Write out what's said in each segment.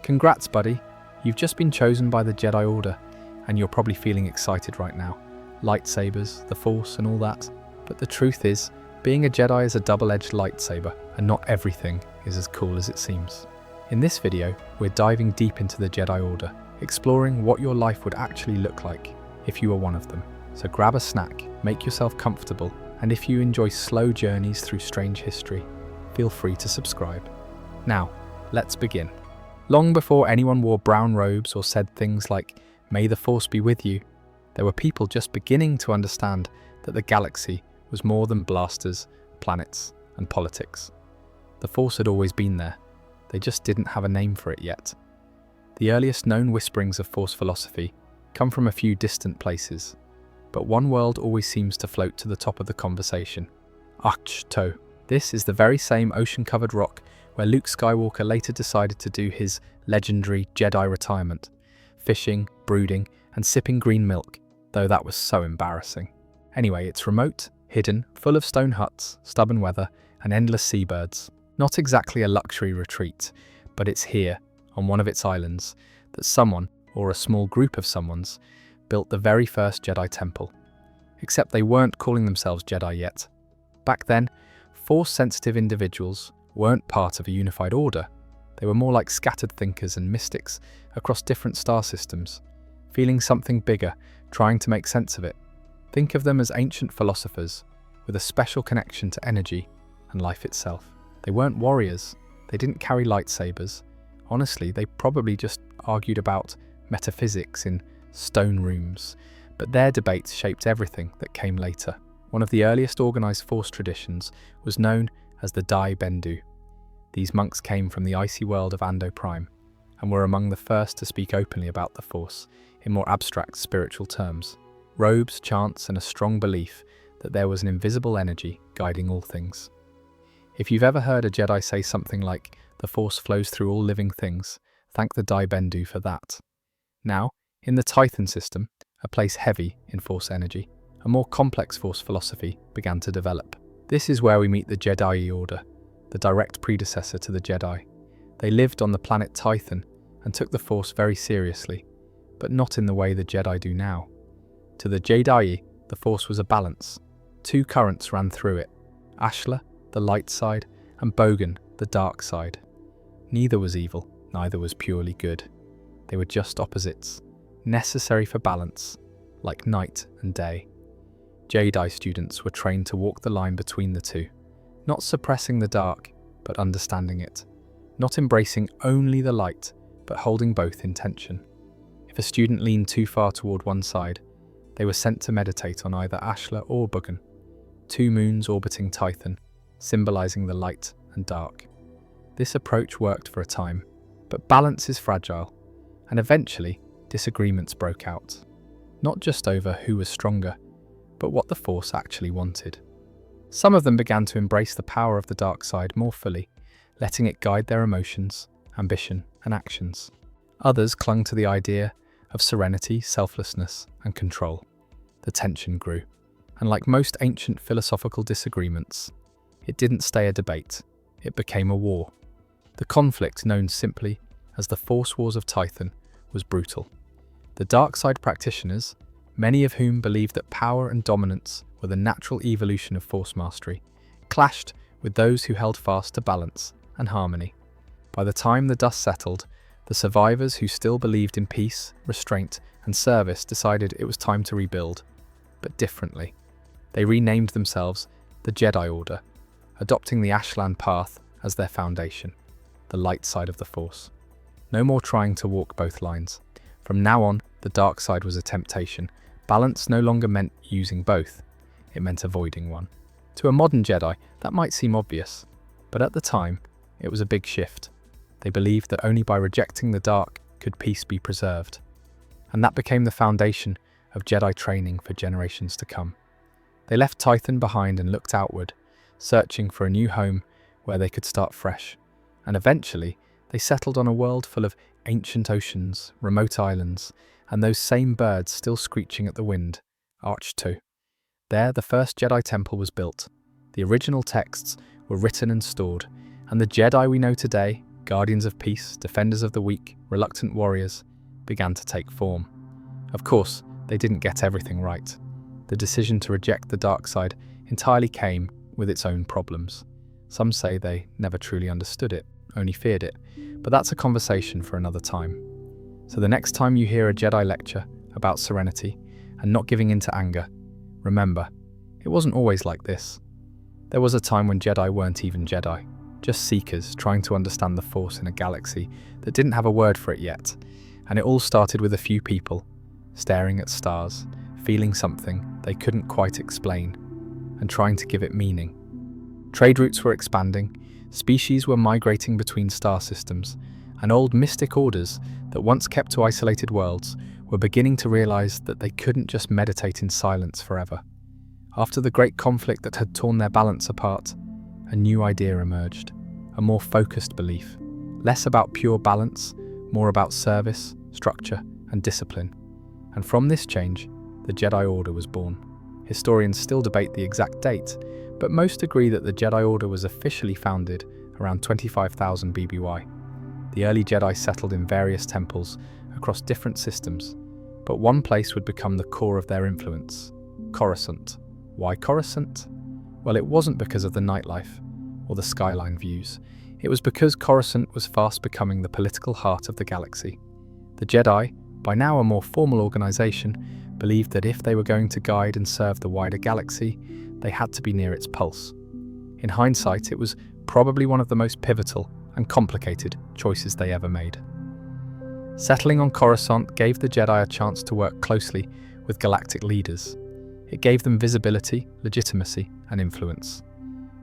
Congrats, buddy. You've just been chosen by the Jedi Order, and you're probably feeling excited right now. Lightsabers, the Force, and all that. But the truth is, being a Jedi is a double-edged lightsaber, and not everything is as cool as it seems. In this video, we're diving deep into the Jedi Order, exploring what your life would actually look like if you were one of them. So grab a snack, make yourself comfortable, and if you enjoy slow journeys through strange history, feel free to subscribe. Now, let's begin. Long before anyone wore brown robes or said things like, "May the Force be with you," there were people just beginning to understand that the galaxy was more than blasters, planets, and politics. The Force had always been there. They just didn't have a name for it yet. The earliest known whisperings of Force philosophy come from a few distant places, but one world always seems to float to the top of the conversation. Ahch-To. This is the very same ocean-covered rock where Luke Skywalker later decided to do his legendary Jedi retirement, fishing, brooding, and sipping green milk, though that was so embarrassing. Anyway, it's remote, hidden, full of stone huts, stubborn weather, and endless seabirds. Not exactly a luxury retreat, but it's here, on one of its islands, that someone, or a small group of someones, built the very first Jedi temple. Except they weren't calling themselves Jedi yet. Back then, Force-sensitive individuals weren't part of a unified order. They were more like scattered thinkers and mystics across different star systems, feeling something bigger, trying to make sense of it. Think of them as ancient philosophers with a special connection to energy and life itself. They weren't warriors. They didn't carry lightsabers. Honestly, they probably just argued about metaphysics in stone rooms, but their debates shaped everything that came later. One of the earliest organized Force traditions was known as the Dai Bendu. These monks came from the icy world of Ando Prime and were among the first to speak openly about the Force in more abstract spiritual terms. Robes, chants, and a strong belief that there was an invisible energy guiding all things. If you've ever heard a Jedi say something like, "The Force flows through all living things," thank the Dai Bendu for that. Now, in the Titan system, a place heavy in Force energy, a more complex Force philosophy began to develop. This is where we meet the Jedi Order, the direct predecessor to the Jedi. They lived on the planet Titan and took the Force very seriously, but not in the way the Jedi do now. To the Jedi, the Force was a balance. Two currents ran through it, Ashla, the light side, and Bogan, the dark side. Neither was evil, neither was purely good. They were just opposites, necessary for balance, like night and day. Jedi students were trained to walk the line between the two, not suppressing the dark, but understanding it, not embracing only the light, but holding both in tension. If a student leaned too far toward one side, they were sent to meditate on either Ashla or Bogan, two moons orbiting Titan, symbolizing the light and dark. This approach worked for a time, but balance is fragile, and eventually disagreements broke out, not just over who was stronger, but what the Force actually wanted. Some of them began to embrace the power of the dark side more fully, letting it guide their emotions, ambition, and actions. Others clung to the idea of serenity, selflessness, and control. The tension grew, and like most ancient philosophical disagreements, it didn't stay a debate, it became a war. The conflict, known simply as the Force Wars of Titan, was brutal. The dark side practitioners, many of whom believed that power and dominance were the natural evolution of Force mastery, clashed with those who held fast to balance and harmony. By the time the dust settled, the survivors who still believed in peace, restraint, and service decided it was time to rebuild, but differently. They renamed themselves the Jedi Order, adopting the Ashlan path as their foundation, the light side of the Force. No more trying to walk both lines. From now on, the dark side was a temptation. Balance no longer meant using both, it meant avoiding one. To a modern Jedi, that might seem obvious, but at the time, it was a big shift. They believed that only by rejecting the dark could peace be preserved, and that became the foundation of Jedi training for generations to come. They left Titan behind and looked outward, searching for a new home where they could start fresh, and eventually they settled on a world full of ancient oceans, remote islands, and those same birds still screeching at the wind, Ahch-To. There, the first Jedi temple was built. The original texts were written and stored, and the Jedi we know today, Guardians of peace, defenders of the weak, reluctant warriors began to take form. Of course, they didn't get everything right. The decision to reject the dark side entirely came with its own problems. Some say they never truly understood it, only feared it, but that's a conversation for another time. So the next time you hear a Jedi lecture about serenity and not giving in to anger, remember, it wasn't always like this. There was a time when Jedi weren't even Jedi, just seekers trying to understand the Force in a galaxy that didn't have a word for it yet, and it all started with a few people staring at stars, feeling something they couldn't quite explain, and trying to give it meaning. Trade routes were expanding, species were migrating between star systems, and old mystic orders that once kept to isolated worlds were beginning to realize that they couldn't just meditate in silence forever. After the great conflict that had torn their balance apart, a new idea emerged, a more focused belief, less about pure balance, more about service, structure, and discipline. And from this change, the Jedi Order was born. Historians still debate the exact date, but most agree that the Jedi Order was officially founded around 25,000 BBY. The early Jedi settled in various temples across different systems, but one place would become the core of their influence: Coruscant. Why Coruscant? Well, it wasn't because of the nightlife or the skyline views. It was because Coruscant was fast becoming the political heart of the galaxy. The Jedi, by now a more formal organization, believed that if they were going to guide and serve the wider galaxy, they had to be near its pulse. In hindsight, it was probably one of the most pivotal and complicated choices they ever made. Settling on Coruscant gave the Jedi a chance to work closely with galactic leaders. It gave them visibility, legitimacy, and influence.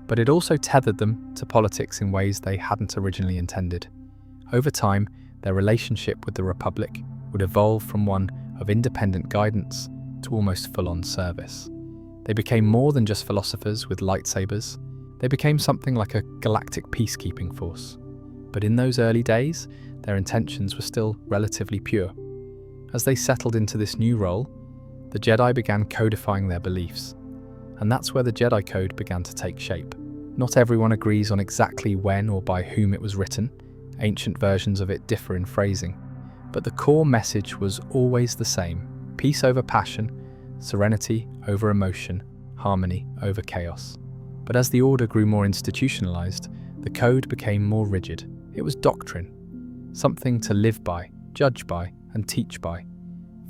But it also tethered them to politics in ways they hadn't originally intended. Over time, their relationship with the Republic would evolve from one of independent guidance to almost full-on service. They became more than just philosophers with lightsabers. They became something like a galactic peacekeeping force. But in those early days, their intentions were still relatively pure. As they settled into this new role, the Jedi began codifying their beliefs. And that's where the Jedi Code began to take shape. Not everyone agrees on exactly when or by whom it was written. Ancient versions of it differ in phrasing. But the core message was always the same: peace over passion, serenity over emotion, harmony over chaos. But as the Order grew more institutionalized, the code became more rigid. It was doctrine, something to live by, judge by, and teach by.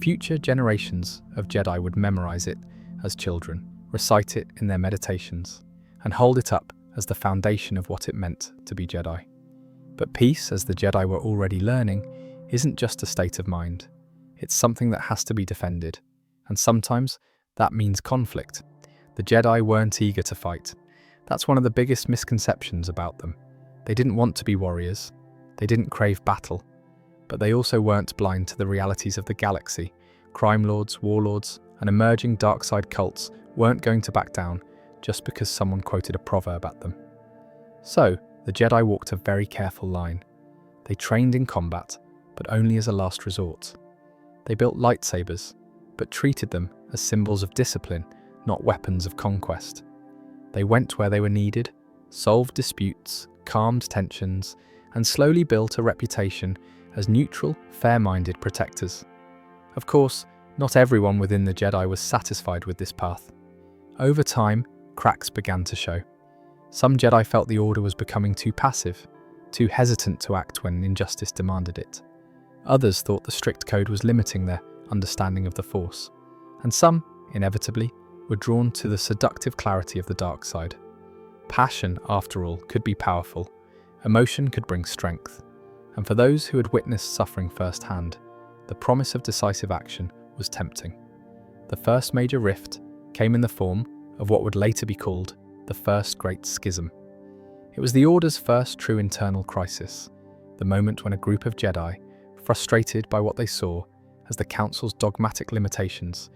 Future generations of Jedi would memorize it as children, recite it in their meditations, and hold it up as the foundation of what it meant to be Jedi. But peace, as the Jedi were already learning, isn't just a state of mind. It's something that has to be defended, and sometimes that means conflict. The Jedi weren't eager to fight. That's one of the biggest misconceptions about them. They didn't want to be warriors. They didn't crave battle. But they also weren't blind to the realities of the galaxy. Crime lords, warlords, and emerging dark side cults weren't going to back down just because someone quoted a proverb at them. So, the Jedi walked a very careful line. They trained in combat, but only as a last resort. They built lightsabers, but treated them as symbols of discipline, not weapons of conquest. They went where they were needed, solved disputes, calmed tensions, and slowly built a reputation as neutral, fair-minded protectors. Of course, not everyone within the Jedi was satisfied with this path. Over time, cracks began to show. Some Jedi felt the Order was becoming too passive, too hesitant to act when injustice demanded it. Others thought the strict code was limiting their understanding of the Force. And some, inevitably, were drawn to the seductive clarity of the dark side. Passion, after all, could be powerful. Emotion could bring strength. And for those who had witnessed suffering firsthand, the promise of decisive action was tempting. The first major rift came in the form of what would later be called the First Great Schism. It was the Order's first true internal crisis, the moment when a group of Jedi, frustrated by what they saw as the Council's dogmatic limitations,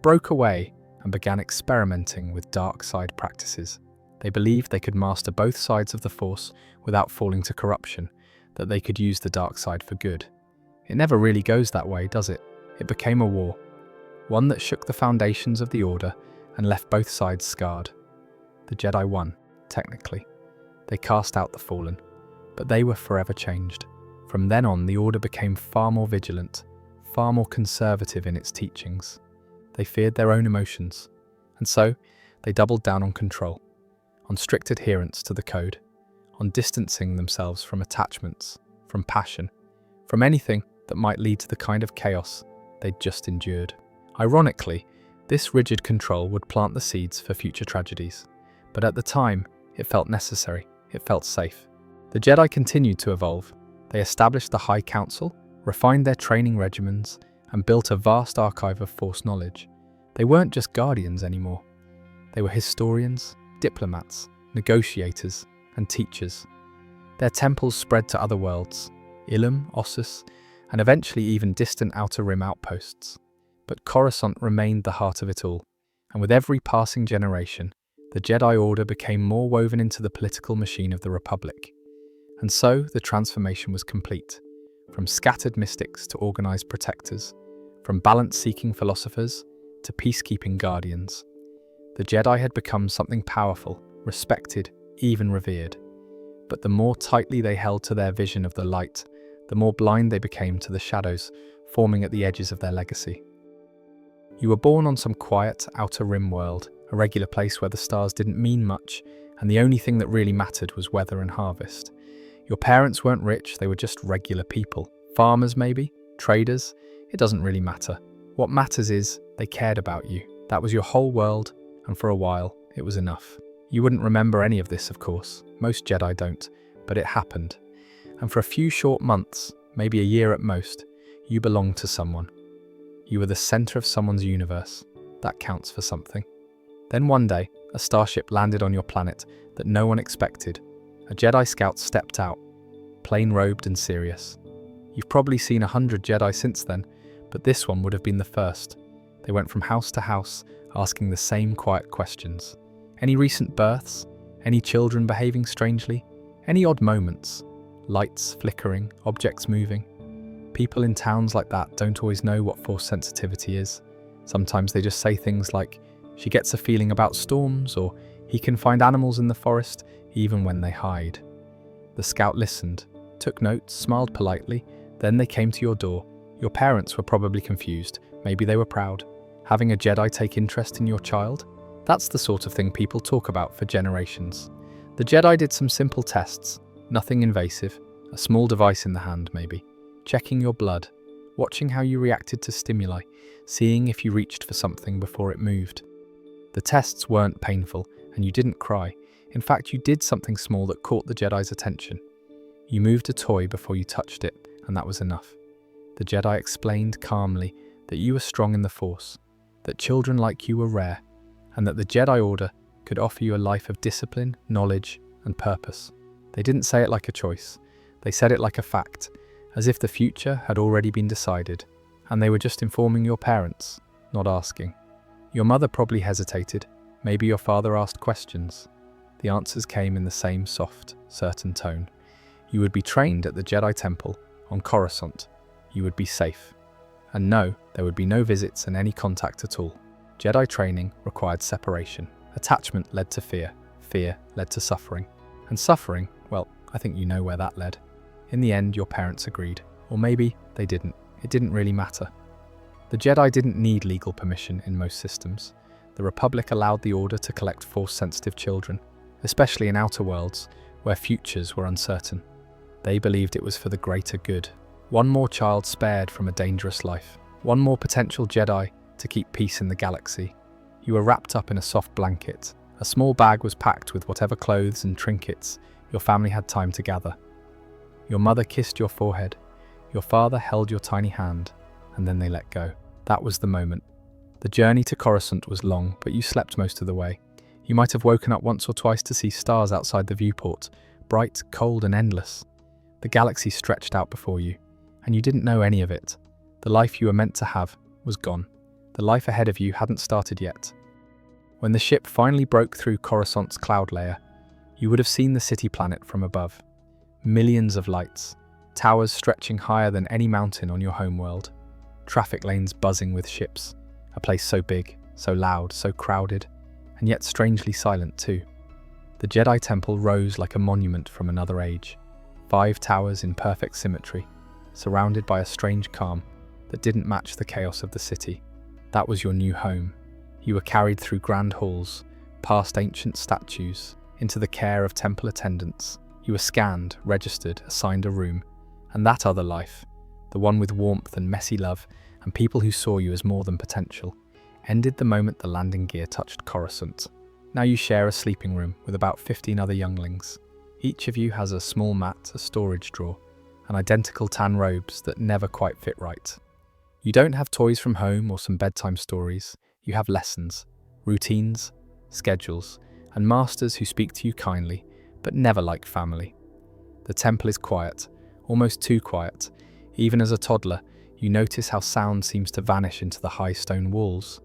broke away and began experimenting with dark side practices. They believed they could master both sides of the Force without falling to corruption, that they could use the dark side for good. It never really goes that way, does it? It became a war, one that shook the foundations of the Order and left both sides scarred. The Jedi won, technically. They cast out the fallen, But they were forever changed. From then on, the Order became far more vigilant, far more conservative in its teachings. They feared their own emotions, and so they doubled down on control, on strict adherence to the code, on distancing themselves from attachments, from passion, from anything that might lead to the kind of chaos they'd just endured. Ironically, this rigid control would plant the seeds for future tragedies, but at the time, it felt necessary, it felt safe. The Jedi continued to evolve. They established the High Council, refined their training regimens, and built a vast archive of Force knowledge. They weren't just guardians anymore. They were historians, diplomats, negotiators, and teachers. Their temples spread to other worlds, Ilum, Ossus, and eventually even distant Outer Rim outposts. But Coruscant remained the heart of it all, and with every passing generation, the Jedi Order became more woven into the political machine of the Republic. And so the transformation was complete. From scattered mystics to organized protectors, from balance-seeking philosophers to peacekeeping guardians. The Jedi had become something powerful, respected, even revered. But the more tightly they held to their vision of the light, the more blind they became to the shadows forming at the edges of their legacy. You were born on some quiet, Outer Rim world, a regular place where the stars didn't mean much, and the only thing that really mattered was weather and harvest. Your parents weren't rich, they were just regular people. Farmers maybe, traders, it doesn't really matter. What matters is, they cared about you. That was your whole world, and for a while, it was enough. You wouldn't remember any of this, of course. Most Jedi don't, but it happened. And for a few short months, maybe a year at most, you belonged to someone. You were the center of someone's universe. That counts for something. Then one day, a starship landed on your planet that no one expected. A Jedi scout stepped out, plain-robed and serious. You've probably seen 100 Jedi since then, but this one would have been the first. They went from house to house, asking the same quiet questions. Any recent births? Any children behaving strangely? Any odd moments? Lights flickering, objects moving? People in towns like that don't always know what Force sensitivity is. Sometimes they just say things like, "She gets a feeling about storms," or "He can find animals in the forest, even when they hide." The scout listened, took notes, smiled politely, then they came to your door. Your parents were probably confused, maybe they were proud. Having a Jedi take interest in your child? That's the sort of thing people talk about for generations. The Jedi did some simple tests, nothing invasive, a small device in the hand maybe, checking your blood, watching how you reacted to stimuli, seeing if you reached for something before it moved. The tests weren't painful, and you didn't cry. In fact, you did something small that caught the Jedi's attention. You moved a toy before you touched it, and that was enough. The Jedi explained calmly that you were strong in the Force, that children like you were rare, and that the Jedi Order could offer you a life of discipline, knowledge, and purpose. They didn't say it like a choice. They said it like a fact, as if the future had already been decided, and they were just informing your parents, not asking. Your mother probably hesitated. Maybe your father asked questions. The answers came in the same soft, certain tone. You would be trained at the Jedi Temple on Coruscant. You would be safe. And no, there would be no visits and any contact at all. Jedi training required separation. Attachment led to fear. Fear led to suffering. And suffering, well, I think you know where that led. In the end, your parents agreed. Or maybe they didn't. It didn't really matter. The Jedi didn't need legal permission in most systems. The Republic allowed the Order to collect Force-sensitive children, especially in outer worlds, where futures were uncertain. They believed it was for the greater good. One more child spared from a dangerous life. One more potential Jedi to keep peace in the galaxy. You were wrapped up in a soft blanket. A small bag was packed with whatever clothes and trinkets your family had time to gather. Your mother kissed your forehead. Your father held your tiny hand, and then they let go. That was the moment. The journey to Coruscant was long, but you slept most of the way. You might have woken up once or twice to see stars outside the viewport, bright, cold, and endless. The galaxy stretched out before you, and you didn't know any of it. The life you were meant to have was gone. The life ahead of you hadn't started yet. When the ship finally broke through Coruscant's cloud layer, you would have seen the city planet from above. Millions of lights, towers stretching higher than any mountain on your homeworld, traffic lanes buzzing with ships, a place so big, so loud, so crowded, and yet strangely silent too. The Jedi Temple rose like a monument from another age, 5 towers in perfect symmetry, surrounded by a strange calm that didn't match the chaos of the city. That was your new home. You were carried through grand halls, past ancient statues, into the care of temple attendants. You were scanned, registered, assigned a room, and that other life, the one with warmth and messy love and people who saw you as more than potential, ended the moment the landing gear touched Coruscant. Now you share a sleeping room with about 15 other younglings. Each of you has a small mat, a storage drawer, and identical tan robes that never quite fit right. You don't have toys from home or some bedtime stories. You have lessons, routines, schedules, and masters who speak to you kindly, but never like family. The temple is quiet, almost too quiet. Even as a toddler, you notice how sound seems to vanish into the high stone walls.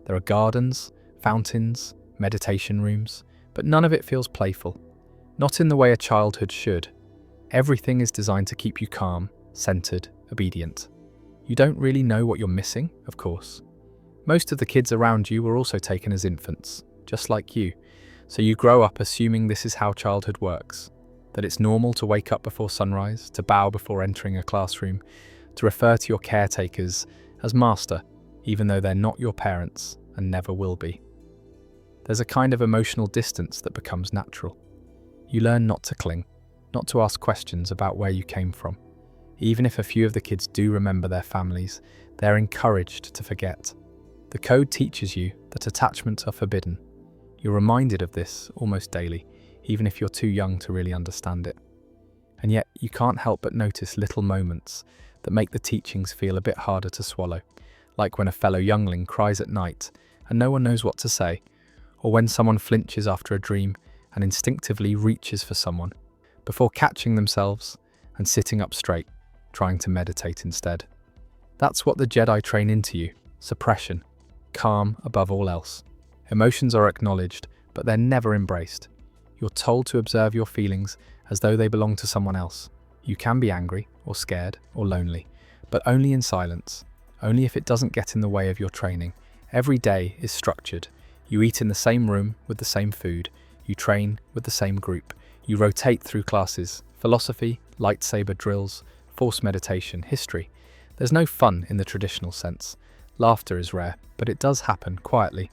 There are gardens, fountains, meditation rooms, but none of it feels playful. Not in the way a childhood should. Everything is designed to keep you calm, centered, obedient. You don't really know what you're missing, of course. Most of the kids around you were also taken as infants, just like you, so you grow up assuming this is how childhood works, that it's normal to wake up before sunrise, to bow before entering a classroom, to refer to your caretakers as master, even though they're not your parents and never will be. There's a kind of emotional distance that becomes natural. You learn not to cling, not to ask questions about where you came from. Even if a few of the kids do remember their families, they're encouraged to forget. The code teaches you that attachments are forbidden. You're reminded of this almost daily, even if you're too young to really understand it. And yet, you can't help but notice little moments that make the teachings feel a bit harder to swallow, like when a fellow youngling cries at night and no one knows what to say, or when someone flinches after a dream and instinctively reaches for someone, before catching themselves and sitting up straight, trying to meditate instead. That's what the Jedi train into you: suppression, calm above all else. Emotions are acknowledged, but they're never embraced. You're told to observe your feelings as though they belong to someone else. You can be angry, or scared, or lonely, but only in silence, only if it doesn't get in the way of your training. Every day is structured. You eat in the same room with the same food. You train with the same group. You rotate through classes: philosophy, lightsaber drills, force meditation, history. There's no fun in the traditional sense. Laughter is rare, but it does happen quietly.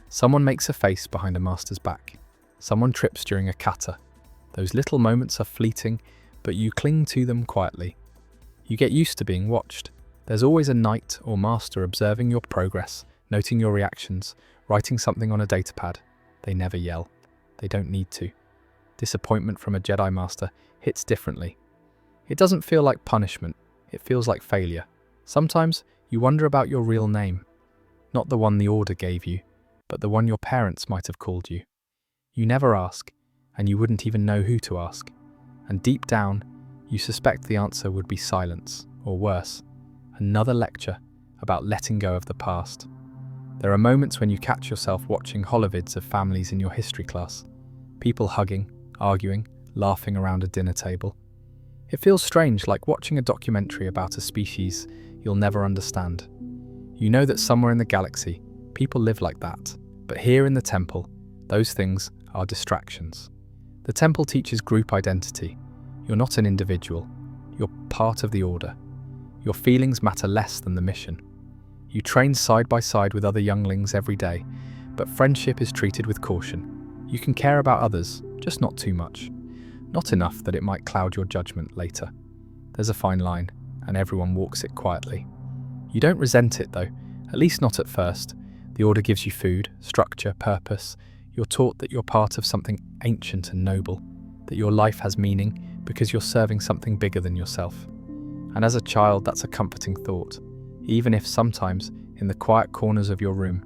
Someone makes a face behind a master's back. Someone trips during a kata. Those little moments are fleeting, but you cling to them quietly. You get used to being watched. There's always a knight or master observing your progress, noting your reactions, writing something on a datapad. They never yell. They don't need to. Disappointment from a Jedi Master hits differently. It doesn't feel like punishment, it feels like failure. Sometimes you wonder about your real name. Not the one the Order gave you, but the one your parents might have called you. You never ask, and you wouldn't even know who to ask. And deep down, you suspect the answer would be silence, or worse, another lecture about letting go of the past. There are moments when you catch yourself watching holovids of families in your history class. People hugging, arguing, laughing around a dinner table. It feels strange, like watching a documentary about a species you'll never understand. You know that somewhere in the galaxy, people live like that. But here in the temple, those things are distractions. The temple teaches group identity. You're not an individual. You're part of the Order. Your feelings matter less than the mission. You train side by side with other younglings every day, but friendship is treated with caution. You can care about others, just not too much. Not enough that it might cloud your judgment later. There's a fine line, and everyone walks it quietly. You don't resent it though, at least not at first. The Order gives you food, structure, purpose. You're taught that you're part of something ancient and noble, that your life has meaning because you're serving something bigger than yourself. And as a child, that's a comforting thought, even if sometimes, in the quiet corners of your room,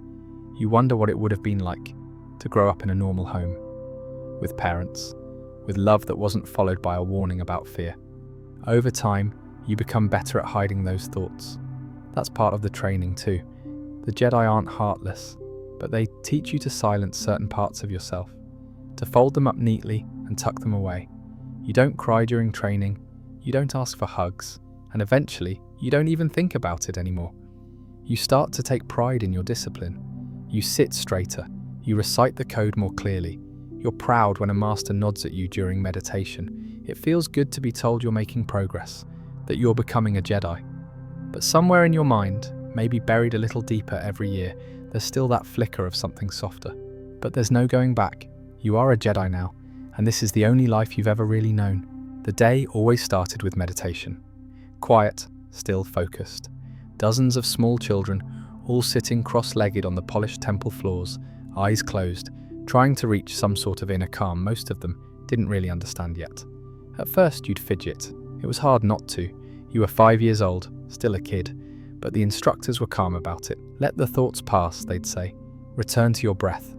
you wonder what it would have been like to grow up in a normal home, with parents, with love that wasn't followed by a warning about fear. Over time, you become better at hiding those thoughts. That's part of the training too. The Jedi aren't heartless, but they teach you to silence certain parts of yourself, to fold them up neatly and tuck them away. You don't cry during training, you don't ask for hugs, and eventually, you don't even think about it anymore. You start to take pride in your discipline. You sit straighter, you recite the code more clearly. You're proud when a master nods at you during meditation, It feels good to be told you're making progress, that you're becoming a Jedi. But somewhere in your mind, maybe buried a little deeper every year, there's still that flicker of something softer. But there's no going back. You are a Jedi now, and this is the only life you've ever really known. The day always started with meditation. Quiet, still focused. Dozens of small children, all sitting cross-legged on the polished temple floors, eyes closed, trying to reach some sort of inner calm most of them didn't really understand yet. At first you'd fidget. It was hard not to. You were 5 years old, still a kid, but the instructors were calm about it. Let the thoughts pass, they'd say. Return to your breath.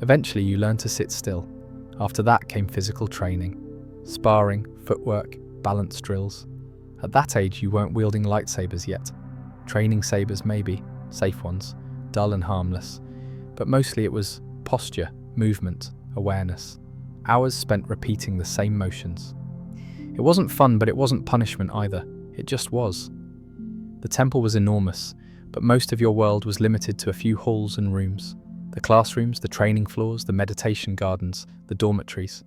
Eventually you learned to sit still. After that came physical training. Sparring, footwork, balance drills. At that age you weren't wielding lightsabers yet. Training sabers maybe, safe ones, dull and harmless. But mostly it was posture, movement, awareness. Hours spent repeating the same motions. It wasn't fun, but it wasn't punishment either. It just was. The temple was enormous, but most of your world was limited to a few halls and rooms. The classrooms, the training floors, the meditation gardens, the dormitories.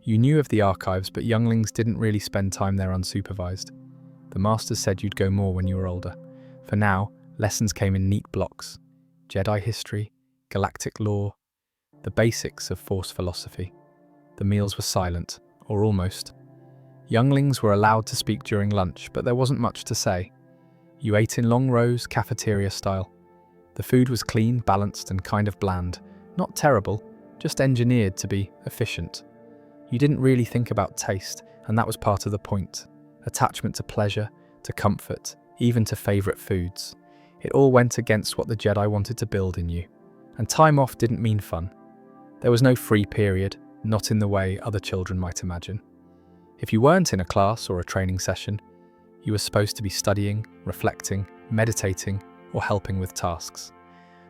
You knew of the archives, but younglings didn't really spend time there unsupervised. The masters said you'd go more when you were older. For now, lessons came in neat blocks. Jedi history, galactic lore, the basics of Force philosophy. The meals were silent, or almost. Younglings were allowed to speak during lunch, but there wasn't much to say. You ate in long rows, cafeteria style. The food was clean, balanced, and kind of bland. Not terrible, just engineered to be efficient. You didn't really think about taste, and that was part of the point. Attachment to pleasure, to comfort, even to favourite foods. It all went against what the Jedi wanted to build in you. And time off didn't mean fun. There was no free period, not in the way other children might imagine. If you weren't in a class or a training session, you were supposed to be studying, reflecting, meditating, or helping with tasks.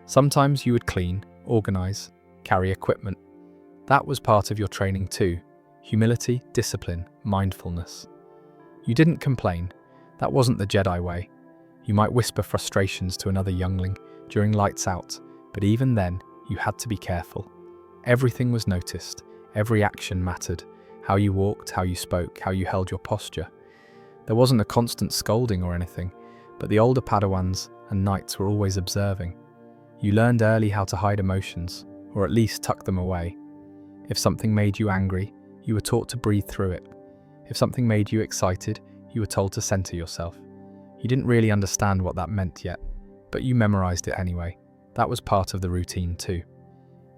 Sometimes you would clean, organise, carry equipment. That was part of your training too. Humility, discipline, mindfulness. You didn't complain. That wasn't the Jedi way. You might whisper frustrations to another youngling during lights out, but even then, you had to be careful. Everything was noticed. Every action mattered. How you walked, how you spoke, how you held your posture. There wasn't a constant scolding or anything, but the older Padawans and knights were always observing. You learned early how to hide emotions, or at least tuck them away. If something made you angry, you were taught to breathe through it. If something made you excited, you were told to center yourself. You didn't really understand what that meant yet, but you memorized it anyway. That was part of the routine too.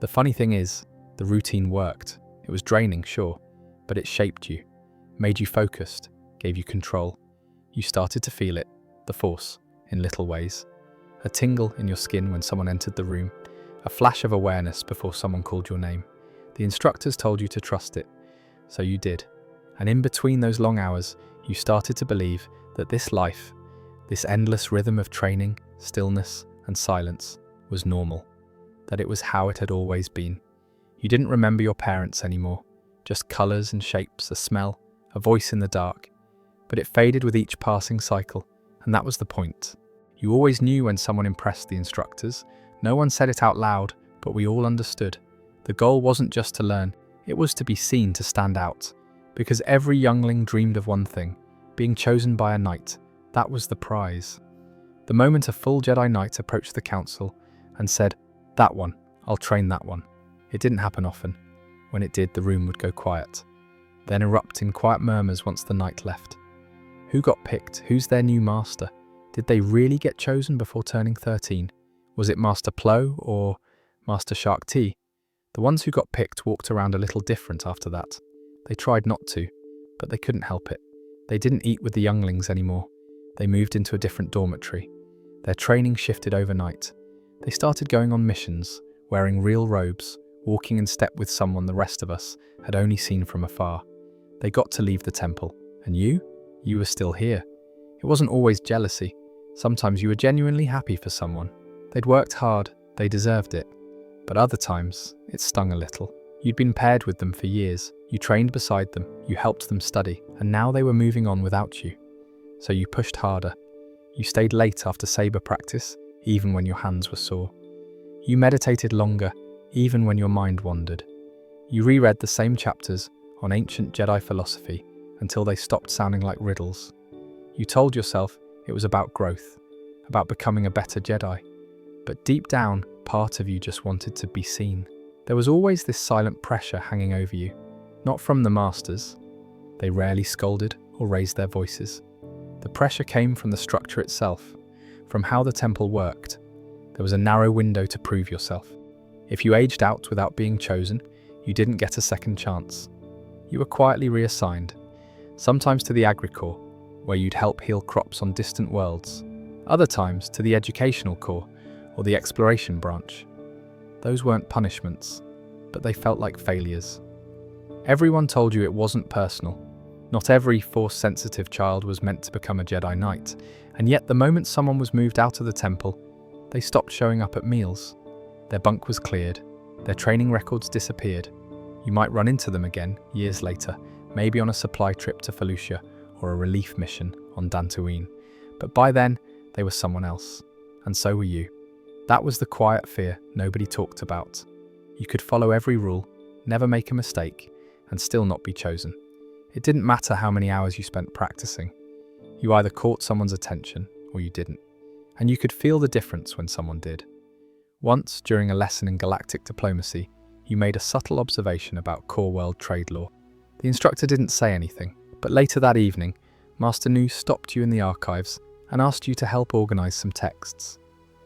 The funny thing is, the routine worked. It was draining, sure, but it shaped you, made you focused, gave you control. You started to feel it, the Force, in little ways. A tingle in your skin when someone entered the room, a flash of awareness before someone called your name. The instructors told you to trust it, so you did. And in between those long hours, you started to believe that this life, this endless rhythm of training, stillness, and silence, was normal, that it was how it had always been. You didn't remember your parents anymore, just colours and shapes, a smell, a voice in the dark. But it faded with each passing cycle, and that was the point. You always knew when someone impressed the instructors. No one said it out loud, but we all understood. The goal wasn't just to learn, it was to be seen, to stand out. Because every youngling dreamed of one thing, being chosen by a knight. That was the prize. The moment a full Jedi Knight approached the council and said, "That one, I'll train that one." It didn't happen often. When it did, the room would go quiet, then erupt in quiet murmurs once the knight left. Who got picked? Who's their new master? Did they really get chosen before turning 13? Was it Master Plo or Master Shark T? The ones who got picked walked around a little different after that. They tried not to, but they couldn't help it. They didn't eat with the younglings anymore. They moved into a different dormitory. Their training shifted overnight. They started going on missions, wearing real robes, walking in step with someone the rest of us had only seen from afar. They got to leave the temple. And you were still here. It wasn't always jealousy. Sometimes you were genuinely happy for someone. They'd worked hard, they deserved it. But other times, it stung a little. You'd been paired with them for years. You trained beside them, you helped them study, and now they were moving on without you. So you pushed harder. You stayed late after saber practice, even when your hands were sore. You meditated longer, even when your mind wandered. You reread the same chapters on ancient Jedi philosophy until they stopped sounding like riddles. You told yourself it was about growth, about becoming a better Jedi. But deep down, part of you just wanted to be seen. There was always this silent pressure hanging over you, not from the masters. They rarely scolded or raised their voices. The pressure came from the structure itself, from how the temple worked. There was a narrow window to prove yourself. If you aged out without being chosen, you didn't get a second chance. You were quietly reassigned, sometimes to the Agricorps, where you'd help heal crops on distant worlds, other times to the Educational Corps or the Exploration Branch. Those weren't punishments, but they felt like failures. Everyone told you it wasn't personal. Not every Force-sensitive child was meant to become a Jedi Knight, and yet the moment someone was moved out of the temple, they stopped showing up at meals. Their bunk was cleared, their training records disappeared. You might run into them again years later, maybe on a supply trip to Felucia or a relief mission on Dantooine. But by then, they were someone else, and so were you. That was the quiet fear nobody talked about. You could follow every rule, never make a mistake, and still not be chosen. It didn't matter how many hours you spent practicing. You either caught someone's attention or you didn't, and you could feel the difference when someone did. Once, during a lesson in galactic diplomacy, you made a subtle observation about core world trade law. The instructor didn't say anything, but later that evening, Master Nu stopped you in the archives and asked you to help organize some texts.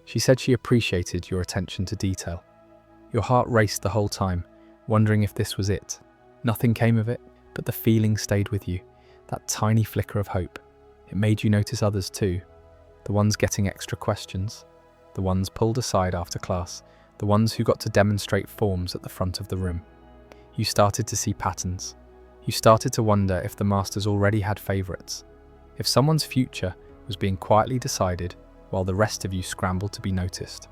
She said she appreciated your attention to detail. Your heart raced the whole time, wondering if this was it. Nothing came of it, but the feeling stayed with you, that tiny flicker of hope. It made you notice others too, the ones getting extra questions, the ones pulled aside after class, the ones who got to demonstrate forms at the front of the room. You started to see patterns. You started to wonder if the masters already had favourites, if someone's future was being quietly decided while the rest of you scrambled to be noticed.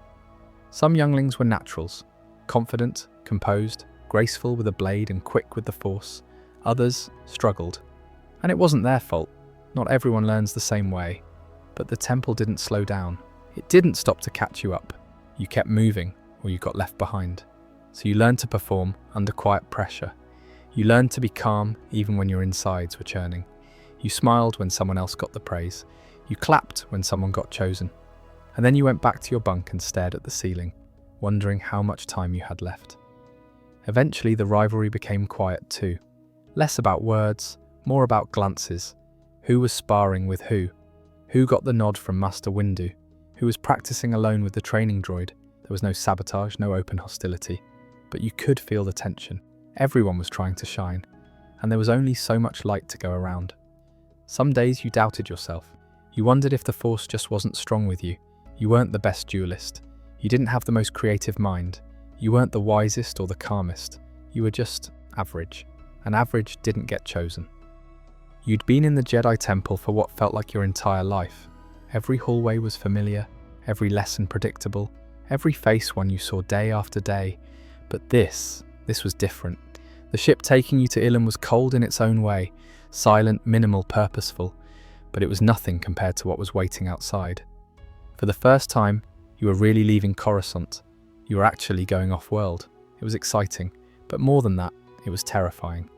Some younglings were naturals, confident, composed, graceful with a blade and quick with the force. Others struggled. And it wasn't their fault. Not everyone learns the same way. But the temple didn't slow down. It didn't stop to catch you up. You kept moving, or you got left behind. So you learned to perform under quiet pressure. You learned to be calm even when your insides were churning. You smiled when someone else got the praise. You clapped when someone got chosen. And then you went back to your bunk and stared at the ceiling, wondering how much time you had left. Eventually, the rivalry became quiet too. Less about words, more about glances. Who was sparring with who? Who got the nod from Master Windu? Who was practicing alone with the training droid? There was no sabotage, no open hostility. But you could feel the tension. Everyone was trying to shine, and there was only so much light to go around. Some days you doubted yourself. You wondered if the Force just wasn't strong with you. You weren't the best duelist. You didn't have the most creative mind. You weren't the wisest or the calmest. You were just average. And average didn't get chosen. You'd been in the Jedi Temple for what felt like your entire life. Every hallway was familiar, every lesson predictable, every face one you saw day after day. But this was different. The ship taking you to Ilum was cold in its own way, silent, minimal, purposeful, but it was nothing compared to what was waiting outside. For the first time, you were really leaving Coruscant. You were actually going off-world. It was exciting, but more than that, it was terrifying.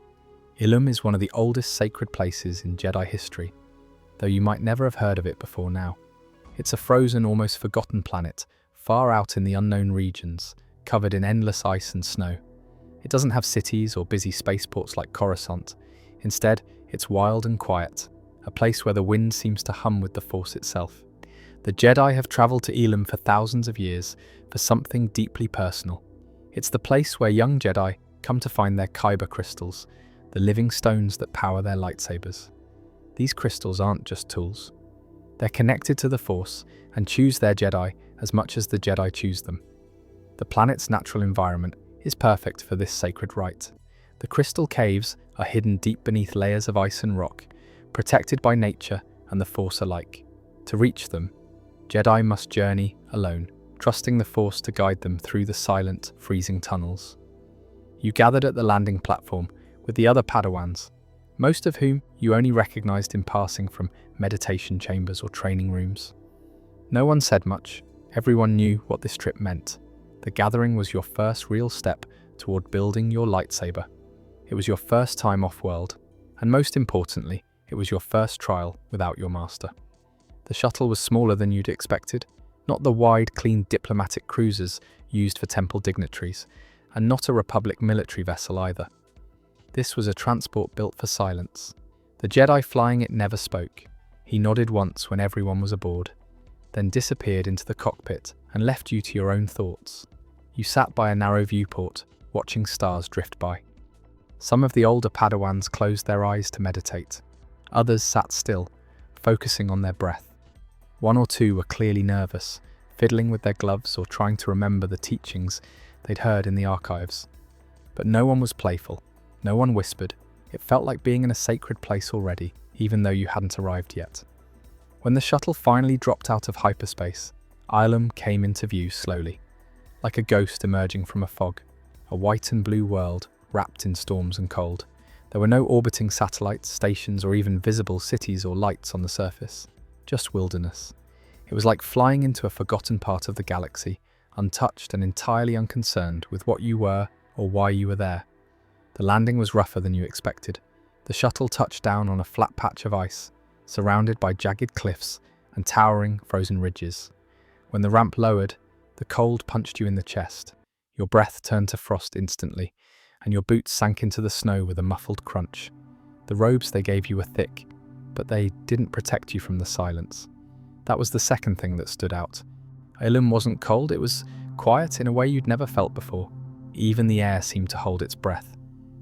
Ilum is one of the oldest sacred places in Jedi history, though you might never have heard of it before now. It's a frozen, almost forgotten planet, far out in the unknown regions, covered in endless ice and snow. It doesn't have cities or busy spaceports like Coruscant. Instead, it's wild and quiet, a place where the wind seems to hum with the Force itself. The Jedi have travelled to Ilum for thousands of years for something deeply personal. It's the place where young Jedi come to find their kyber crystals, the living stones that power their lightsabers. These crystals aren't just tools. They're connected to the Force and choose their Jedi as much as the Jedi choose them. The planet's natural environment is perfect for this sacred rite. The crystal caves are hidden deep beneath layers of ice and rock, protected by nature and the Force alike. To reach them, Jedi must journey alone, trusting the Force to guide them through the silent, freezing tunnels. You gathered at the landing platform with the other Padawans, most of whom you only recognized in passing from meditation chambers or training rooms. No one said much. Everyone knew what this trip meant. The gathering was your first real step toward building your lightsaber. It was your first time off-world, and most importantly, it was your first trial without your master. The shuttle was smaller than you'd expected, not the wide, clean diplomatic cruisers used for temple dignitaries, and not a Republic military vessel either. This was a transport built for silence. The Jedi flying it never spoke. He nodded once when everyone was aboard, then disappeared into the cockpit and left you to your own thoughts. You sat by a narrow viewport, watching stars drift by. Some of the older Padawans closed their eyes to meditate. Others sat still, focusing on their breath. One or two were clearly nervous, fiddling with their gloves or trying to remember the teachings they'd heard in the archives. But no one was playful. No one whispered. It felt like being in a sacred place already, even though you hadn't arrived yet. When the shuttle finally dropped out of hyperspace, Ilum came into view slowly, like a ghost emerging from a fog, a white and blue world wrapped in storms and cold. There were no orbiting satellites, stations, or even visible cities or lights on the surface, just wilderness. It was like flying into a forgotten part of the galaxy, untouched and entirely unconcerned with what you were or why you were there. The landing was rougher than you expected. The shuttle touched down on a flat patch of ice, surrounded by jagged cliffs and towering frozen ridges. When the ramp lowered, the cold punched you in the chest. Your breath turned to frost instantly, and your boots sank into the snow with a muffled crunch. The robes they gave you were thick, but they didn't protect you from the silence. That was the second thing that stood out. Ilum wasn't cold, it was quiet in a way you'd never felt before. Even the air seemed to hold its breath,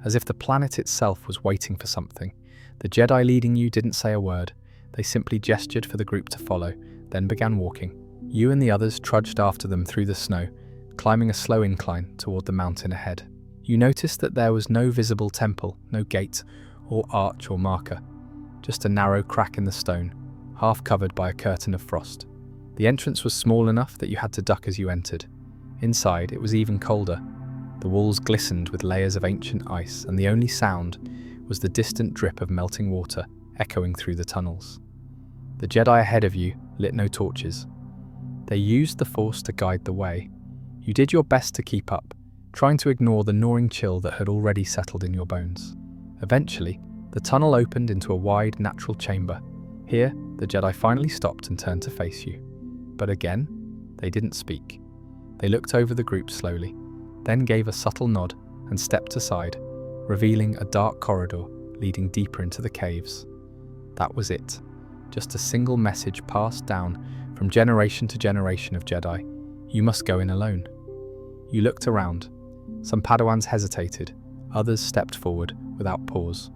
as if the planet itself was waiting for something. The Jedi leading you didn't say a word. They simply gestured for the group to follow, then began walking. You and the others trudged after them through the snow, climbing a slow incline toward the mountain ahead. You noticed that there was no visible temple, no gate, or arch or marker, just a narrow crack in the stone, half covered by a curtain of frost. The entrance was small enough that you had to duck as you entered. Inside, it was even colder. The walls glistened with layers of ancient ice, and the only sound was the distant drip of melting water echoing through the tunnels. The Jedi ahead of you lit no torches. They used the Force to guide the way. You did your best to keep up, trying to ignore the gnawing chill that had already settled in your bones. Eventually, the tunnel opened into a wide, natural chamber. Here, the Jedi finally stopped and turned to face you. But again, they didn't speak. They looked over the group slowly, then gave a subtle nod and stepped aside, revealing a dark corridor leading deeper into the caves. That was it. Just a single message passed down from generation to generation of Jedi. You must go in alone. You looked around. Some Padawans hesitated. Others stepped forward without pause.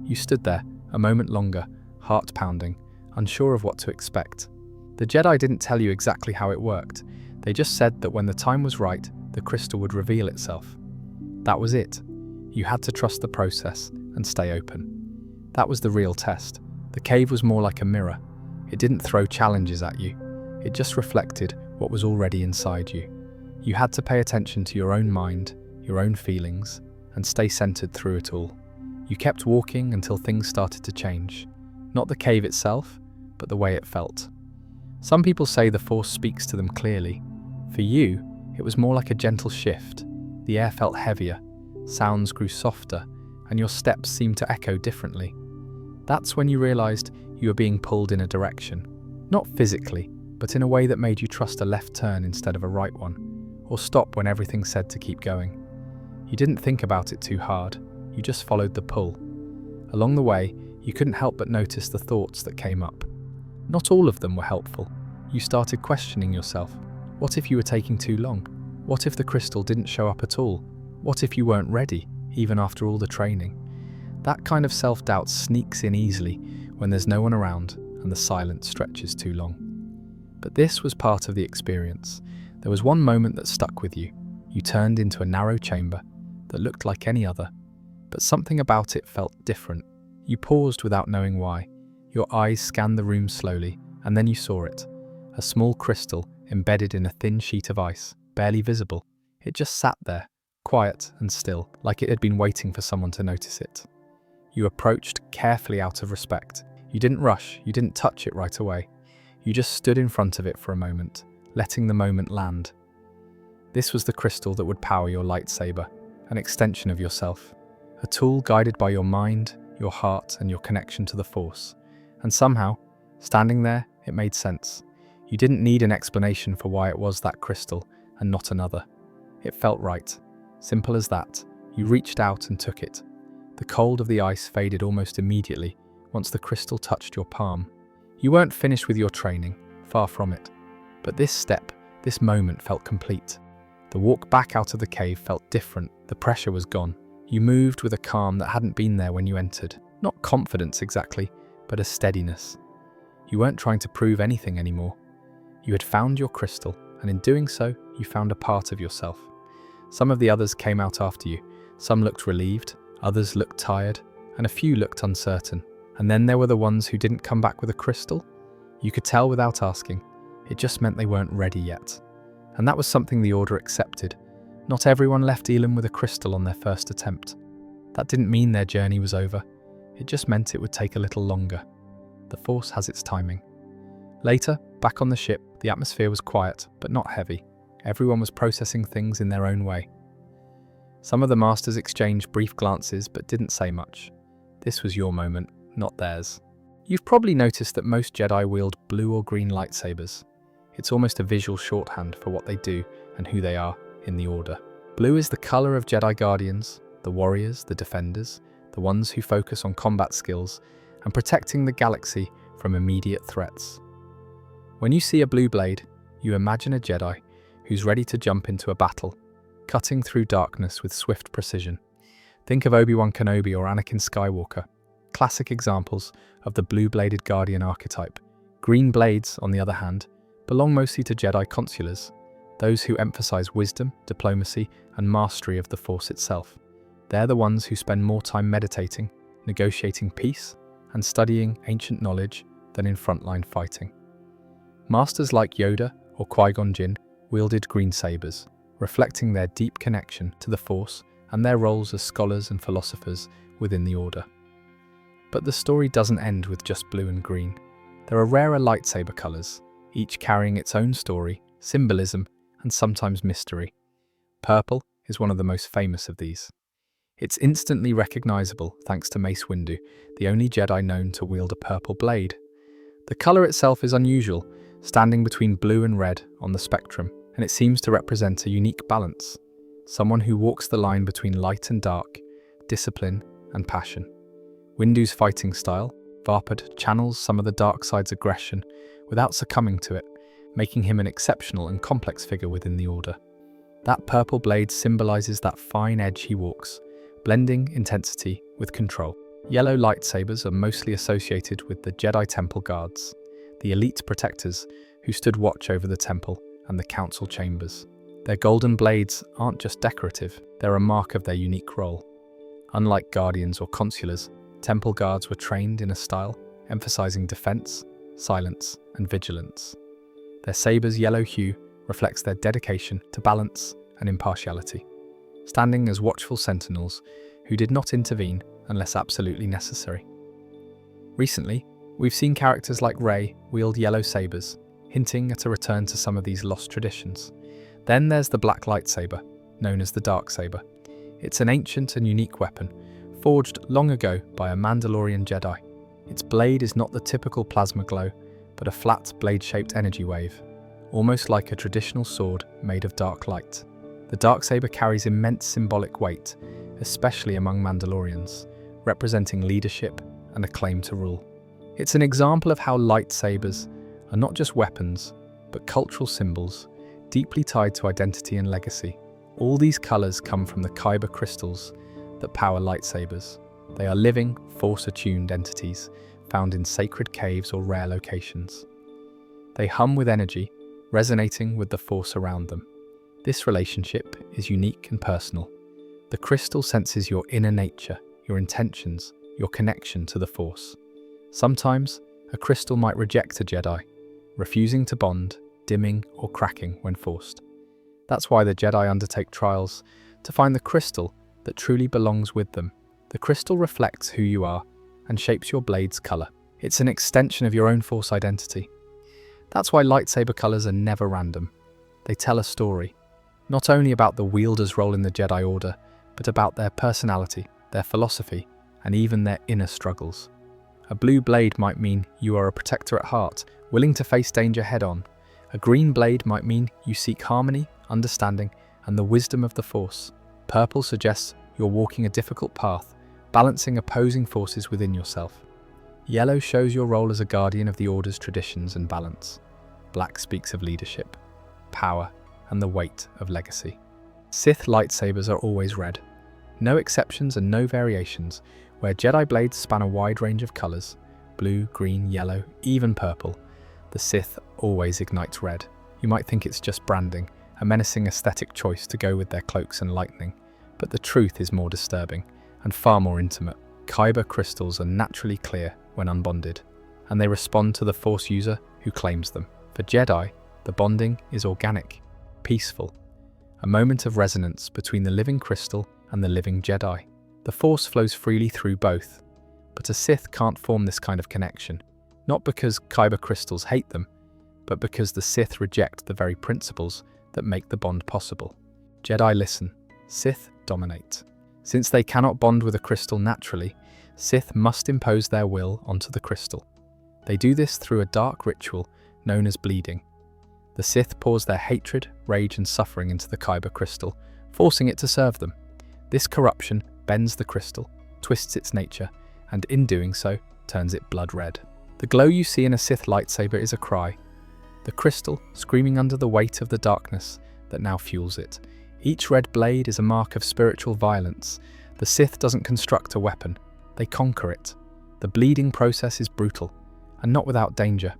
You stood there a moment longer, heart pounding, unsure of what to expect. The Jedi didn't tell you exactly how it worked. They just said that when the time was right, the crystal would reveal itself. That was it. You had to trust the process and stay open. That was the real test. The cave was more like a mirror. It didn't throw challenges at you. It just reflected what was already inside you. You had to pay attention to your own mind, your own feelings, and stay centered through it all. You kept walking until things started to change. Not the cave itself, but the way it felt. Some people say the Force speaks to them clearly. For you, it was more like a gentle shift. The air felt heavier, sounds grew softer, and your steps seemed to echo differently. That's when you realized you were being pulled in a direction. Not physically, but in a way that made you trust a left turn instead of a right one, or stop when everything said to keep going. You didn't think about it too hard, you just followed the pull. Along the way, you couldn't help but notice the thoughts that came up. Not all of them were helpful. You started questioning yourself. What if you were taking too long? What if the crystal didn't show up at all? What if you weren't ready, even after all the training? That kind of self-doubt sneaks in easily when there's no one around and the silence stretches too long. But this was part of the experience. There was one moment that stuck with you. You turned into a narrow chamber that looked like any other, but something about it felt different. You paused without knowing why. Your eyes scanned the room slowly, and then you saw it. A small crystal embedded in a thin sheet of ice, barely visible. It just sat there, quiet and still, like it had been waiting for someone to notice it. You approached carefully out of respect. You didn't rush, you didn't touch it right away. You just stood in front of it for a moment, letting the moment land. This was the crystal that would power your lightsaber, an extension of yourself. a tool guided by your mind, your heart, and your connection to the Force. And somehow, standing there, it made sense. You didn't need an explanation for why it was that crystal and not another. It felt right. Simple as that. You reached out and took it. The cold of the ice faded almost immediately once the crystal touched your palm. You weren't finished with your training, far from it. But this step, this moment felt complete. The walk back out of the cave felt different. The pressure was gone. You moved with a calm that hadn't been there when you entered. Not confidence exactly, but a steadiness. You weren't trying to prove anything anymore. You had found your crystal, and in doing so, you found a part of yourself. Some of the others came out after you. Some looked relieved, others looked tired, and a few looked uncertain. And then there were the ones who didn't come back with a crystal. You could tell without asking. It just meant they weren't ready yet. And that was something the Order accepted. Not everyone left Elam with a crystal on their first attempt. That didn't mean their journey was over. It just meant it would take a little longer. The Force has its timing. Later, back on the ship, the atmosphere was quiet, but not heavy. Everyone was processing things in their own way. Some of the Masters exchanged brief glances, but didn't say much. This was your moment, not theirs. You've probably noticed that most Jedi wield blue or green lightsabers. It's almost a visual shorthand for what they do and who they are in the Order. Blue is the color of Jedi Guardians, the warriors, the defenders, the ones who focus on combat skills and protecting the galaxy from immediate threats. When you see a blue blade, you imagine a Jedi who's ready to jump into a battle, cutting through darkness with swift precision. Think of Obi-Wan Kenobi or Anakin Skywalker, classic examples of the blue-bladed Guardian archetype. Green blades, on the other hand, belong mostly to Jedi consulars, those who emphasize wisdom, diplomacy, and mastery of the Force itself. They're the ones who spend more time meditating, negotiating peace, and studying ancient knowledge than in frontline fighting. Masters like Yoda or Qui-Gon Jinn wielded green sabers, reflecting their deep connection to the Force and their roles as scholars and philosophers within the Order. But the story doesn't end with just blue and green. There are rarer lightsaber colors, each carrying its own story, symbolism, and sometimes mystery. Purple is one of the most famous of these. It's instantly recognizable thanks to Mace Windu, the only Jedi known to wield a purple blade. The color itself is unusual, standing between blue and red on the spectrum, and it seems to represent a unique balance. Someone who walks the line between light and dark, discipline and passion. Windu's fighting style, Varped, channels some of the dark side's aggression without succumbing to it, making him an exceptional and complex figure within the Order. That purple blade symbolizes that fine edge he walks, blending intensity with control. Yellow lightsabers are mostly associated with the Jedi Temple Guards, the elite protectors who stood watch over the temple and the council chambers. Their golden blades aren't just decorative, they're a mark of their unique role. Unlike guardians or consulars, temple guards were trained in a style emphasizing defense, silence, and vigilance. Their saber's yellow hue reflects their dedication to balance and impartiality, standing as watchful sentinels who did not intervene unless absolutely necessary. Recently, we've seen characters like Rey wield yellow sabers, hinting at a return to some of these lost traditions. Then there's the black lightsaber, known as the Darksaber. It's an ancient and unique weapon, forged long ago by a Mandalorian Jedi. Its blade is not the typical plasma glow, but a flat blade-shaped energy wave, almost like a traditional sword made of dark light. The Darksaber carries immense symbolic weight, especially among Mandalorians, representing leadership and a claim to rule. It's an example of how lightsabers are not just weapons, but cultural symbols, deeply tied to identity and legacy. All these colors come from the kyber crystals that power lightsabers. They are living, Force-attuned entities found in sacred caves or rare locations. They hum with energy, resonating with the Force around them. This relationship is unique and personal. The crystal senses your inner nature, your intentions, your connection to the Force. Sometimes, a crystal might reject a Jedi, refusing to bond, dimming or cracking when forced. That's why the Jedi undertake trials to find the crystal that truly belongs with them. The crystal reflects who you are and shapes your blade's color. It's an extension of your own Force identity. That's why lightsaber colors are never random. They tell a story, not only about the wielder's role in the Jedi Order, but about their personality, their their philosophy, and even their inner struggles. A blue blade might mean you are a protector at heart, willing to face danger head-on. A green blade might mean you seek harmony, understanding, and the wisdom of the Force. Purple suggests you're walking a difficult path, balancing opposing forces within yourself. Yellow shows your role as a guardian of the Order's traditions and balance. Black speaks of leadership, power, and the weight of legacy. Sith lightsabers are always red. No exceptions and no variations, where Jedi blades span a wide range of colours: blue, green, yellow, even purple. The Sith always ignites red. You might think it's just branding, a menacing aesthetic choice to go with their cloaks and lightning, but the truth is more disturbing and far more intimate. Kyber crystals are naturally clear when unbonded, and they respond to the Force user who claims them. For Jedi, the bonding is organic, peaceful, a moment of resonance between the living crystal and the living Jedi. The Force flows freely through both, but a Sith can't form this kind of connection, not because Kyber crystals hate them, but because the Sith reject the very principles that make the bond possible. Jedi listen, Sith dominate. Since they cannot bond with a crystal naturally, Sith must impose their will onto the crystal. They do this through a dark ritual known as bleeding. The Sith pours their hatred, rage, and suffering into the Kyber crystal, forcing it to serve them. This corruption bends the crystal, twists its nature, and in doing so, turns it blood red. The glow you see in a Sith lightsaber is a cry, the crystal screaming under the weight of the darkness that now fuels it. Each red blade is a mark of spiritual violence. The Sith doesn't construct a weapon, they conquer it. The bleeding process is brutal, and not without danger.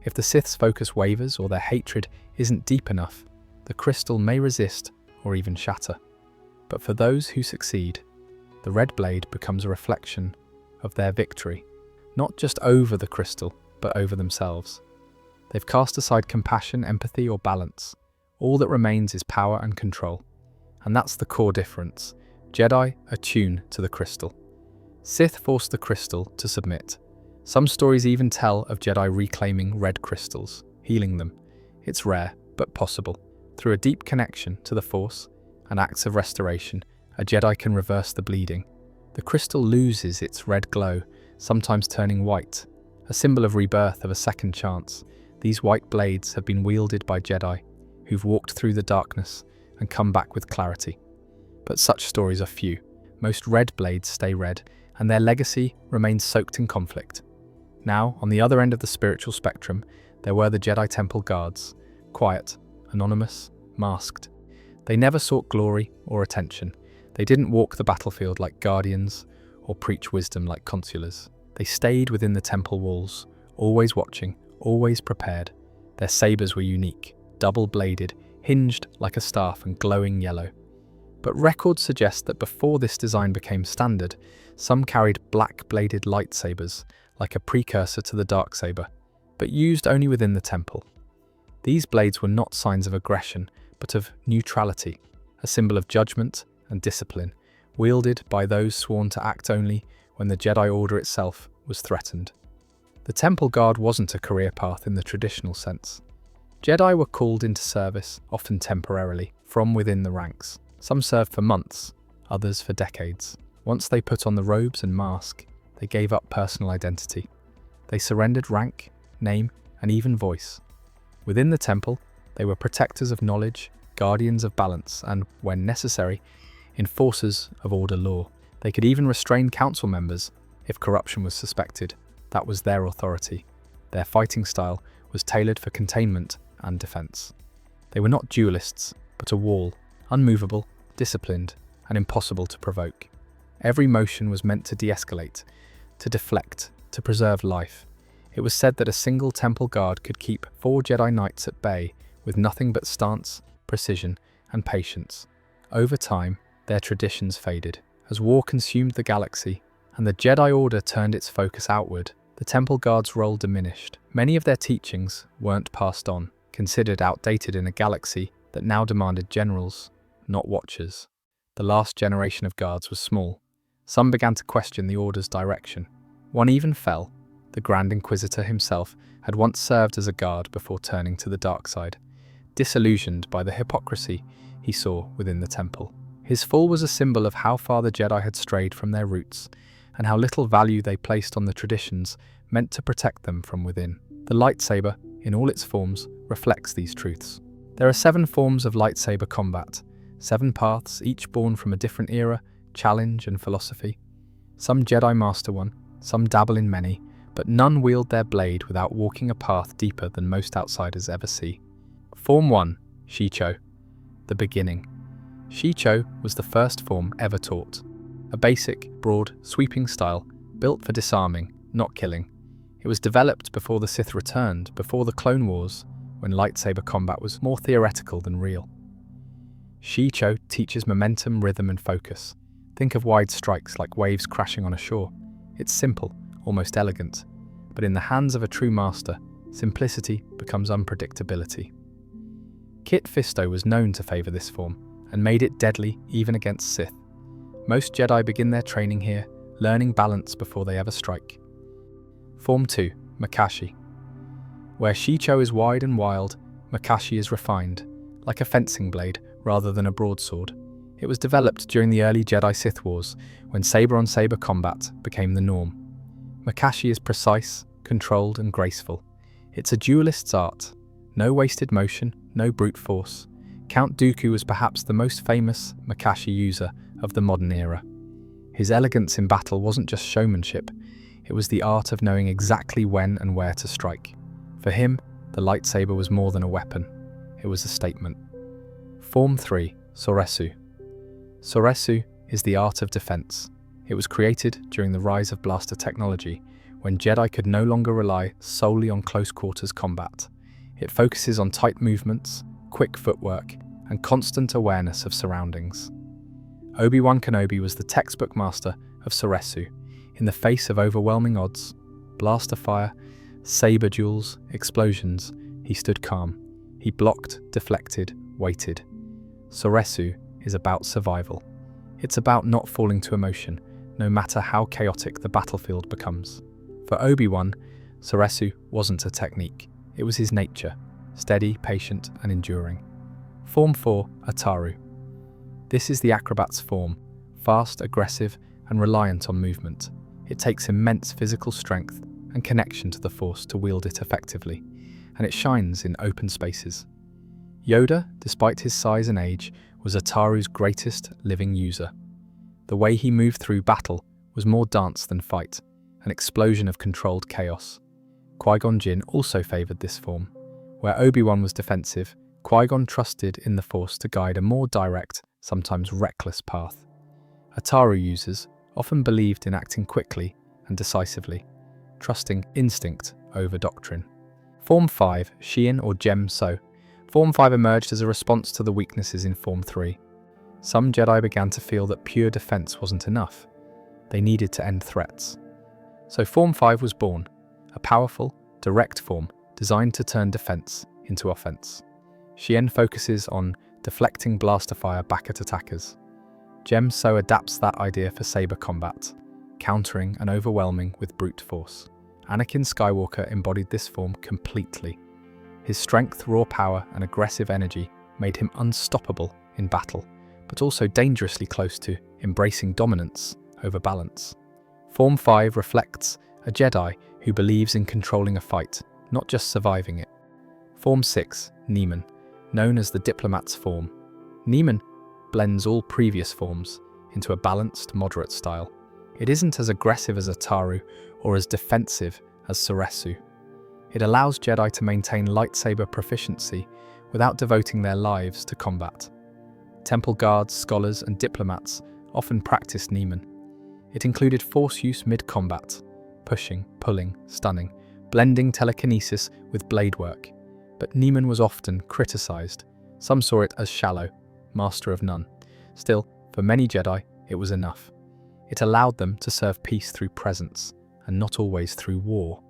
If the Sith's focus wavers or their hatred isn't deep enough, the crystal may resist or even shatter. But for those who succeed, the red blade becomes a reflection of their victory, not just over the crystal, but over themselves. They've cast aside compassion, empathy, or balance. All that remains is power and control. And that's the core difference. Jedi attune to the crystal. Sith force the crystal to submit. Some stories even tell of Jedi reclaiming red crystals, healing them. It's rare, but possible. Through a deep connection to the Force and acts of restoration, a Jedi can reverse the bleeding. The crystal loses its red glow, sometimes turning white, a symbol of rebirth, of a second chance. These white blades have been wielded by Jedi who've walked through the darkness and come back with clarity. But such stories are few. Most red blades stay red, and their legacy remains soaked in conflict. Now, on the other end of the spiritual spectrum, there were the Jedi Temple Guards, quiet, anonymous, masked. They never sought glory or attention. They didn't walk the battlefield like guardians or preach wisdom like consulars. They stayed within the temple walls, always watching, always prepared. Their sabers were unique, double-bladed, hinged like a staff and glowing yellow. But records suggest that before this design became standard, some carried black-bladed lightsabers, like a precursor to the darksaber, but used only within the temple. These blades were not signs of aggression, but of neutrality, a symbol of judgment and discipline, wielded by those sworn to act only when the Jedi Order itself was threatened. The Temple Guard wasn't a career path in the traditional sense. Jedi were called into service, often temporarily, from within the ranks. Some served for months, others for decades. Once they put on the robes and mask, they gave up personal identity. They surrendered rank, name, and even voice. Within the temple, they were protectors of knowledge, guardians of balance, and, when necessary, enforcers of order law. They could even restrain council members if corruption was suspected. That was their authority. Their fighting style was tailored for containment and defense. They were not duelists, but a wall, unmovable, disciplined, and impossible to provoke. Every motion was meant to de-escalate, to deflect, to preserve life. It was said that a single temple guard could keep 4 Jedi Knights at bay with nothing but stance, precision, and patience. Over time, their traditions faded. As war consumed the galaxy, and the Jedi Order turned its focus outward, the Temple Guard's role diminished. Many of their teachings weren't passed on, considered outdated in a galaxy that now demanded generals, not watchers. The last generation of guards was small. Some began to question the Order's direction. One even fell. The Grand Inquisitor himself had once served as a guard before turning to the dark side, disillusioned by the hypocrisy he saw within the temple. His fall was a symbol of how far the Jedi had strayed from their roots, and how little value they placed on the traditions meant to protect them from within. The lightsaber, in all its forms, reflects these truths. There are 7 forms of lightsaber combat, 7 paths, each born from a different era, challenge and philosophy. Some Jedi master one, some dabble in many, but none wield their blade without walking a path deeper than most outsiders ever see. Form 1, Shicho, the beginning. Shicho was the first form ever taught. A basic, broad, sweeping style, built for disarming, not killing. It was developed before the Sith returned, before the Clone Wars, when lightsaber combat was more theoretical than real. Shicho teaches momentum, rhythm and focus. Think of wide strikes like waves crashing on a shore. It's simple, almost elegant, but in the hands of a true master, simplicity becomes unpredictability. Kit Fisto was known to favour this form, and made it deadly even against Sith. Most Jedi begin their training here, learning balance before they ever strike. Form 2, Makashi. Where Shicho is wide and wild, Makashi is refined, like a fencing blade rather than a broadsword. It was developed during the early Jedi-Sith Wars, when saber-on-saber combat became the norm. Makashi is precise, controlled and graceful. It's a duelist's art. No wasted motion, no brute force. Count Dooku was perhaps the most famous Makashi user of the modern era. His elegance in battle wasn't just showmanship, it was the art of knowing exactly when and where to strike. For him, the lightsaber was more than a weapon, it was a statement. Form 3, Soresu. Soresu is the art of defense. It was created during the rise of blaster technology, when Jedi could no longer rely solely on close quarters combat. It focuses on tight movements, quick footwork, and constant awareness of surroundings. Obi-Wan Kenobi was the textbook master of Soresu. In the face of overwhelming odds, blaster fire, saber duels, explosions, he stood calm. He blocked, deflected, waited. Soresu is about survival. It's about not falling to emotion, no matter how chaotic the battlefield becomes. For Obi-Wan, Soresu wasn't a technique, it was his nature, steady, patient, and enduring. Form 4, Ataru. This is the acrobat's form, fast, aggressive, and reliant on movement. It takes immense physical strength and connection to the Force to wield it effectively, and it shines in open spaces. Yoda, despite his size and age, was Ataru's greatest living user. The way he moved through battle was more dance than fight, an explosion of controlled chaos. Qui-Gon Jinn also favoured this form. Where Obi-Wan was defensive, Qui-Gon trusted in the Force to guide a more direct, sometimes reckless path. Ataru users often believed in acting quickly and decisively, trusting instinct over doctrine. Form 5, Xian or Gem So. Form 5 emerged as a response to the weaknesses in Form 3. Some Jedi began to feel that pure defense wasn't enough. They needed to end threats. So Form 5 was born, a powerful, direct form designed to turn defense into offense. Xian focuses on deflecting blaster fire back at attackers. Gem So adapts that idea for saber combat, countering and overwhelming with brute force. Anakin Skywalker embodied this form completely. His strength, raw power, and aggressive energy made him unstoppable in battle, but also dangerously close to embracing dominance over balance. Form 5 reflects a Jedi who believes in controlling a fight, not just surviving it. Form 6, Nieman, known as the diplomat's form. Nieman blends all previous forms into a balanced, moderate style. It isn't as aggressive as Ataru or as defensive as Soresu. It allows Jedi to maintain lightsaber proficiency without devoting their lives to combat. Temple guards, scholars, and diplomats often practiced Nieman. It included force use mid-combat, pushing, pulling, stunning, blending telekinesis with blade work. But Nieman was often criticized. Some saw it as shallow, master of none. Still, for many Jedi, it was enough. It allowed them to serve peace through presence, and not always through war.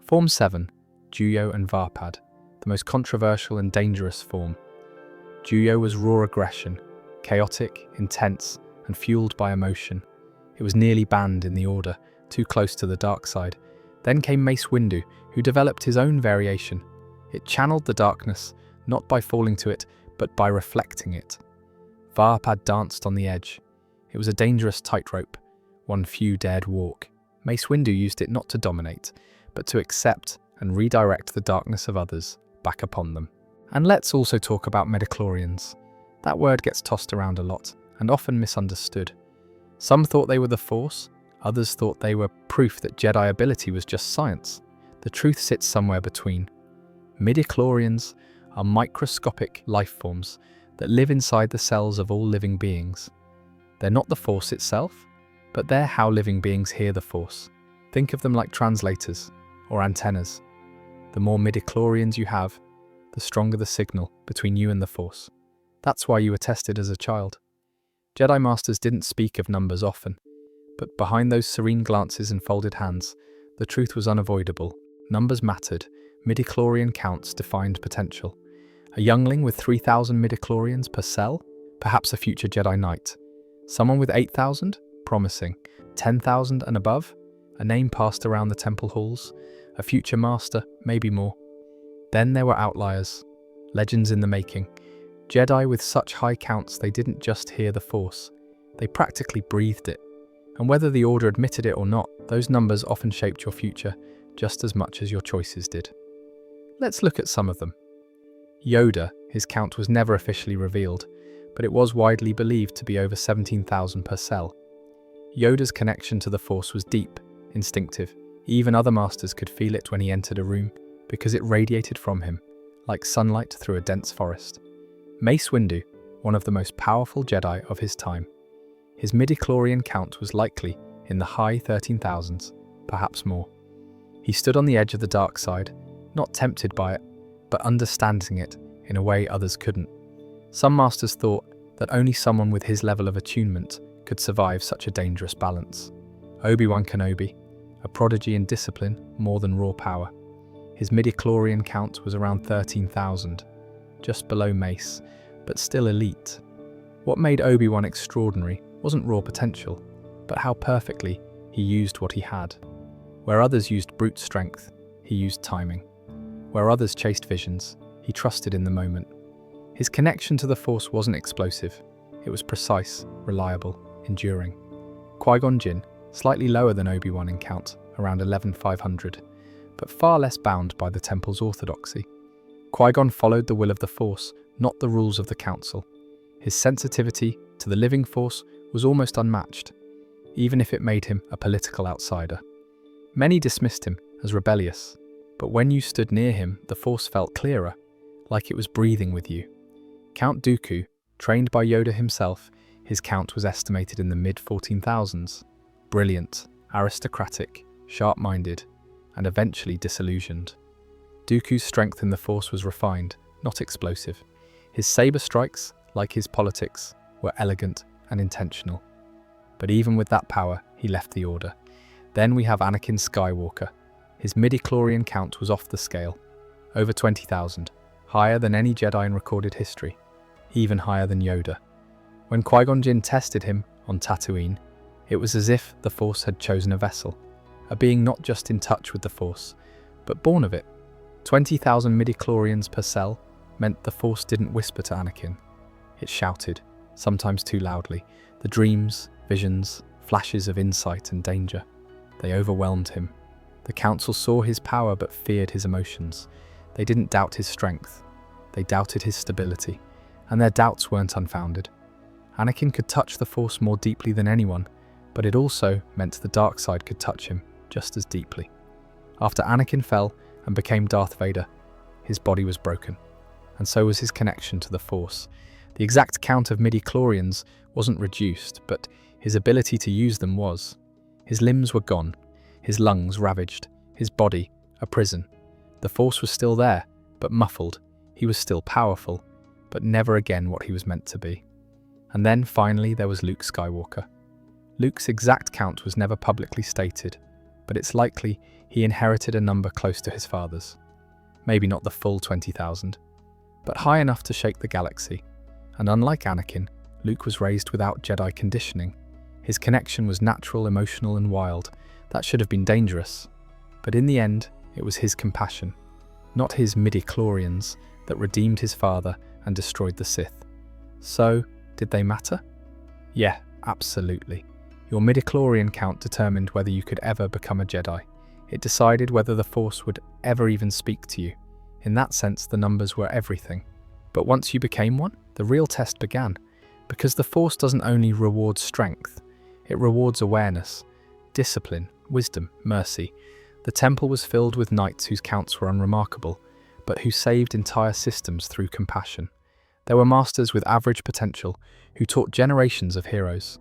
Form 7, Juyo and Varpad, the most controversial and dangerous form. Juyo was raw aggression, chaotic, intense, and fueled by emotion. It was nearly banned in the Order, too close to the dark side. Then came Mace Windu, who developed his own variation. It channeled the darkness, not by falling to it, but by reflecting it. Varpad danced on the edge. It was a dangerous tightrope, one few dared walk. Mace Windu used it not to dominate, but to accept and redirect the darkness of others back upon them. And let's also talk about Midichlorians. That word gets tossed around a lot, and often misunderstood. Some thought they were the Force, others thought they were proof that Jedi ability was just science. The truth sits somewhere between. Midichlorians are microscopic life forms that live inside the cells of all living beings. They're not the Force itself, but they're how living beings hear the Force. Think of them like translators or antennas. The more midichlorians you have, the stronger the signal between you and the Force. That's why you were tested as a child. Jedi Masters didn't speak of numbers often, but behind those serene glances and folded hands, the truth was unavoidable. Numbers mattered. Midichlorian counts defined potential. A youngling with 3,000 midichlorians per cell? Perhaps a future Jedi Knight. Someone with 8,000? Promising. 10,000 and above? A name passed around the temple halls. A future master, maybe more. Then there were outliers. Legends in the making. Jedi with such high counts they didn't just hear the Force. They practically breathed it. And whether the Order admitted it or not, those numbers often shaped your future just as much as your choices did. Let's look at some of them. Yoda, his count was never officially revealed, but it was widely believed to be over 17,000 per cell. Yoda's connection to the Force was deep, instinctive. Even other masters could feel it when he entered a room, because it radiated from him, like sunlight through a dense forest. Mace Windu, one of the most powerful Jedi of his time. His midichlorian count was likely in the high 13,000s, perhaps more. He stood on the edge of the dark side, not tempted by it, but understanding it in a way others couldn't. Some masters thought that only someone with his level of attunement could survive such a dangerous balance. Obi-Wan Kenobi, a prodigy in discipline more than raw power. His midichlorian count was around 13,000, just below Mace, but still elite. What made Obi-Wan extraordinary wasn't raw potential, but how perfectly he used what he had. Where others used brute strength, he used timing. Where others chased visions, he trusted in the moment. His connection to the Force wasn't explosive. It was precise, reliable, enduring. Qui-Gon Jinn, slightly lower than Obi-Wan in count, around 11,500, but far less bound by the Temple's orthodoxy. Qui-Gon followed the will of the Force, not the rules of the Council. His sensitivity to the living Force was almost unmatched, even if it made him a political outsider. Many dismissed him as rebellious, but when you stood near him, the Force felt clearer, like it was breathing with you. Count Dooku, trained by Yoda himself, his count was estimated in the mid-14,000s. Brilliant, aristocratic, sharp-minded, and eventually disillusioned. Dooku's strength in the Force was refined, not explosive. His saber strikes, like his politics, were elegant and intentional. But even with that power, he left the Order. Then we have Anakin Skywalker. His midichlorian count was off the scale. Over 20,000, higher than any Jedi in recorded history, even higher than Yoda. When Qui-Gon Jinn tested him on Tatooine, it was as if the Force had chosen a vessel, a being not just in touch with the Force, but born of it. 20,000 midichlorians per cell meant the Force didn't whisper to Anakin. It shouted, sometimes too loudly, the dreams, visions, flashes of insight and danger. They overwhelmed him. The Council saw his power but feared his emotions. They didn't doubt his strength. They doubted his stability, and their doubts weren't unfounded. Anakin could touch the Force more deeply than anyone, but it also meant the dark side could touch him just as deeply. After Anakin fell and became Darth Vader, his body was broken, and so was his connection to the Force. The exact count of midichlorians wasn't reduced, but his ability to use them was. His limbs were gone, his lungs ravaged, his body a prison. The Force was still there, but muffled. He was still powerful, but never again what he was meant to be. And then finally there was Luke Skywalker. Luke's exact count was never publicly stated, but it's likely he inherited a number close to his father's. Maybe not the full 20,000, but high enough to shake the galaxy. And unlike Anakin, Luke was raised without Jedi conditioning. His connection was natural, emotional, and wild. That should have been dangerous. But in the end, it was his compassion, not his midichlorians, that redeemed his father and destroyed the Sith. So, Did they matter? Yeah, absolutely. Your midichlorian count determined whether you could ever become a Jedi. It decided whether the Force would ever even speak to you. In that sense, the numbers were everything. But once you became one, the real test began. Because the Force doesn't only reward strength, it rewards awareness, discipline, wisdom, mercy. The temple was filled with knights whose counts were unremarkable, but who saved entire systems through compassion. There were masters with average potential who taught generations of heroes.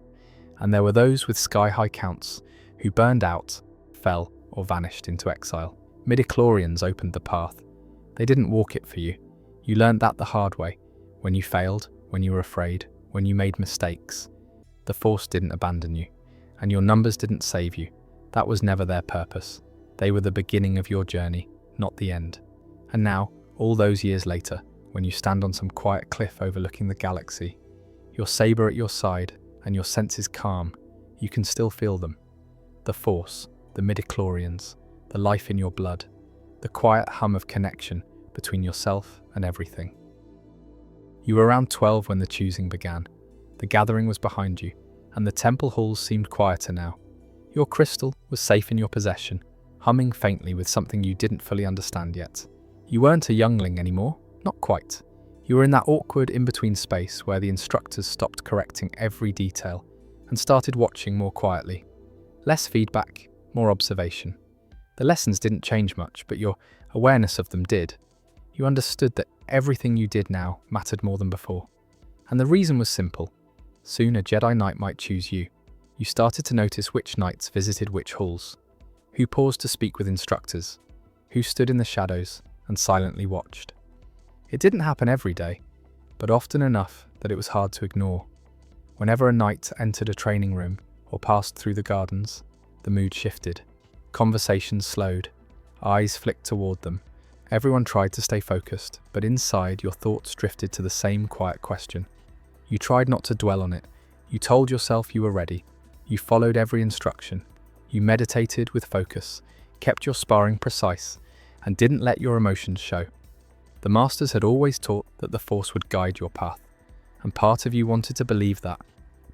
And there were those with sky-high counts who burned out, fell, or vanished into exile. Midichlorians opened the path. They didn't walk it for you. You learned that the hard way, when you failed, when you were afraid, when you made mistakes. The Force didn't abandon you, and your numbers didn't save you. That was never their purpose. They were the beginning of your journey, not the end. And now, all those years later, when you stand on some quiet cliff overlooking the galaxy, your saber at your side, and your senses calm, you can still feel them. The Force, the midichlorians, the life in your blood, the quiet hum of connection between yourself and everything. You were around 12 when the choosing began. The gathering was behind you, and the temple halls seemed quieter now. Your crystal was safe in your possession, humming faintly with something you didn't fully understand yet. You weren't a youngling anymore, not quite. You were in that awkward in-between space where the instructors stopped correcting every detail and started watching more quietly. Less feedback, more observation. The lessons didn't change much, but your awareness of them did. You understood that everything you did now mattered more than before. And the reason was simple. Soon a Jedi Knight might choose you. You started to notice which knights visited which halls, who paused to speak with instructors, who stood in the shadows and silently watched. It didn't happen every day, but often enough that it was hard to ignore. Whenever a knight entered a training room or passed through the gardens, the mood shifted. Conversations slowed, eyes flicked toward them. Everyone tried to stay focused, but inside your thoughts drifted to the same quiet question. You tried not to dwell on it. You told yourself you were ready. You followed every instruction. You meditated with focus, kept your sparring precise, and didn't let your emotions show. The masters had always taught that the Force would guide your path, and part of you wanted to believe that,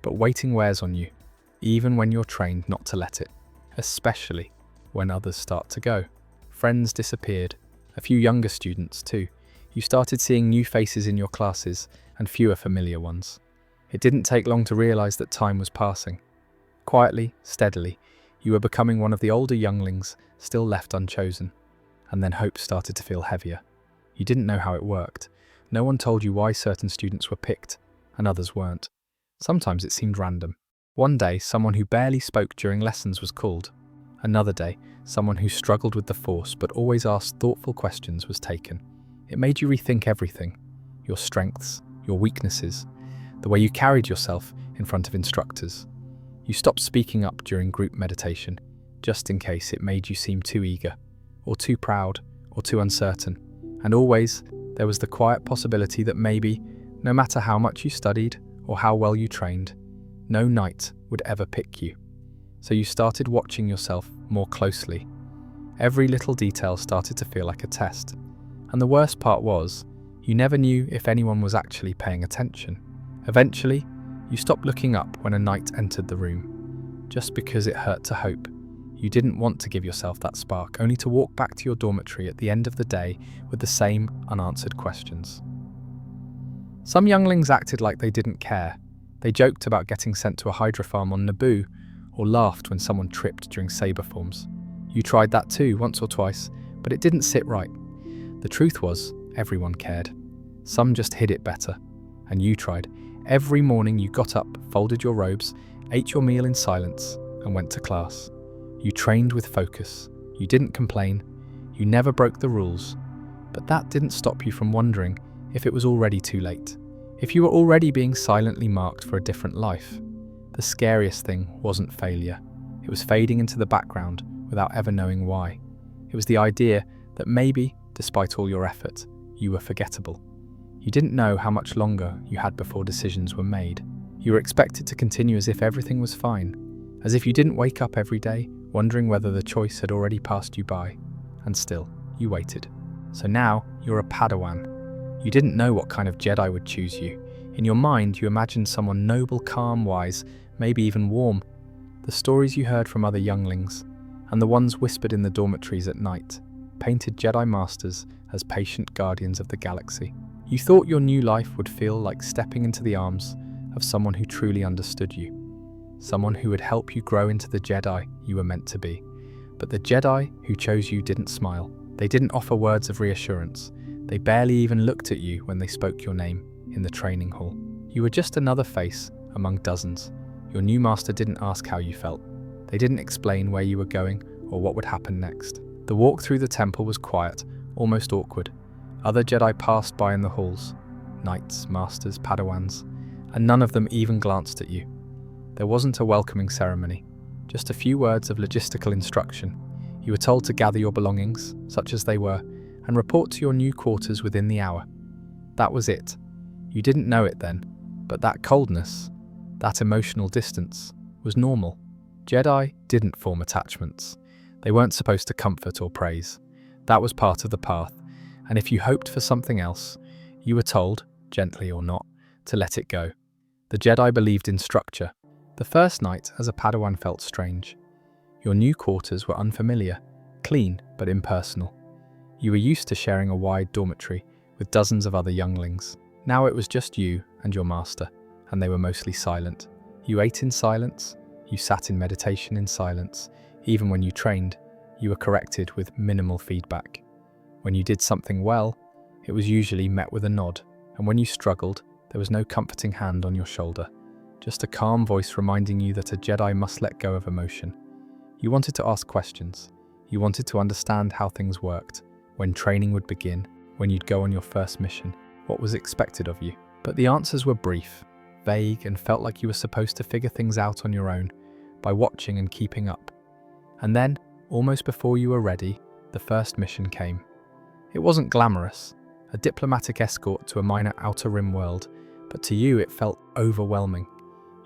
but waiting wears on you, even when you're trained not to let it, especially when others start to go. Friends disappeared, a few younger students too. You started seeing new faces in your classes and fewer familiar ones. It didn't take long to realize that time was passing. Quietly, steadily, you were becoming one of the older younglings still left unchosen, and then hope started to feel heavier. You didn't know how it worked. No one told you why certain students were picked and others weren't. Sometimes it seemed random. One day, someone who barely spoke during lessons was called. Another day, someone who struggled with the Force but always asked thoughtful questions was taken. It made you rethink everything. Your strengths, your weaknesses, the way you carried yourself in front of instructors. You stopped speaking up during group meditation, just in case it made you seem too eager, or too proud, or too uncertain. And always, there was the quiet possibility that maybe, no matter how much you studied or how well you trained, no knight would ever pick you. So you started watching yourself more closely. Every little detail started to feel like a test. And the worst part was, you never knew if anyone was actually paying attention. Eventually, you stopped looking up when a knight entered the room, just because it hurt to hope. You didn't want to give yourself that spark, only to walk back to your dormitory at the end of the day with the same unanswered questions. Some younglings acted like they didn't care. They joked about getting sent to a hydra farm on Naboo, or laughed when someone tripped during saber forms. You tried that too, once or twice, but it didn't sit right. The truth was, everyone cared. Some just hid it better. And you tried. Every morning you got up, folded your robes, ate your meal in silence, and went to class. You trained with focus. You didn't complain. You never broke the rules. But that didn't stop you from wondering if it was already too late. If you were already being silently marked for a different life. The scariest thing wasn't failure. It was fading into the background without ever knowing why. It was the idea that maybe, despite all your effort, you were forgettable. You didn't know how much longer you had before decisions were made. You were expected to continue as if everything was fine, as if you didn't wake up every day wondering whether the choice had already passed you by. And still, you waited. So now, you're a Padawan. You didn't know what kind of Jedi would choose you. In your mind, you imagined someone noble, calm, wise, maybe even warm. The stories you heard from other younglings, and the ones whispered in the dormitories at night, painted Jedi Masters as patient guardians of the galaxy. You thought your new life would feel like stepping into the arms of someone who truly understood you, someone who would help you grow into the Jedi you were meant to be. But the Jedi who chose you didn't smile. They didn't offer words of reassurance. They barely even looked at you when they spoke your name in the training hall. You were just another face among dozens. Your new master didn't ask how you felt. They didn't explain where you were going or what would happen next. The walk through the temple was quiet, almost awkward. Other Jedi passed by in the halls, knights, masters, Padawans, and none of them even glanced at you. There wasn't a welcoming ceremony, just a few words of logistical instruction. You were told to gather your belongings, such as they were, and report to your new quarters within the hour. That was it. You didn't know it then, but that coldness, that emotional distance, was normal. Jedi didn't form attachments. They weren't supposed to comfort or praise. That was part of the path, and if you hoped for something else, you were told, gently or not, to let it go. The Jedi believed in structure. The first night as a Padawan felt strange. Your new quarters were unfamiliar, clean but impersonal. You were used to sharing a wide dormitory with dozens of other younglings. Now it was just you and your master, and they were mostly silent. You ate in silence, you sat in meditation in silence. Even when you trained, you were corrected with minimal feedback. When you did something well, it was usually met with a nod, and when you struggled, there was no comforting hand on your shoulder, just a calm voice reminding you that a Jedi must let go of emotion. You wanted to ask questions. You wanted to understand how things worked, when training would begin, when you'd go on your first mission, what was expected of you. But the answers were brief, vague, and felt like you were supposed to figure things out on your own, by watching and keeping up. And then, almost before you were ready, the first mission came. It wasn't glamorous, a diplomatic escort to a minor outer rim world, but to you it felt overwhelming.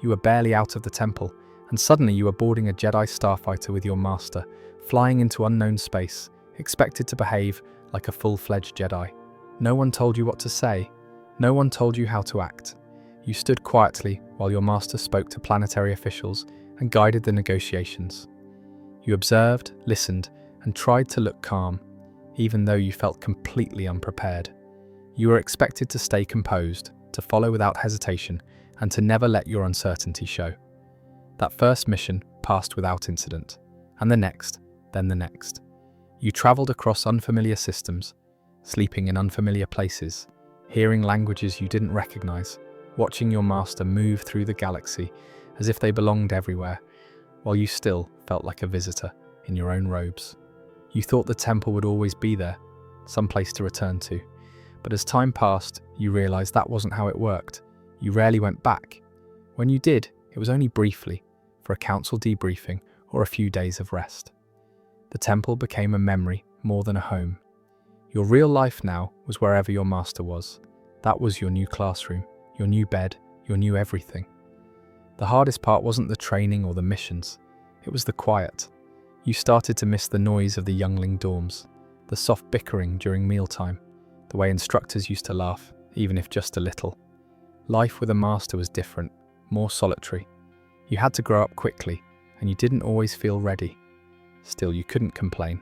You were barely out of the temple, and suddenly you were boarding a Jedi starfighter with your master, flying into unknown space, expected to behave like a full-fledged Jedi. No one told you what to say. No one told you how to act. You stood quietly while your master spoke to planetary officials and guided the negotiations. You observed, listened, and tried to look calm, even though you felt completely unprepared. You were expected to stay composed, to follow without hesitation, and to never let your uncertainty show. That first mission passed without incident, and the next, then the next. You traveled across unfamiliar systems, sleeping in unfamiliar places, hearing languages you didn't recognize, watching your master move through the galaxy as if they belonged everywhere, while you still felt like a visitor in your own robes. You thought the temple would always be there, some place to return to, but as time passed, you realized that wasn't how it worked. You rarely went back. When you did, it was only briefly, for a council debriefing or a few days of rest. The temple became a memory more than a home. Your real life now was wherever your master was. That was your new classroom, your new bed, your new everything. The hardest part wasn't the training or the missions. It was the quiet. You started to miss the noise of the youngling dorms, the soft bickering during mealtime, the way instructors used to laugh, even if just a little. Life with a master was different, more solitary. You had to grow up quickly, and you didn't always feel ready. Still, you couldn't complain.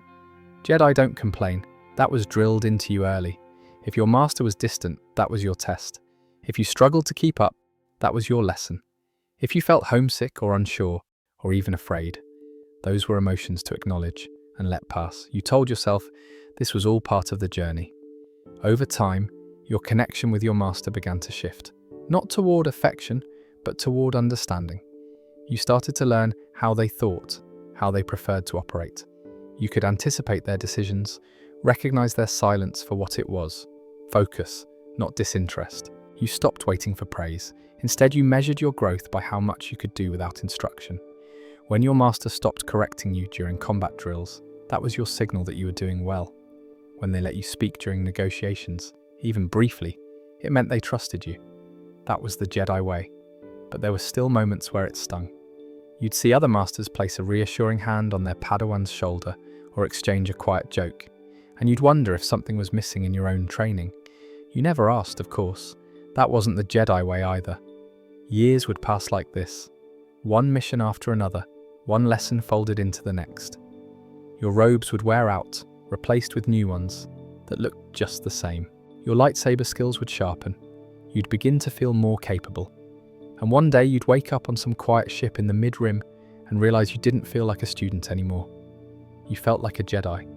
Jedi don't complain. That was drilled into you early. If your master was distant, that was your test. If you struggled to keep up, that was your lesson. If you felt homesick or unsure, or even afraid, those were emotions to acknowledge and let pass. You told yourself this was all part of the journey. Over time, your connection with your master began to shift, not toward affection, but toward understanding. You started to learn how they thought, how they preferred to operate. You could anticipate their decisions, recognize their silence for what it was, focus, not disinterest. You stopped waiting for praise. Instead, you measured your growth by how much you could do without instruction. When your master stopped correcting you during combat drills, that was your signal that you were doing well. When they let you speak during negotiations, even briefly, it meant they trusted you. That was the Jedi way. But there were still moments where it stung. You'd see other masters place a reassuring hand on their Padawan's shoulder or exchange a quiet joke, and you'd wonder if something was missing in your own training. You never asked, of course, That wasn't the Jedi way either. Years would pass like this, one mission after another, one lesson folded into the next. Your robes would wear out, replaced with new ones that looked just the same. Your lightsaber skills would sharpen. You'd begin to feel more capable. And one day you'd wake up on some quiet ship in the mid-rim and realize you didn't feel like a student anymore. You felt like a Jedi.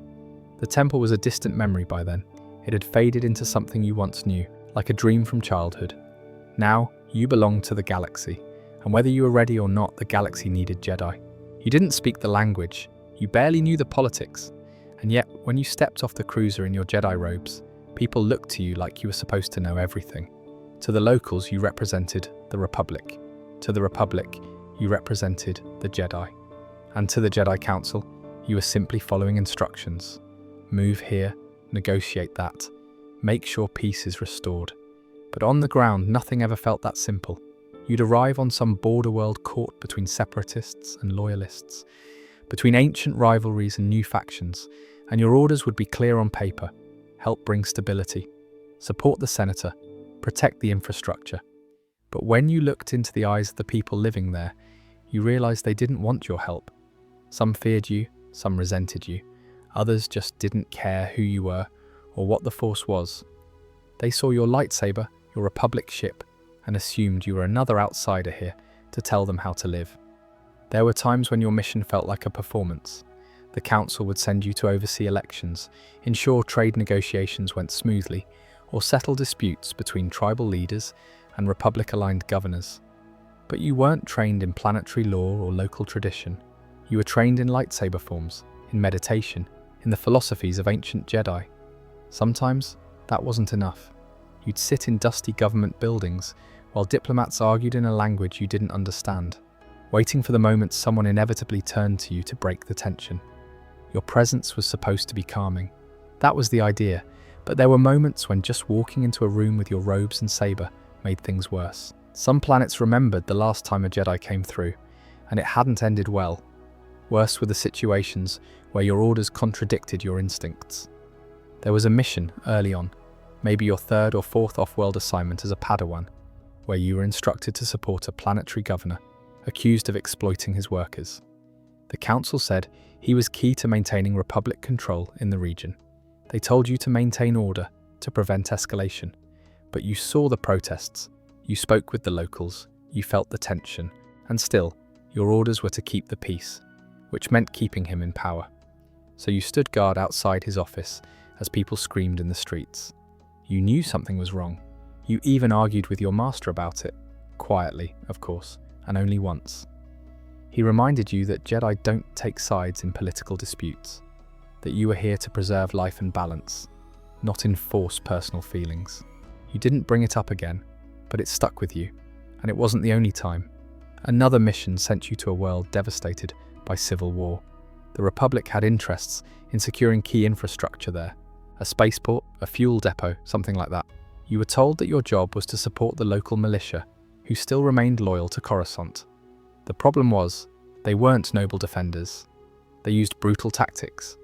The temple was a distant memory by then. It had faded into something you once knew, like a dream from childhood. Now, you belonged to the galaxy, and whether you were ready or not, the galaxy needed Jedi. You didn't speak the language, you barely knew the politics, and yet, when you stepped off the cruiser in your Jedi robes, people looked to you like you were supposed to know everything. To the locals, you represented the Republic. To the Republic, you represented the Jedi. And to the Jedi Council, you were simply following instructions. Move here, negotiate that, make sure peace is restored. But on the ground, nothing ever felt that simple. You'd arrive on some border world caught between separatists and loyalists, between ancient rivalries and new factions, and your orders would be clear on paper: help bring stability, support the senator, protect the infrastructure. But when you looked into the eyes of the people living there, you realized they didn't want your help. Some feared you, some resented you, others just didn't care who you were or what the Force was. They saw your lightsaber, your Republic ship, and assumed you were another outsider here to tell them how to live. There were times when your mission felt like a performance. The Council would send you to oversee elections, ensure trade negotiations went smoothly, or settle disputes between tribal leaders and Republic-aligned governors. But you weren't trained in planetary law or local tradition. You were trained in lightsaber forms, in meditation, in the philosophies of ancient Jedi. Sometimes, that wasn't enough. You'd sit in dusty government buildings while diplomats argued in a language you didn't understand, waiting for the moment someone inevitably turned to you to break the tension. Your presence was supposed to be calming. That was the idea, but there were moments when just walking into a room with your robes and saber made things worse. Some planets remembered the last time a Jedi came through, and it hadn't ended well. Worse were the situations where your orders contradicted your instincts. There was a mission early on, maybe your third or fourth off-world assignment as a Padawan, where you were instructed to support a planetary governor accused of exploiting his workers. The Council said he was key to maintaining Republic control in the region. They told you to maintain order, to prevent escalation. But you saw the protests, you spoke with the locals, you felt the tension, and still, your orders were to keep the peace, which meant keeping him in power. So you stood guard outside his office as people screamed in the streets. You knew something was wrong. You even argued with your master about it, quietly, of course, and only once. He reminded you that Jedi don't take sides in political disputes, that you were here to preserve life and balance, not enforce personal feelings. You didn't bring it up again, but it stuck with you, and it wasn't the only time. Another mission sent you to a world devastated by civil war. The Republic had interests in securing key infrastructure there, a spaceport, a fuel depot, something like that. You were told that your job was to support the local militia, who still remained loyal to Coruscant. The problem was, they weren't noble defenders. They used brutal tactics.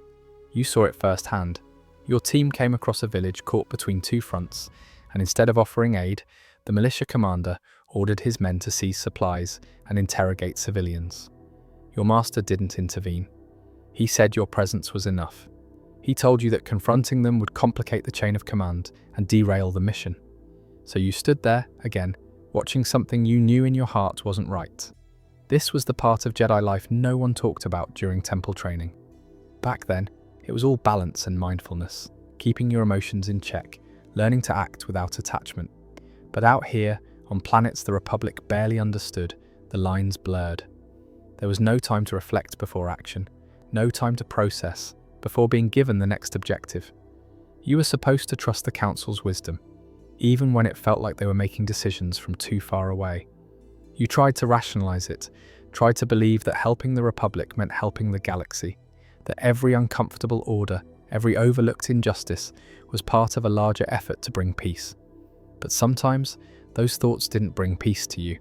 You saw it firsthand. Your team came across a village caught between two fronts, and instead of offering aid, the militia commander ordered his men to seize supplies and interrogate civilians. Your master didn't intervene. He said your presence was enough. He told you that confronting them would complicate the chain of command and derail the mission. So you stood there, again, watching something you knew in your heart wasn't right. This was the part of Jedi life no one talked about during temple training. Back then, it was all balance and mindfulness, keeping your emotions in check, learning to act without attachment. But out here, on planets the Republic barely understood, the lines blurred. There was no time to reflect before action, no time to process before being given the next objective. You were supposed to trust the Council's wisdom, even when it felt like they were making decisions from too far away. You tried to rationalize it, tried to believe that helping the Republic meant helping the galaxy, that every uncomfortable order, every overlooked injustice was part of a larger effort to bring peace. But sometimes, those thoughts didn't bring peace to you.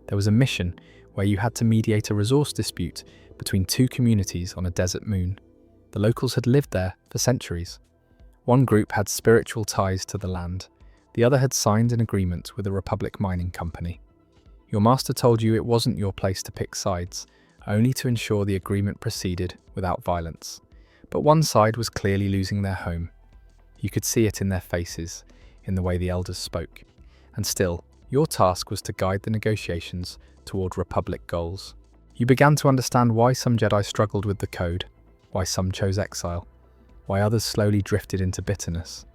There was a mission where you had to mediate a resource dispute between two communities on a desert moon. The locals had lived there for centuries. One group had spiritual ties to the land, The other had signed an agreement with a Republic mining company. Your master told you it wasn't your place to pick sides, only to ensure the agreement proceeded without violence. But one side was clearly losing their home. You could see it in their faces, in the way the elders spoke. And still, your task was to guide the negotiations toward Republic goals. You began to understand why some Jedi struggled with the code, why some chose exile, why others slowly drifted into bitterness.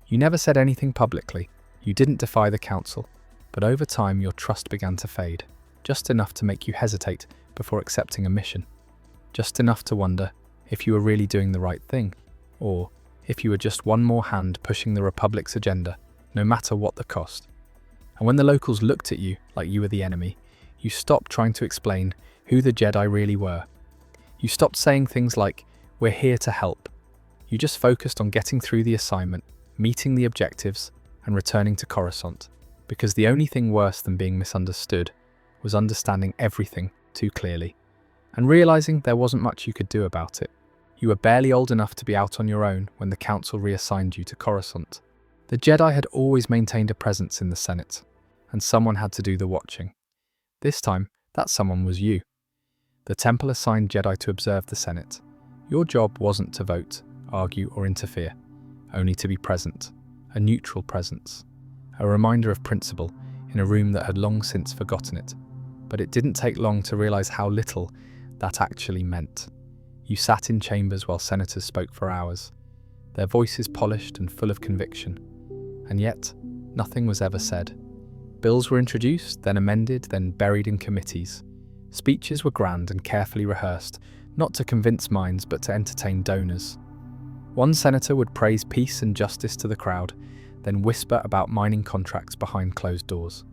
You never said anything publicly, you didn't defy the council, but over time your trust began to fade, just enough to make you hesitate before accepting a mission, just enough to wonder if you were really doing the right thing, or if you were just one more hand pushing the Republic's agenda, no matter what the cost. And when the locals looked at you like you were the enemy, you stopped trying to explain who the Jedi really were. You stopped saying things like, "We're here to help." You just focused on getting through the assignment, meeting the objectives, and returning to Coruscant, because the only thing worse than being misunderstood was understanding everything too clearly, and realizing there wasn't much you could do about it. You were barely old enough to be out on your own when the Council reassigned you to Coruscant. The Jedi had always maintained a presence in the Senate, and someone had to do the watching. This time, that someone was you. The Temple assigned Jedi to observe the Senate. Your job wasn't to vote, argue, or interfere, only to be present, a neutral presence, a reminder of principle in a room that had long since forgotten it. But it didn't take long to realize how little that actually meant. You sat in chambers while senators spoke for hours, their voices polished and full of conviction, and yet nothing was ever said. Bills were introduced, then amended, then buried in committees. Speeches were grand and carefully rehearsed, not to convince minds but to entertain donors. One senator would praise peace and justice to the crowd, then whisper about mining contracts behind closed doors.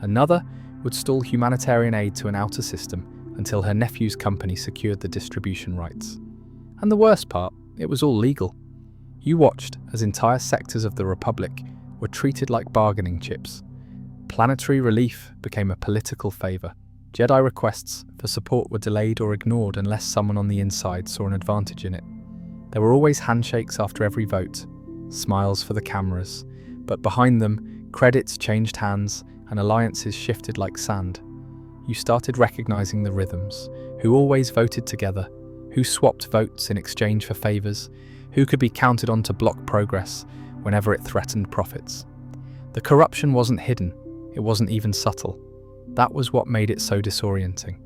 Another would stall humanitarian aid to an outer system until her nephew's company secured the distribution rights. And the worst part, it was all legal. You watched as entire sectors of the Republic were treated like bargaining chips. Planetary relief became a political favour. Jedi requests for support were delayed or ignored unless someone on the inside saw an advantage in it. There were always handshakes after every vote, smiles for the cameras, but behind them, credits changed hands and alliances shifted like sand. You started recognising the rhythms, who always voted together, who swapped votes in exchange for favours, who could be counted on to block progress whenever it threatened profits. The corruption wasn't hidden, it wasn't even subtle. That was what made it so disorienting.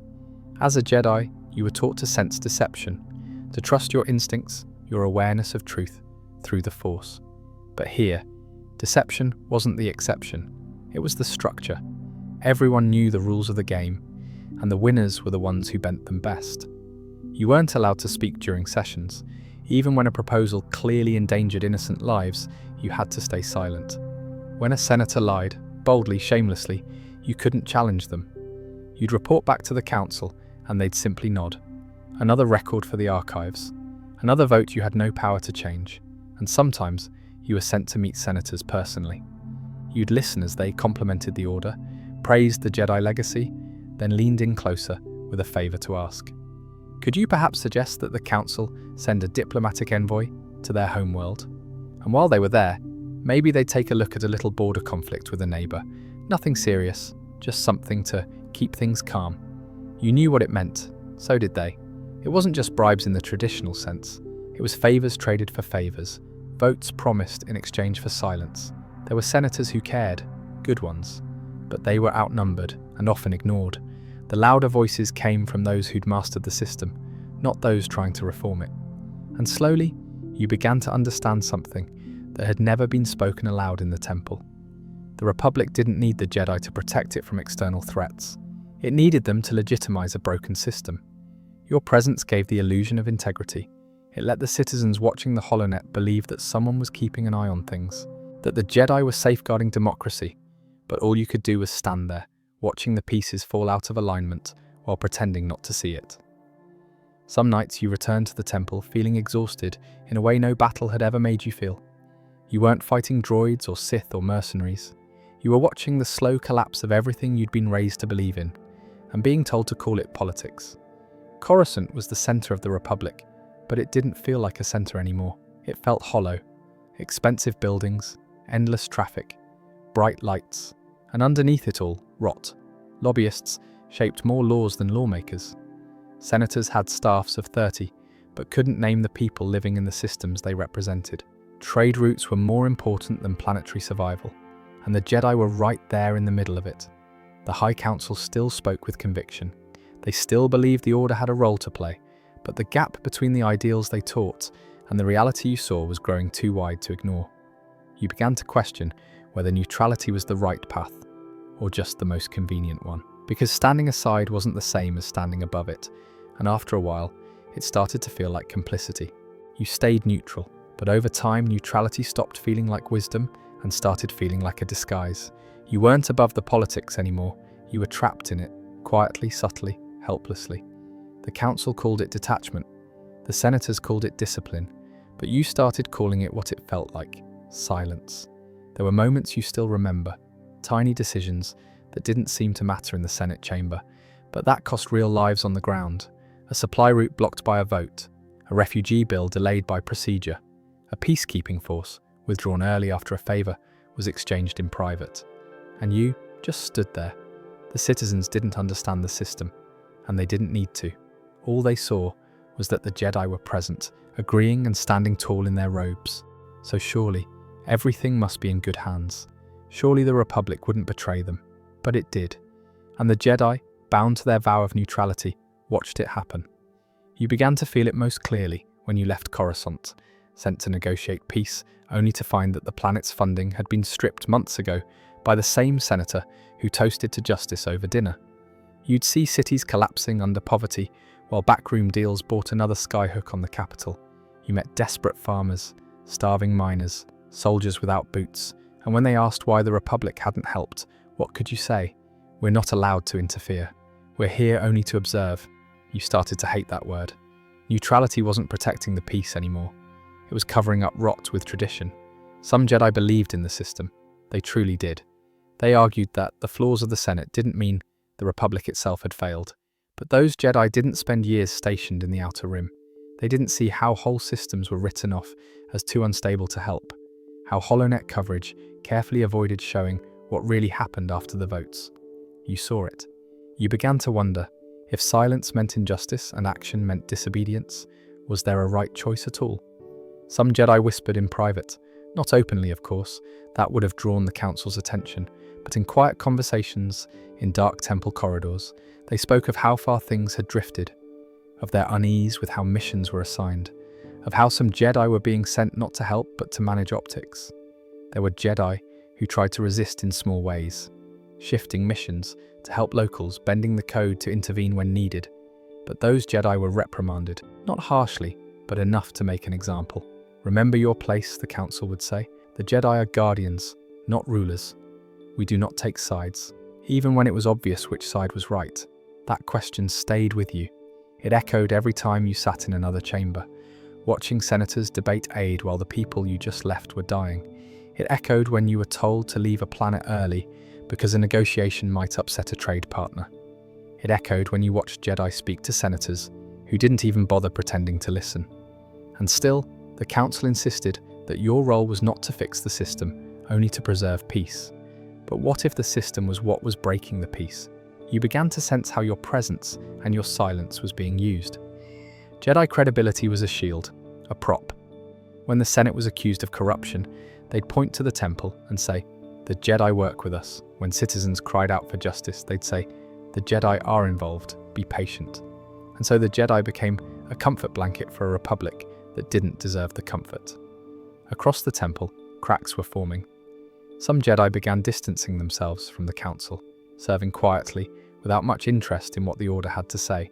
As a Jedi, you were taught to sense deception, to trust your instincts, your awareness of truth, through the Force. But here, deception wasn't the exception, it was the structure. Everyone knew the rules of the game, and the winners were the ones who bent them best. You weren't allowed to speak during sessions. Even when a proposal clearly endangered innocent lives, you had to stay silent. When a senator lied, boldly, shamelessly, you couldn't challenge them. You'd report back to the council, and they'd simply nod. Another record for the archives. Another vote you had no power to change. And sometimes, you were sent to meet senators personally. You'd listen as they complimented the order, praised the Jedi legacy, then leaned in closer with a favour to ask. Could you perhaps suggest that the council send a diplomatic envoy to their homeworld? And while they were there, maybe they'd take a look at a little border conflict with a neighbour. Nothing serious, just something to keep things calm. You knew what it meant, so did they. It wasn't just bribes in the traditional sense. It was favours traded for favours, votes promised in exchange for silence. There were senators who cared, good ones, but they were outnumbered and often ignored. The louder voices came from those who'd mastered the system, not those trying to reform it. And slowly, you began to understand something that had never been spoken aloud in the Temple. The Republic didn't need the Jedi to protect it from external threats. It needed them to legitimize a broken system. Your presence gave the illusion of integrity. It let the citizens watching the HoloNet believe that someone was keeping an eye on things, that the Jedi were safeguarding democracy, but all you could do was stand there, watching the pieces fall out of alignment while pretending not to see it. Some nights you returned to the temple feeling exhausted in a way no battle had ever made you feel. You weren't fighting droids or Sith or mercenaries. You were watching the slow collapse of everything you'd been raised to believe in, and being told to call it politics. Coruscant was the center of the Republic, but it didn't feel like a center anymore. It felt hollow. Expensive buildings, endless traffic, bright lights, and underneath it all, rot. Lobbyists shaped more laws than lawmakers. Senators had staffs of 30, but couldn't name the people living in the systems they represented. Trade routes were more important than planetary survival, and the Jedi were right there in the middle of it. The High Council still spoke with conviction. They still believed the Order had a role to play, but the gap between the ideals they taught and the reality you saw was growing too wide to ignore. You began to question whether neutrality was the right path, or just the most convenient one. Because standing aside wasn't the same as standing above it, and after a while, it started to feel like complicity. You stayed neutral, but over time neutrality stopped feeling like wisdom and started feeling like a disguise. You weren't above the politics anymore, you were trapped in it, quietly, subtly, helplessly. The council called it detachment, the senators called it discipline, but you started calling it what it felt like: silence. There were moments you still remember, tiny decisions that didn't seem to matter in the Senate chamber, but that cost real lives on the ground. A supply route blocked by a vote, a refugee bill delayed by procedure, a peacekeeping force withdrawn early after a favour was exchanged in private. And you just stood there. The citizens didn't understand the system, and they didn't need to. All they saw was that the Jedi were present, agreeing and standing tall in their robes. So surely, everything must be in good hands. Surely the Republic wouldn't betray them. But it did. And the Jedi, bound to their vow of neutrality, watched it happen. You began to feel it most clearly when you left Coruscant, sent to negotiate peace, only to find that the planet's funding had been stripped months ago by the same senator who toasted to justice over dinner. You'd see cities collapsing under poverty, while backroom deals bought another skyhook on the capital. You met desperate farmers, starving miners, soldiers without boots, and when they asked why the Republic hadn't helped, what could you say? We're not allowed to interfere. We're here only to observe. You started to hate that word. Neutrality wasn't protecting the peace anymore. It was covering up rot with tradition. Some Jedi believed in the system. They truly did. They argued that the flaws of the Senate didn't mean the Republic itself had failed. But those Jedi didn't spend years stationed in the Outer Rim. They didn't see how whole systems were written off as too unstable to help, how HoloNet coverage carefully avoided showing what really happened after the votes. You saw it. You began to wonder, if silence meant injustice and action meant disobedience, was there a right choice at all? Some Jedi whispered in private, not openly of course, that would have drawn the Council's attention, but in quiet conversations in dark temple corridors, they spoke of how far things had drifted, of their unease with how missions were assigned, of how some Jedi were being sent not to help but to manage optics. There were Jedi who tried to resist in small ways, shifting missions to help locals, bending the code to intervene when needed. But those Jedi were reprimanded, not harshly, but enough to make an example. Remember your place, the Council would say. The Jedi are guardians, not rulers. We do not take sides. Even when it was obvious which side was right, that question stayed with you. It echoed every time you sat in another chamber, watching senators debate aid while the people you just left were dying. It echoed when you were told to leave a planet early because a negotiation might upset a trade partner. It echoed when you watched Jedi speak to senators who didn't even bother pretending to listen. And still, the Council insisted that your role was not to fix the system, only to preserve peace. But what if the system was what was breaking the peace? You began to sense how your presence and your silence was being used. Jedi credibility was a shield, a prop. When the Senate was accused of corruption, they'd point to the temple and say, "The Jedi work with us." When citizens cried out for justice, they'd say, "The Jedi are involved, be patient." And so the Jedi became a comfort blanket for a republic that didn't deserve the comfort. Across the temple, cracks were forming. Some Jedi began distancing themselves from the Council, serving quietly, without much interest in what the Order had to say.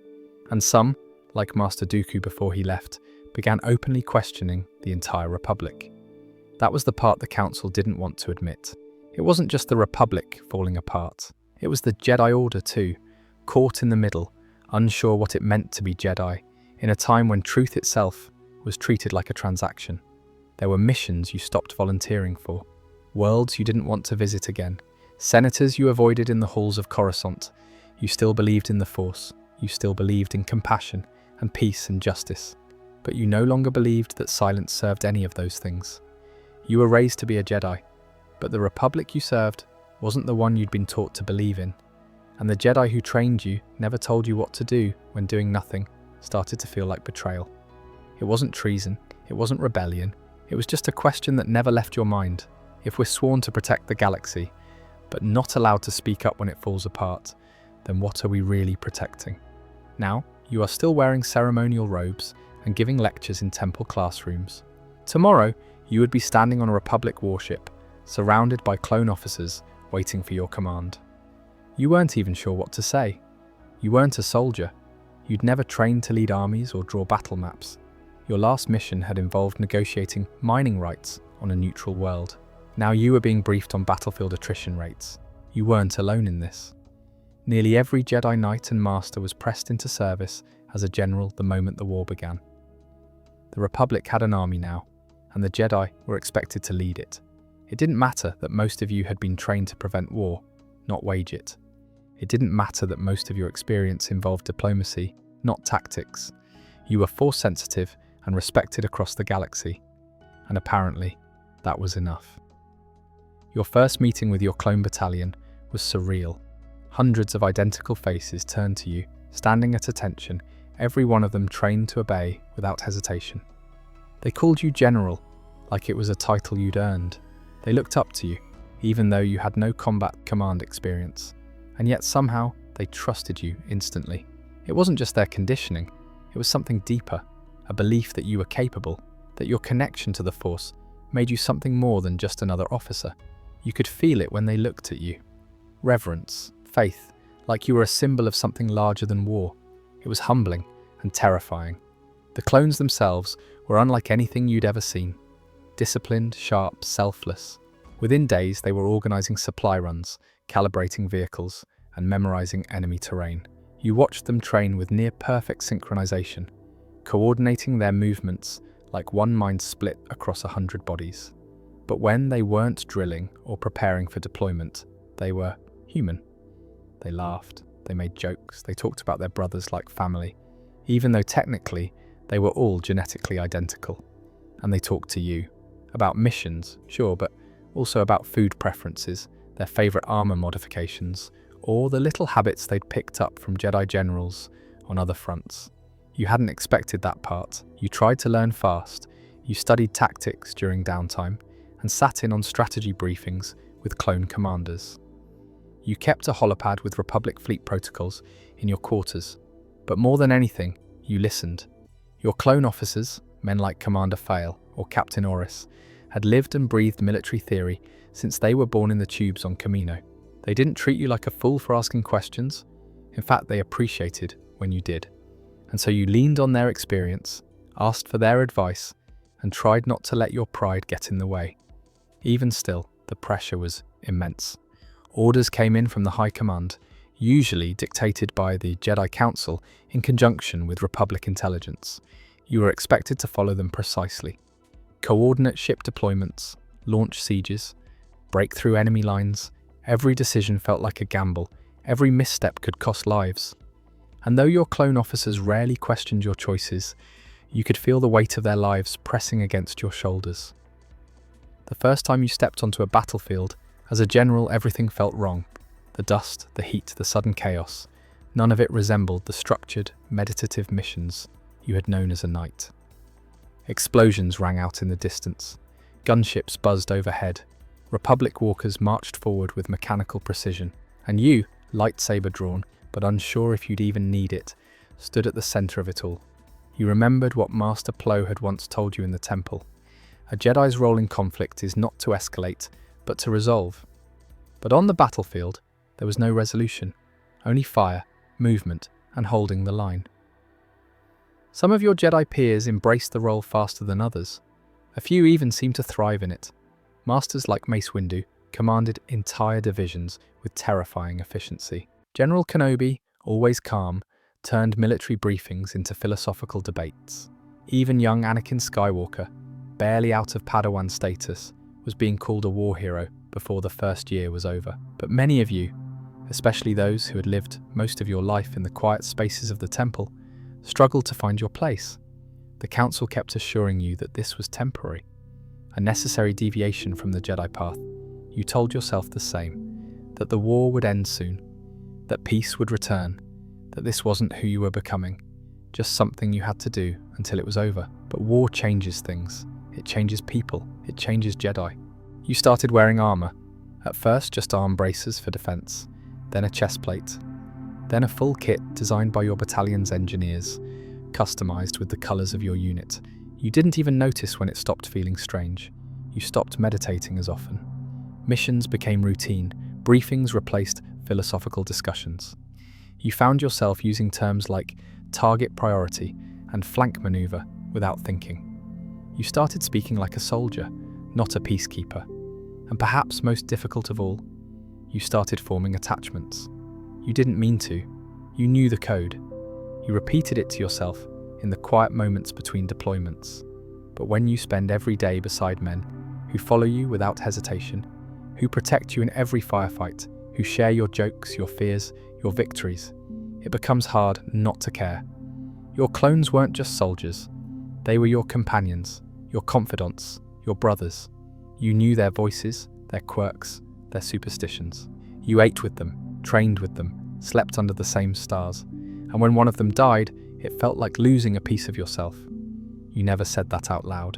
And some, like Master Dooku before he left, began openly questioning the entire Republic. That was the part the Council didn't want to admit. It wasn't just the Republic falling apart. It was the Jedi Order too, caught in the middle, unsure what it meant to be Jedi, in a time when truth itself was treated like a transaction. There were missions you stopped volunteering for, worlds you didn't want to visit again, senators you avoided in the halls of Coruscant. You still believed in the Force, you still believed in compassion and peace and justice, but you no longer believed that silence served any of those things. You were raised to be a Jedi, But the Republic you served wasn't the one you'd been taught to believe in, and the Jedi who trained you never told you what to do when doing nothing started to feel like betrayal. It wasn't treason, it wasn't rebellion, it was just a question that never left your mind. If we're sworn to protect the galaxy, but not allowed to speak up when it falls apart, then what are we really protecting? Now, you are still wearing ceremonial robes and giving lectures in temple classrooms. Tomorrow, you would be standing on a Republic warship, surrounded by clone officers waiting for your command. You weren't even sure what to say. You weren't a soldier. You'd never trained to lead armies or draw battle maps. Your last mission had involved negotiating mining rights on a neutral world. Now you were being briefed on battlefield attrition rates. You weren't alone in this. Nearly every Jedi Knight and Master was pressed into service as a general the moment the war began. The Republic had an army now, and the Jedi were expected to lead it. It didn't matter that most of you had been trained to prevent war, not wage it. It didn't matter that most of your experience involved diplomacy, not tactics. You were force-sensitive and respected across the galaxy, and apparently, that was enough. Your first meeting with your clone battalion was surreal. Hundreds of identical faces turned to you, standing at attention, every one of them trained to obey without hesitation. They called you General, like it was a title you'd earned. They looked up to you, even though you had no combat command experience. And yet somehow, they trusted you instantly. It wasn't just their conditioning, it was something deeper, a belief that you were capable, that your connection to the Force made you something more than just another officer. You could feel it when they looked at you. Reverence, faith, like you were a symbol of something larger than war. It was humbling and terrifying. The clones themselves were unlike anything you'd ever seen. Disciplined, sharp, selfless. Within days, they were organizing supply runs, calibrating vehicles, and memorizing enemy terrain. You watched them train with near-perfect synchronization, coordinating their movements like one mind split across 100 bodies. But when they weren't drilling or preparing for deployment, they were human. They laughed, they made jokes, they talked about their brothers like family, even though technically they were all genetically identical. And they talked to you about missions, sure, but also about food preferences, their favorite armor modifications, or the little habits they'd picked up from Jedi generals on other fronts. You hadn't expected that part. You tried to learn fast. You studied tactics during downtime and sat in on strategy briefings with clone commanders. You kept a holopad with Republic fleet protocols in your quarters, but more than anything, you listened. Your clone officers, men like Commander Fail or Captain Oris, had lived and breathed military theory since they were born in the tubes on Camino. They didn't treat you like a fool for asking questions. In fact, they appreciated when you did. And so you leaned on their experience, asked for their advice, and tried not to let your pride get in the way. Even still, the pressure was immense. Orders came in from the High Command, usually dictated by the Jedi Council in conjunction with Republic intelligence. You were expected to follow them precisely. Coordinate ship deployments, launch sieges, break through enemy lines. Every decision felt like a gamble. Every misstep could cost lives. And though your clone officers rarely questioned your choices, you could feel the weight of their lives pressing against your shoulders. The first time you stepped onto a battlefield, as a general, everything felt wrong. The dust, the heat, the sudden chaos. None of it resembled the structured, meditative missions you had known as a knight. Explosions rang out in the distance. Gunships buzzed overhead. Republic walkers marched forward with mechanical precision. And you, lightsaber drawn, but unsure if you'd even need it, stood at the center of it all. You remembered what Master Plo had once told you in the temple. A Jedi's role in conflict is not to escalate, but to resolve. But on the battlefield, there was no resolution, only fire, movement, and holding the line. Some of your Jedi peers embraced the role faster than others. A few even seemed to thrive in it. Masters like Mace Windu commanded entire divisions with terrifying efficiency. General Kenobi, always calm, turned military briefings into philosophical debates. Even young Anakin Skywalker, barely out of Padawan status, was being called a war hero before the first year was over. But many of you, especially those who had lived most of your life in the quiet spaces of the temple, struggled to find your place. The Council kept assuring you that this was temporary, a necessary deviation from the Jedi path. You told yourself the same, that the war would end soon, that peace would return, that this wasn't who you were becoming, just something you had to do until it was over. But war changes things. It changes people. It changes Jedi. You started wearing armor. At first just arm braces for defense, then a chest plate, then a full kit designed by your battalion's engineers, customized with the colors of your unit. You didn't even notice when it stopped feeling strange. You stopped meditating as often. Missions became routine. Briefings replaced philosophical discussions. You found yourself using terms like target priority and flank maneuver without thinking. You started speaking like a soldier, not a peacekeeper. And perhaps most difficult of all, you started forming attachments. You didn't mean to. You knew the code. You repeated it to yourself in the quiet moments between deployments. But when you spend every day beside men who follow you without hesitation, who protect you in every firefight, who share your jokes, your fears, your victories, it becomes hard not to care. Your clones weren't just soldiers. They were your companions, your confidants, your brothers. You knew their voices, their quirks, their superstitions. You ate with them, trained with them, slept under the same stars. And when one of them died, it felt like losing a piece of yourself. You never said that out loud.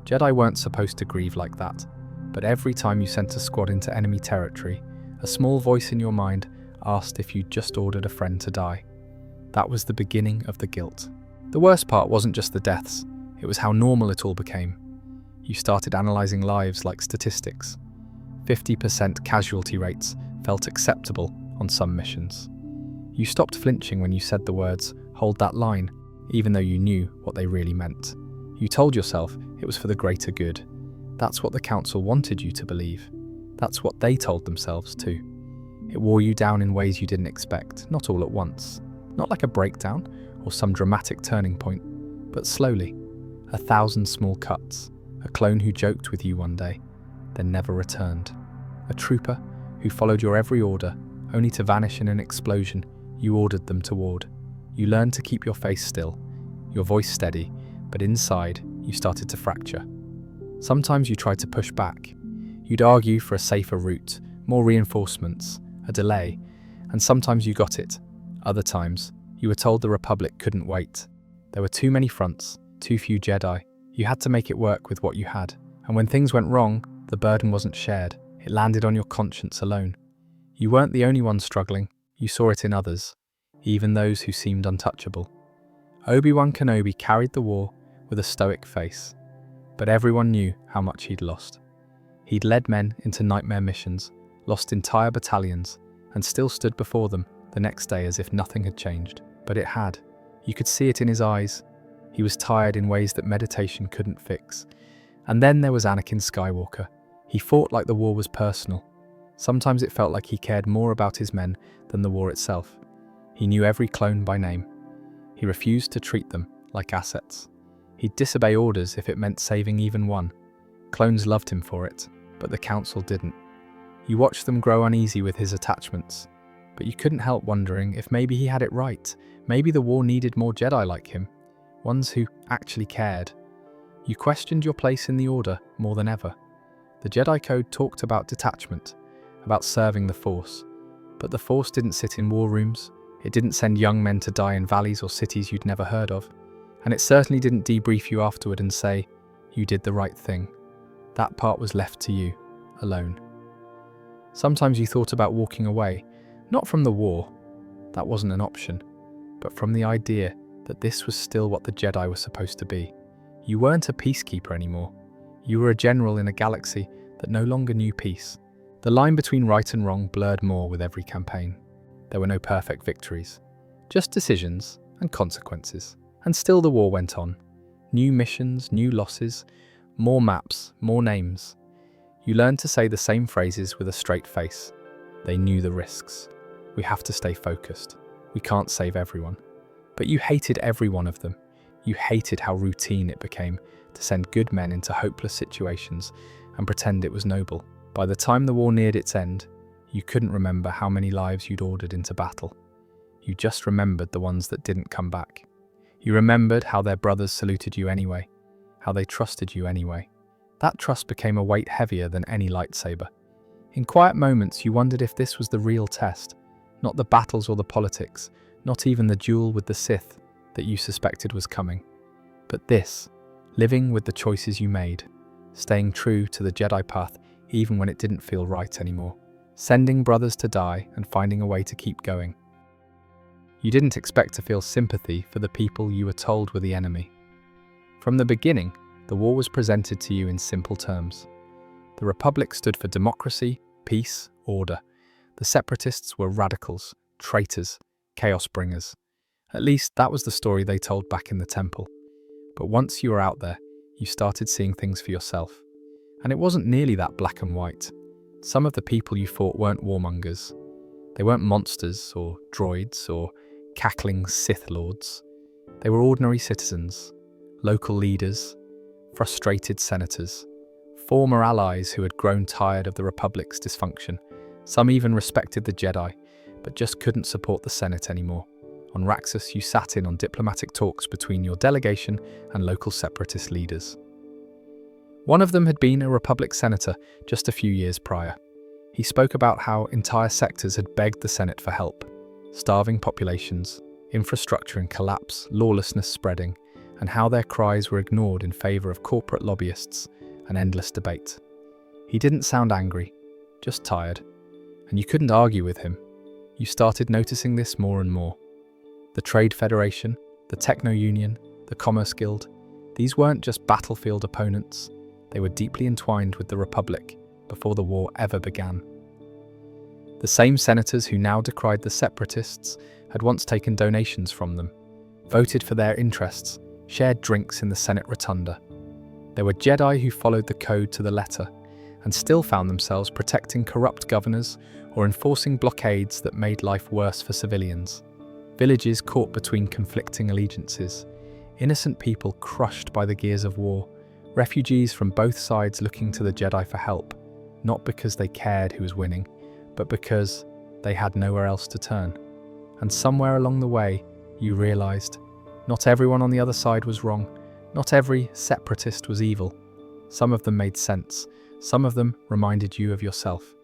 Jedi weren't supposed to grieve like that. But every time you sent a squad into enemy territory, a small voice in your mind asked if you'd just ordered a friend to die. That was the beginning of the guilt. The worst part wasn't just the deaths, it was how normal it all became. You started analysing lives like statistics. 50% casualty rates felt acceptable on some missions. You stopped flinching when you said the words, "Hold that line," even though you knew what they really meant. You told yourself it was for the greater good. That's what the Council wanted you to believe. That's what they told themselves too. It wore you down in ways you didn't expect, not all at once. Not like a breakdown or some dramatic turning point, but slowly. 1,000 small cuts. A clone who joked with you one day, then never returned. A trooper who followed your every order, only to vanish in an explosion you ordered them toward. You learned to keep your face still, your voice steady, but inside you started to fracture. Sometimes you tried to push back. You'd argue for a safer route, more reinforcements, a delay, and sometimes you got it. Other times, you were told the Republic couldn't wait. There were too many fronts, too few Jedi. You had to make it work with what you had. And when things went wrong, the burden wasn't shared. It landed on your conscience alone. You weren't the only one struggling. You saw it in others, even those who seemed untouchable. Obi-Wan Kenobi carried the war with a stoic face, but everyone knew how much he'd lost. He'd led men into nightmare missions, lost entire battalions, and still stood before them the next day as if nothing had changed. But it had. You could see it in his eyes. He was tired in ways that meditation couldn't fix. And then there was Anakin Skywalker. He fought like the war was personal. Sometimes it felt like he cared more about his men than the war itself. He knew every clone by name. He refused to treat them like assets. He'd disobey orders if it meant saving even one. Clones loved him for it, but the Council didn't. You watched them grow uneasy with his attachments, but you couldn't help wondering if maybe he had it right. Maybe the war needed more Jedi like him, ones who actually cared. You questioned your place in the Order more than ever. The Jedi Code talked about detachment, about serving the Force, but the Force didn't sit in war rooms. It didn't send young men to die in valleys or cities you'd never heard of, and it certainly didn't debrief you afterward and say, you did the right thing. That part was left to you, alone. Sometimes you thought about walking away, not from the war, that wasn't an option, but from the idea that this was still what the Jedi were supposed to be. You weren't a peacekeeper anymore. You were a general in a galaxy that no longer knew peace. The line between right and wrong blurred more with every campaign. There were no perfect victories, just decisions and consequences. And still the war went on. New missions, new losses, more maps, more names. You learned to say the same phrases with a straight face. They knew the risks. We have to stay focused. We can't save everyone. But you hated every one of them. You hated how routine it became to send good men into hopeless situations and pretend it was noble. By the time the war neared its end, you couldn't remember how many lives you'd ordered into battle. You just remembered the ones that didn't come back. You remembered how their brothers saluted you anyway, how they trusted you anyway. That trust became a weight heavier than any lightsaber. In quiet moments, you wondered if this was the real test, not the battles or the politics, not even the duel with the Sith that you suspected was coming, but this, living with the choices you made, staying true to the Jedi path even when it didn't feel right anymore, sending brothers to die and finding a way to keep going. You didn't expect to feel sympathy for the people you were told were the enemy. From the beginning, the war was presented to you in simple terms. The Republic stood for democracy, peace, order. The Separatists were radicals, traitors, chaos bringers. At least that was the story they told back in the temple. But once you were out there, you started seeing things for yourself. And it wasn't nearly that black and white. Some of the people you fought weren't warmongers. They weren't monsters or droids or cackling Sith lords. They were ordinary citizens, local leaders, frustrated senators, former allies who had grown tired of the Republic's dysfunction. Some even respected the Jedi, but just couldn't support the Senate anymore. On Raxus, you sat in on diplomatic talks between your delegation and local separatist leaders. One of them had been a Republic senator just a few years prior. He spoke about how entire sectors had begged the Senate for help. Starving populations, infrastructure in collapse, lawlessness spreading, and how their cries were ignored in favour of corporate lobbyists and endless debate. He didn't sound angry, just tired. And you couldn't argue with him. You started noticing this more and more. The Trade Federation, the Techno Union, the Commerce Guild, these weren't just battlefield opponents. They were deeply entwined with the Republic before the war ever began. The same senators who now decried the Separatists had once taken donations from them, voted for their interests, shared drinks in the Senate rotunda. There were Jedi who followed the code to the letter and still found themselves protecting corrupt governors or enforcing blockades that made life worse for civilians. Villages caught between conflicting allegiances, innocent people crushed by the gears of war, refugees from both sides looking to the Jedi for help, not because they cared who was winning, but because they had nowhere else to turn. And somewhere along the way, you realised, not everyone on the other side was wrong, not every separatist was evil. Some of them made sense, some of them reminded you of yourself.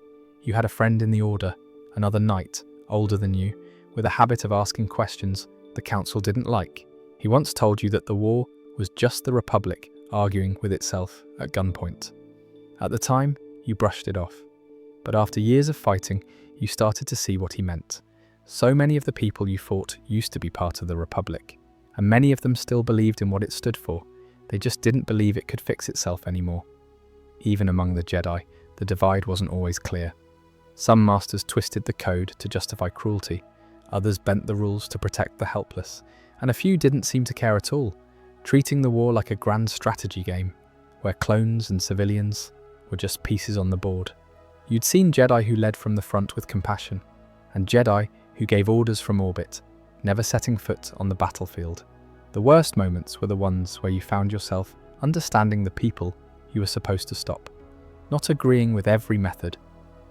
You had a friend in the Order, another knight, older than you, with a habit of asking questions the Council didn't like. He once told you that the war was just the Republic arguing with itself at gunpoint. At the time, you brushed it off. But after years of fighting, you started to see what he meant. So many of the people you fought used to be part of the Republic, and many of them still believed in what it stood for. They just didn't believe it could fix itself anymore. Even among the Jedi, the divide wasn't always clear. Some masters twisted the code to justify cruelty, others bent the rules to protect the helpless, and a few didn't seem to care at all, treating the war like a grand strategy game, where clones and civilians were just pieces on the board. You'd seen Jedi who led from the front with compassion, and Jedi who gave orders from orbit, never setting foot on the battlefield. The worst moments were the ones where you found yourself understanding the people you were supposed to stop, not agreeing with every method,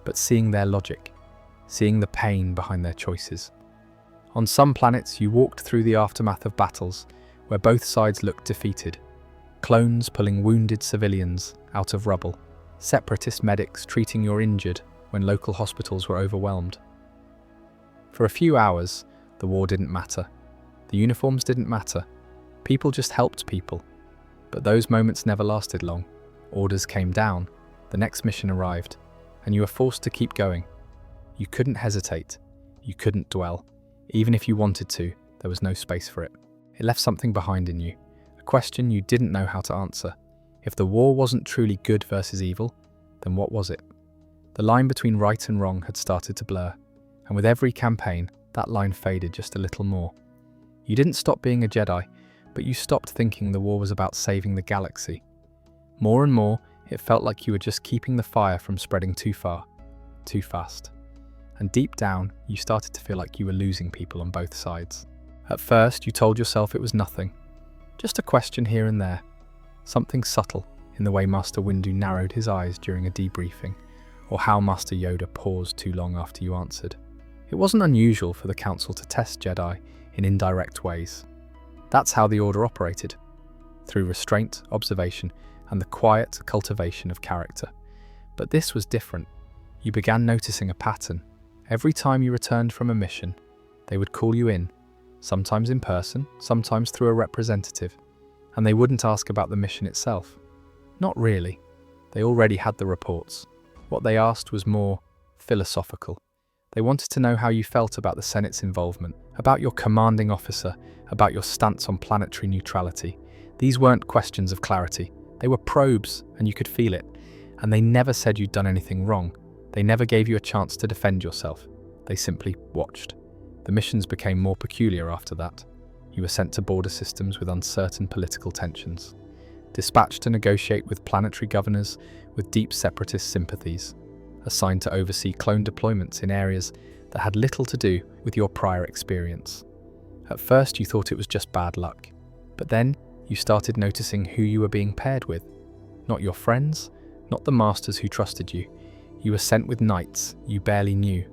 but seeing their logic, seeing the pain behind their choices. On some planets, you walked through the aftermath of battles where both sides looked defeated, clones pulling wounded civilians out of rubble, separatist medics treating your injured when local hospitals were overwhelmed. For a few hours, the war didn't matter. The uniforms didn't matter. People just helped people. But those moments never lasted long. Orders came down, the next mission arrived, and you were forced to keep going. You couldn't hesitate. You couldn't dwell. Even if you wanted to, there was no space for it. It left something behind in you, a question you didn't know how to answer. If the war wasn't truly good versus evil, then what was it? The line between right and wrong had started to blur, and with every campaign, that line faded just a little more. You didn't stop being a Jedi, but you stopped thinking the war was about saving the galaxy. More and more, it felt like you were just keeping the fire from spreading too far, too fast. And deep down, you started to feel like you were losing people on both sides. At first, you told yourself it was nothing, just a question here and there, something subtle in the way Master Windu narrowed his eyes during a debriefing, or how Master Yoda paused too long after you answered. It wasn't unusual for the Council to test Jedi in indirect ways. That's how the Order operated, through restraint, observation, and the quiet cultivation of character. But this was different. You began noticing a pattern. Every time you returned from a mission, they would call you in, sometimes in person, sometimes through a representative, and they wouldn't ask about the mission itself. Not really. They already had the reports. What they asked was more philosophical. They wanted to know how you felt about the Senate's involvement, about your commanding officer, about your stance on planetary neutrality. These weren't questions of clarity. They were probes, and you could feel it. And they never said you'd done anything wrong. They never gave you a chance to defend yourself. They simply watched. The missions became more peculiar after that. You were sent to border systems with uncertain political tensions, dispatched to negotiate with planetary governors with deep separatist sympathies, assigned to oversee clone deployments in areas that had little to do with your prior experience. At first you thought it was just bad luck, but then you started noticing who you were being paired with. Not your friends, not the masters who trusted you. You were sent with knights you barely knew.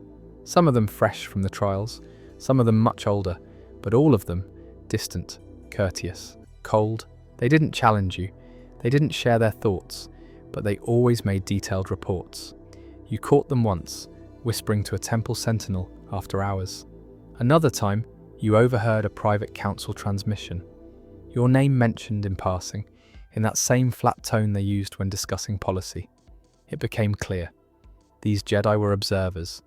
Some of them fresh from the trials, some of them much older, but all of them distant, courteous, cold. They didn't challenge you, they didn't share their thoughts, but they always made detailed reports. You caught them once, whispering to a temple sentinel after hours. Another time, you overheard a private council transmission. Your name mentioned in passing, in that same flat tone they used when discussing policy. It became clear. These Jedi were observers.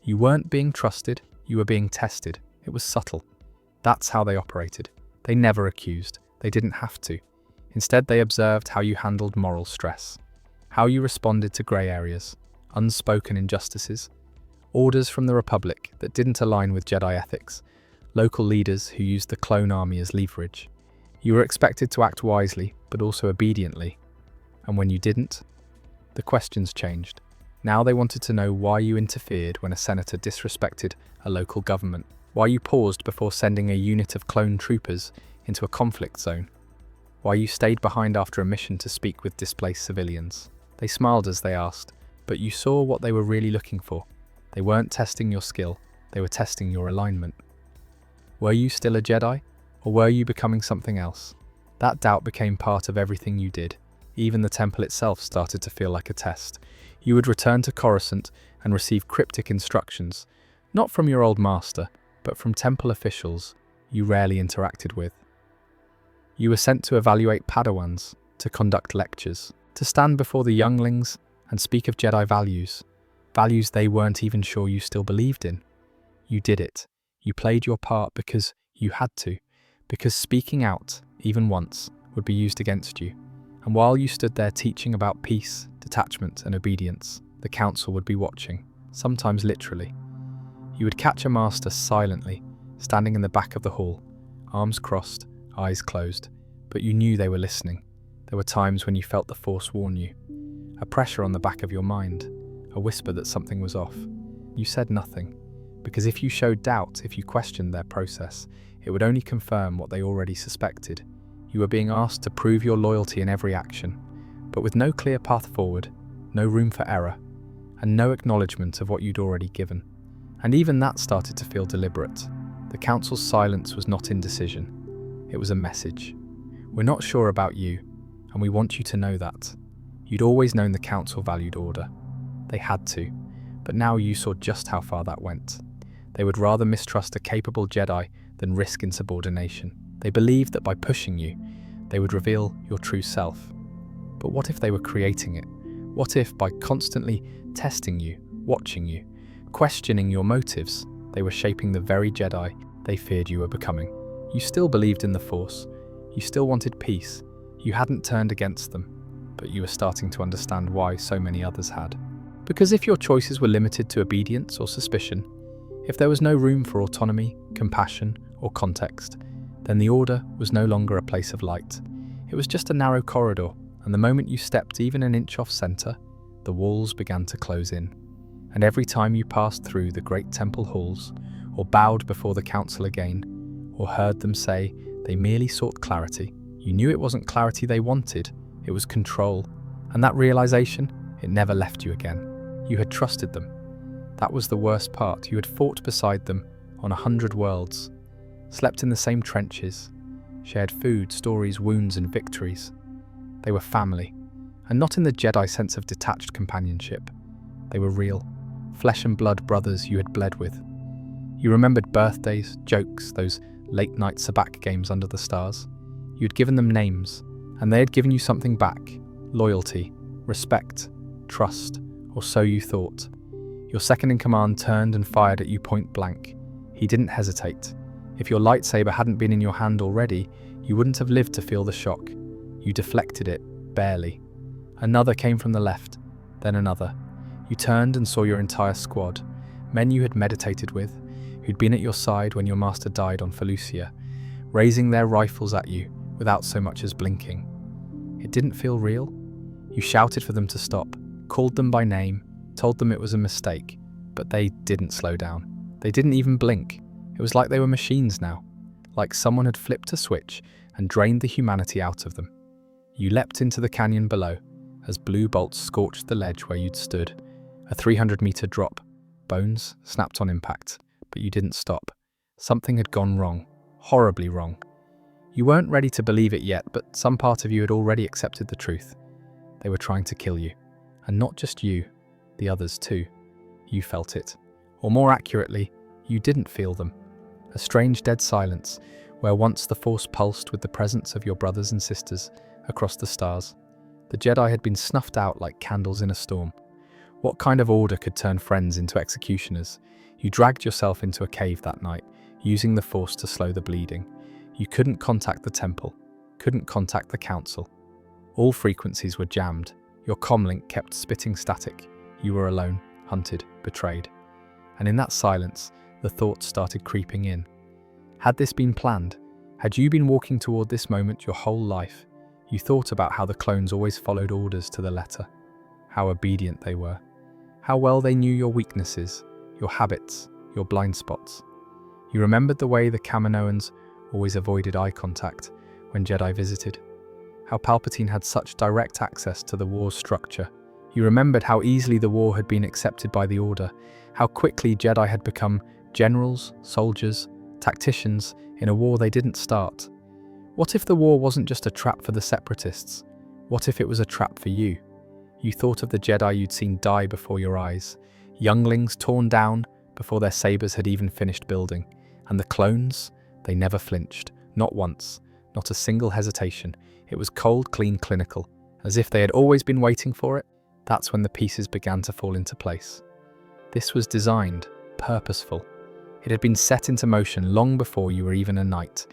You weren't being trusted, you were being tested. It was subtle. That's how they operated. They never accused. They didn't have to. Instead, they observed how you handled moral stress, how you responded to grey areas, unspoken injustices, orders from the Republic that didn't align with Jedi ethics, local leaders who used the clone army as leverage. You were expected to act wisely, but also obediently. And when you didn't, the questions changed. Now they wanted to know why you interfered when a senator disrespected a local government, why you paused before sending a unit of clone troopers into a conflict zone, why you stayed behind after a mission to speak with displaced civilians. They smiled as they asked, but you saw what they were really looking for. They weren't testing your skill, they were testing your alignment. Were you still a Jedi, or were you becoming something else? That doubt became part of everything you did. Even the temple itself started to feel like a test. You would return to Coruscant and receive cryptic instructions, not from your old master, but from temple officials you rarely interacted with. You were sent to evaluate Padawans, to conduct lectures, to stand before the younglings and speak of Jedi values, values they weren't even sure you still believed in. You did it. You played your part because you had to, because speaking out, even once, would be used against you. And while you stood there teaching about peace, detachment and obedience, the council would be watching, sometimes literally. You would catch a master silently, standing in the back of the hall, arms crossed, eyes closed, but you knew they were listening. There were times when you felt the Force warn you, a pressure on the back of your mind, a whisper that something was off. You said nothing, because if you showed doubt, if you questioned their process, it would only confirm what they already suspected. You were being asked to prove your loyalty in every action, but with no clear path forward, no room for error, and no acknowledgement of what you'd already given. And even that started to feel deliberate. The council's silence was not indecision. It was a message. We're not sure about you, and we want you to know that. You'd always known the council valued order. They had to, but now you saw just how far that went. They would rather mistrust a capable Jedi than risk insubordination. They believed that by pushing you, they would reveal your true self. But what if they were creating it? What if, by constantly testing you, watching you, questioning your motives, they were shaping the very Jedi they feared you were becoming? You still believed in the Force. You still wanted peace. You hadn't turned against them, but you were starting to understand why so many others had. Because if your choices were limited to obedience or suspicion, if there was no room for autonomy, compassion, or context, then the Order was no longer a place of light. It was just a narrow corridor, and the moment you stepped even an inch off center, the walls began to close in. And every time you passed through the great temple halls, or bowed before the council again, or heard them say they merely sought clarity, you knew it wasn't clarity they wanted, it was control. And that realization, it never left you again. You had trusted them. That was the worst part. You had fought beside them on 100 worlds, slept in the same trenches, shared food, stories, wounds, and victories. They were family, and not in the Jedi sense of detached companionship. They were real, flesh and blood brothers you had bled with. You remembered birthdays, jokes, those late-night sabacc games under the stars. You had given them names, and they had given you something back: loyalty, respect, trust, or so you thought. Your second-in-command turned and fired at you point blank. He didn't hesitate. If your lightsaber hadn't been in your hand already, you wouldn't have lived to feel the shock. You deflected it, barely. Another came from the left, then another. You turned and saw your entire squad, men you had meditated with, who'd been at your side when your master died on Felucia, raising their rifles at you without so much as blinking. It didn't feel real. You shouted for them to stop, called them by name, told them it was a mistake, but they didn't slow down. They didn't even blink. It was like they were machines now, like someone had flipped a switch and drained the humanity out of them. You leapt into the canyon below as blue bolts scorched the ledge where you'd stood. A 300-meter drop. Bones snapped on impact, but you didn't stop. Something had gone wrong, horribly wrong. You weren't ready to believe it yet, but some part of you had already accepted the truth. They were trying to kill you. And not just you, the others too. You felt it. Or more accurately, you didn't feel them. A strange dead silence, where once the Force pulsed with the presence of your brothers and sisters across the stars. The Jedi had been snuffed out like candles in a storm. What kind of order could turn friends into executioners? You dragged yourself into a cave that night, using the Force to slow the bleeding. You couldn't contact the temple, couldn't contact the council. All frequencies were jammed. Your comlink kept spitting static. You were alone, hunted, betrayed. And in that silence, the thoughts started creeping in. Had this been planned? Had you been walking toward this moment your whole life? You thought about how the clones always followed orders to the letter, how obedient they were, how well they knew your weaknesses, your habits, your blind spots. You remembered the way the Kaminoans always avoided eye contact when Jedi visited, how Palpatine had such direct access to the war's structure. You remembered how easily the war had been accepted by the Order, how quickly Jedi had become generals, soldiers, tacticians in a war they didn't start. What if the war wasn't just a trap for the Separatists? What if it was a trap for you? You thought of the Jedi you'd seen die before your eyes, younglings torn down before their sabers had even finished building, and the clones, they never flinched, not once, not a single hesitation. It was cold, clean, clinical, as if they had always been waiting for it. That's when the pieces began to fall into place. This was designed, purposeful. It had been set into motion long before you were even a knight,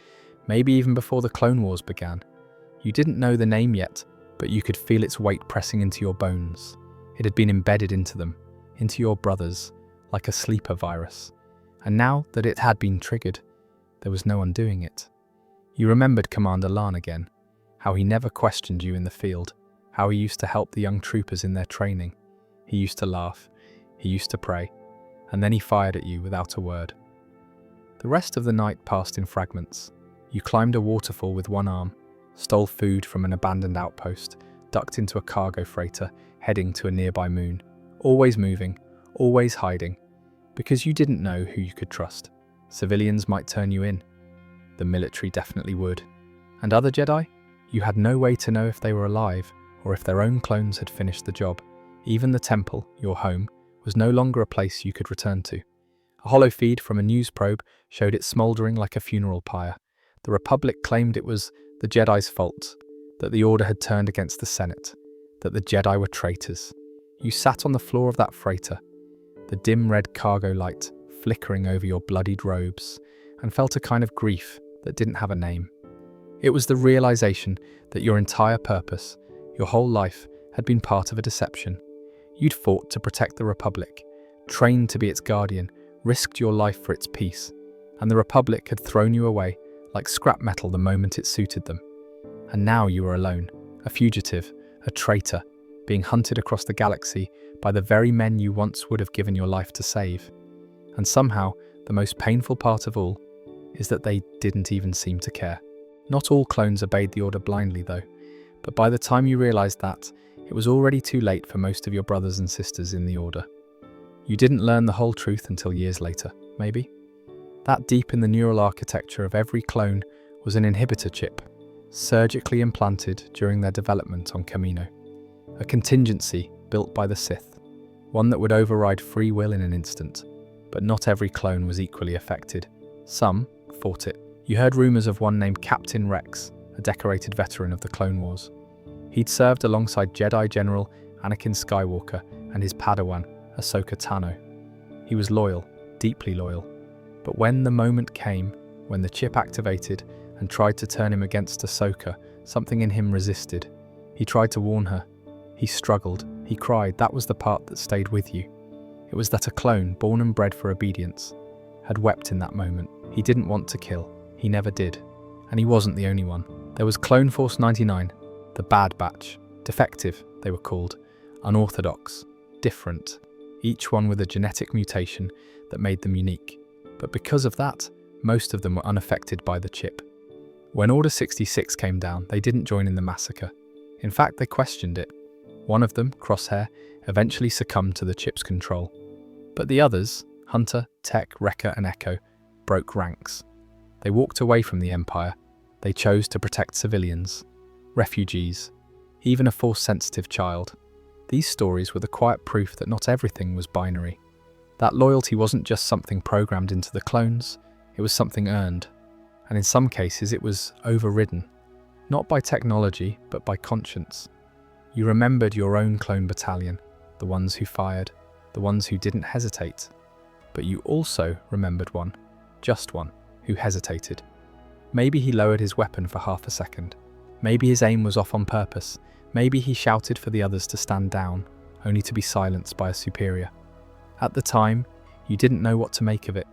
maybe even before the Clone Wars began. You didn't know the name yet, but you could feel its weight pressing into your bones. It had been embedded into them, into your brothers, like a sleeper virus. And now that it had been triggered, there was no undoing it. You remembered Commander Lan again, how he never questioned you in the field, how he used to help the young troopers in their training. He used to laugh, he used to pray, and then he fired at you without a word. The rest of the night passed in fragments. You climbed a waterfall with one arm, stole food from an abandoned outpost, ducked into a cargo freighter heading to a nearby moon, always moving, always hiding, because you didn't know who you could trust. Civilians might turn you in. The military definitely would. And other Jedi? You had no way to know if they were alive or if their own clones had finished the job. Even the temple, your home, was no longer a place you could return to. A hollow feed from a news probe showed it smouldering like a funeral pyre. The Republic claimed it was the Jedi's fault, that the Order had turned against the Senate, that the Jedi were traitors. You sat on the floor of that freighter, the dim red cargo light flickering over your bloodied robes, and felt a kind of grief that didn't have a name. It was the realization that your entire purpose, your whole life, had been part of a deception. You'd fought to protect the Republic, trained to be its guardian, risked your life for its peace, and the Republic had thrown you away like scrap metal the moment it suited them. And now you were alone, a fugitive, a traitor, being hunted across the galaxy by the very men you once would have given your life to save. And somehow, the most painful part of all is that they didn't even seem to care. Not all clones obeyed the Order blindly though, but by the time you realized that, it was already too late for most of your brothers and sisters in the Order. You didn't learn the whole truth until years later, maybe? That deep in the neural architecture of every clone was an inhibitor chip, surgically implanted during their development on Kamino. A contingency built by the Sith, one that would override free will in an instant. But not every clone was equally affected. Some fought it. You heard rumors of one named Captain Rex, a decorated veteran of the Clone Wars. He'd served alongside Jedi General Anakin Skywalker and his Padawan, Ahsoka Tano. He was loyal, deeply loyal. But when the moment came, when the chip activated and tried to turn him against Ahsoka, something in him resisted. He tried to warn her. He struggled. He cried. That was the part that stayed with you. It was that a clone, born and bred for obedience, had wept in that moment. He didn't want to kill. He never did. And he wasn't the only one. There was Clone Force 99, the Bad Batch. Defective, they were called. Unorthodox. Different. Each one with a genetic mutation that made them unique. But because of that, most of them were unaffected by the chip. When Order 66 came down, they didn't join in the massacre. In fact, they questioned it. One of them, Crosshair, eventually succumbed to the chip's control. But the others, Hunter, Tech, Wrecker, and Echo, broke ranks. They walked away from the Empire. They chose to protect civilians, refugees, even a Force-sensitive child. These stories were the quiet proof that not everything was binary. That loyalty wasn't just something programmed into the clones, it was something earned. And in some cases it was overridden, not by technology, but by conscience. You remembered your own clone battalion, the ones who fired, the ones who didn't hesitate. But you also remembered one, just one, who hesitated. Maybe he lowered his weapon for half a second. Maybe his aim was off on purpose. Maybe he shouted for the others to stand down, only to be silenced by a superior. At the time, you didn't know what to make of it.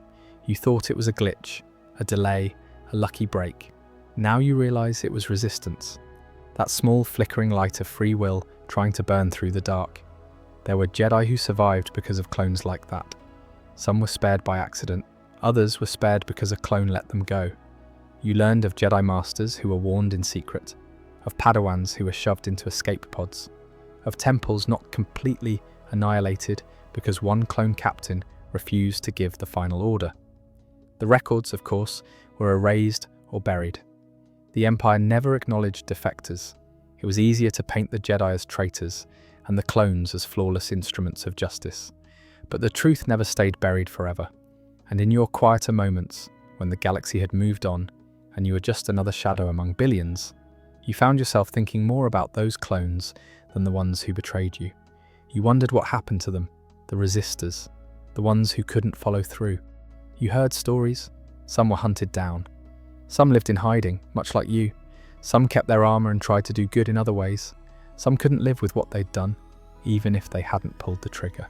You thought it was a glitch, a delay, a lucky break. Now you realize it was resistance. That small flickering light of free will trying to burn through the dark. There were Jedi who survived because of clones like that. Some were spared by accident. Others were spared because a clone let them go. You learned of Jedi Masters who were warned in secret, of Padawans who were shoved into escape pods, of temples not completely annihilated because one clone captain refused to give the final order. The records, of course, were erased or buried. The Empire never acknowledged defectors. It was easier to paint the Jedi as traitors and the clones as flawless instruments of justice. But the truth never stayed buried forever. And in your quieter moments, when the galaxy had moved on and you were just another shadow among billions, you found yourself thinking more about those clones than the ones who betrayed you. You wondered what happened to them, the resistors, the ones who couldn't follow through. You heard stories. Some were hunted down. Some lived in hiding, much like you. Some kept their armor and tried to do good in other ways. Some couldn't live with what they'd done, even if they hadn't pulled the trigger.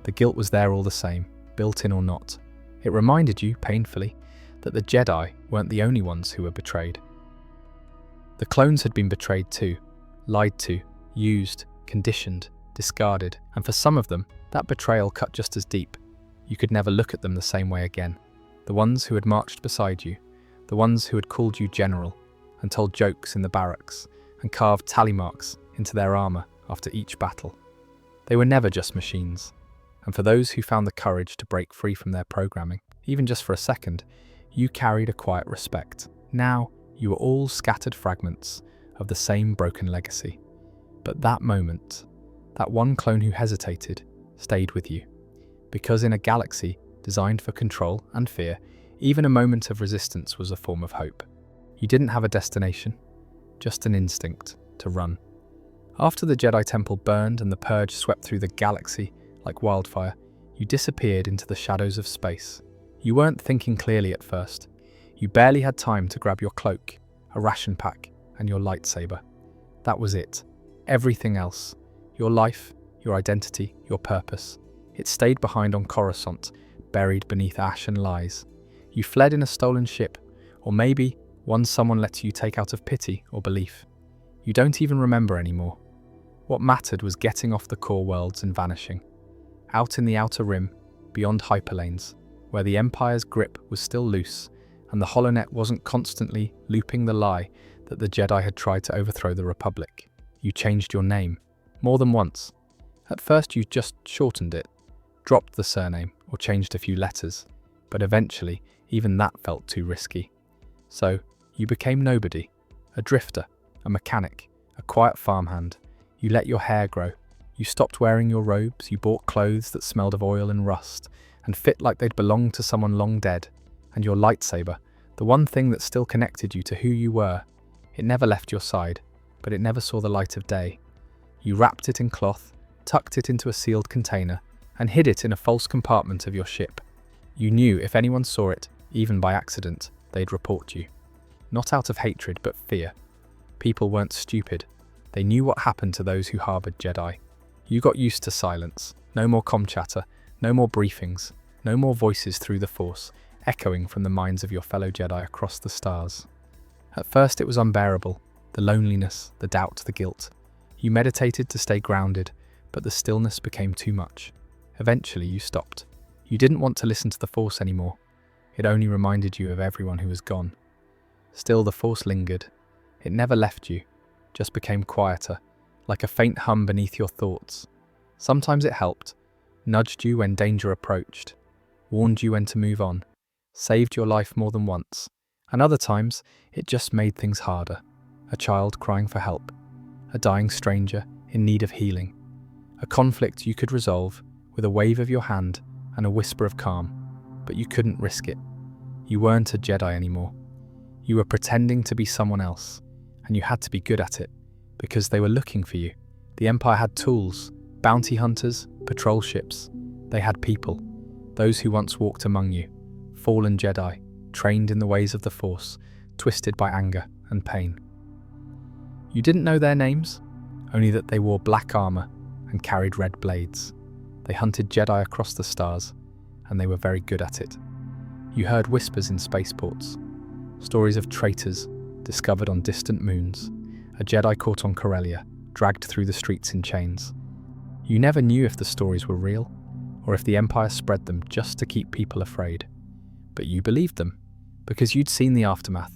The guilt was there all the same, built in or not. It reminded you, painfully, that the Jedi weren't the only ones who were betrayed. The clones had been betrayed too, lied to, used, conditioned, discarded, and for some of them, that betrayal cut just as deep. You could never look at them the same way again. The ones who had marched beside you, the ones who had called you general and told jokes in the barracks and carved tally marks into their armor after each battle. They were never just machines. And for those who found the courage to break free from their programming, even just for a second, you carried a quiet respect. Now, you were all scattered fragments of the same broken legacy. But that moment, that one clone who hesitated, stayed with you. Because in a galaxy designed for control and fear, even a moment of resistance was a form of hope. You didn't have a destination, just an instinct to run. After the Jedi Temple burned and the Purge swept through the galaxy like wildfire, you disappeared into the shadows of space. You weren't thinking clearly at first. You barely had time to grab your cloak, a ration pack, and your lightsaber. That was it. Everything else, your life, your identity, your purpose, it stayed behind on Coruscant, buried beneath ash and lies. You fled in a stolen ship, or maybe one someone let you take out of pity or belief. You don't even remember anymore. What mattered was getting off the core worlds and vanishing. Out in the outer rim, beyond hyperlanes, where the Empire's grip was still loose, and the holonet wasn't constantly looping the lie that the Jedi had tried to overthrow the Republic. You changed your name, more than once. At first you just shortened it, dropped the surname, or changed a few letters, but eventually even that felt too risky. So, you became nobody, a drifter, a mechanic, a quiet farmhand. You let your hair grow, You stopped wearing your robes, you bought clothes that smelled of oil and rust, and fit like they'd belonged to someone long dead. And your lightsaber, the one thing that still connected you to who you were, it never left your side, but it never saw the light of day. You wrapped it in cloth, tucked it into a sealed container, and hid it in a false compartment of your ship. You knew if anyone saw it, even by accident, they'd report you. Not out of hatred, but fear. People weren't stupid. They knew what happened to those who harbored Jedi. You got used to silence. No more comm chatter, no more briefings, no more voices through the Force, echoing from the minds of your fellow Jedi across the stars. At first it was unbearable, the loneliness, the doubt, the guilt. You meditated to stay grounded, but the stillness became too much. Eventually you stopped. You didn't want to listen to the Force anymore. It only reminded you of everyone who was gone. Still the Force lingered. It never left you, just became quieter, like a faint hum beneath your thoughts. Sometimes it helped, nudged you when danger approached, warned you when to move on, saved your life more than once, and other times it just made things harder. A child crying for help, a dying stranger in need of healing, a conflict you could resolve with a wave of your hand and a whisper of calm, but you couldn't risk it. You weren't a Jedi anymore. You were pretending to be someone else, and you had to be good at it, because they were looking for you. The Empire had tools, bounty hunters, patrol ships. They had people, those who once walked among you, fallen Jedi, trained in the ways of the Force, twisted by anger and pain. You didn't know their names, only that they wore black armor and carried red blades. They hunted Jedi across the stars, and they were very good at it. You heard whispers in spaceports, stories of traitors discovered on distant moons, a Jedi caught on Corellia, dragged through the streets in chains. You never knew if the stories were real, or if the Empire spread them just to keep people afraid. But you believed them, because you'd seen the aftermath.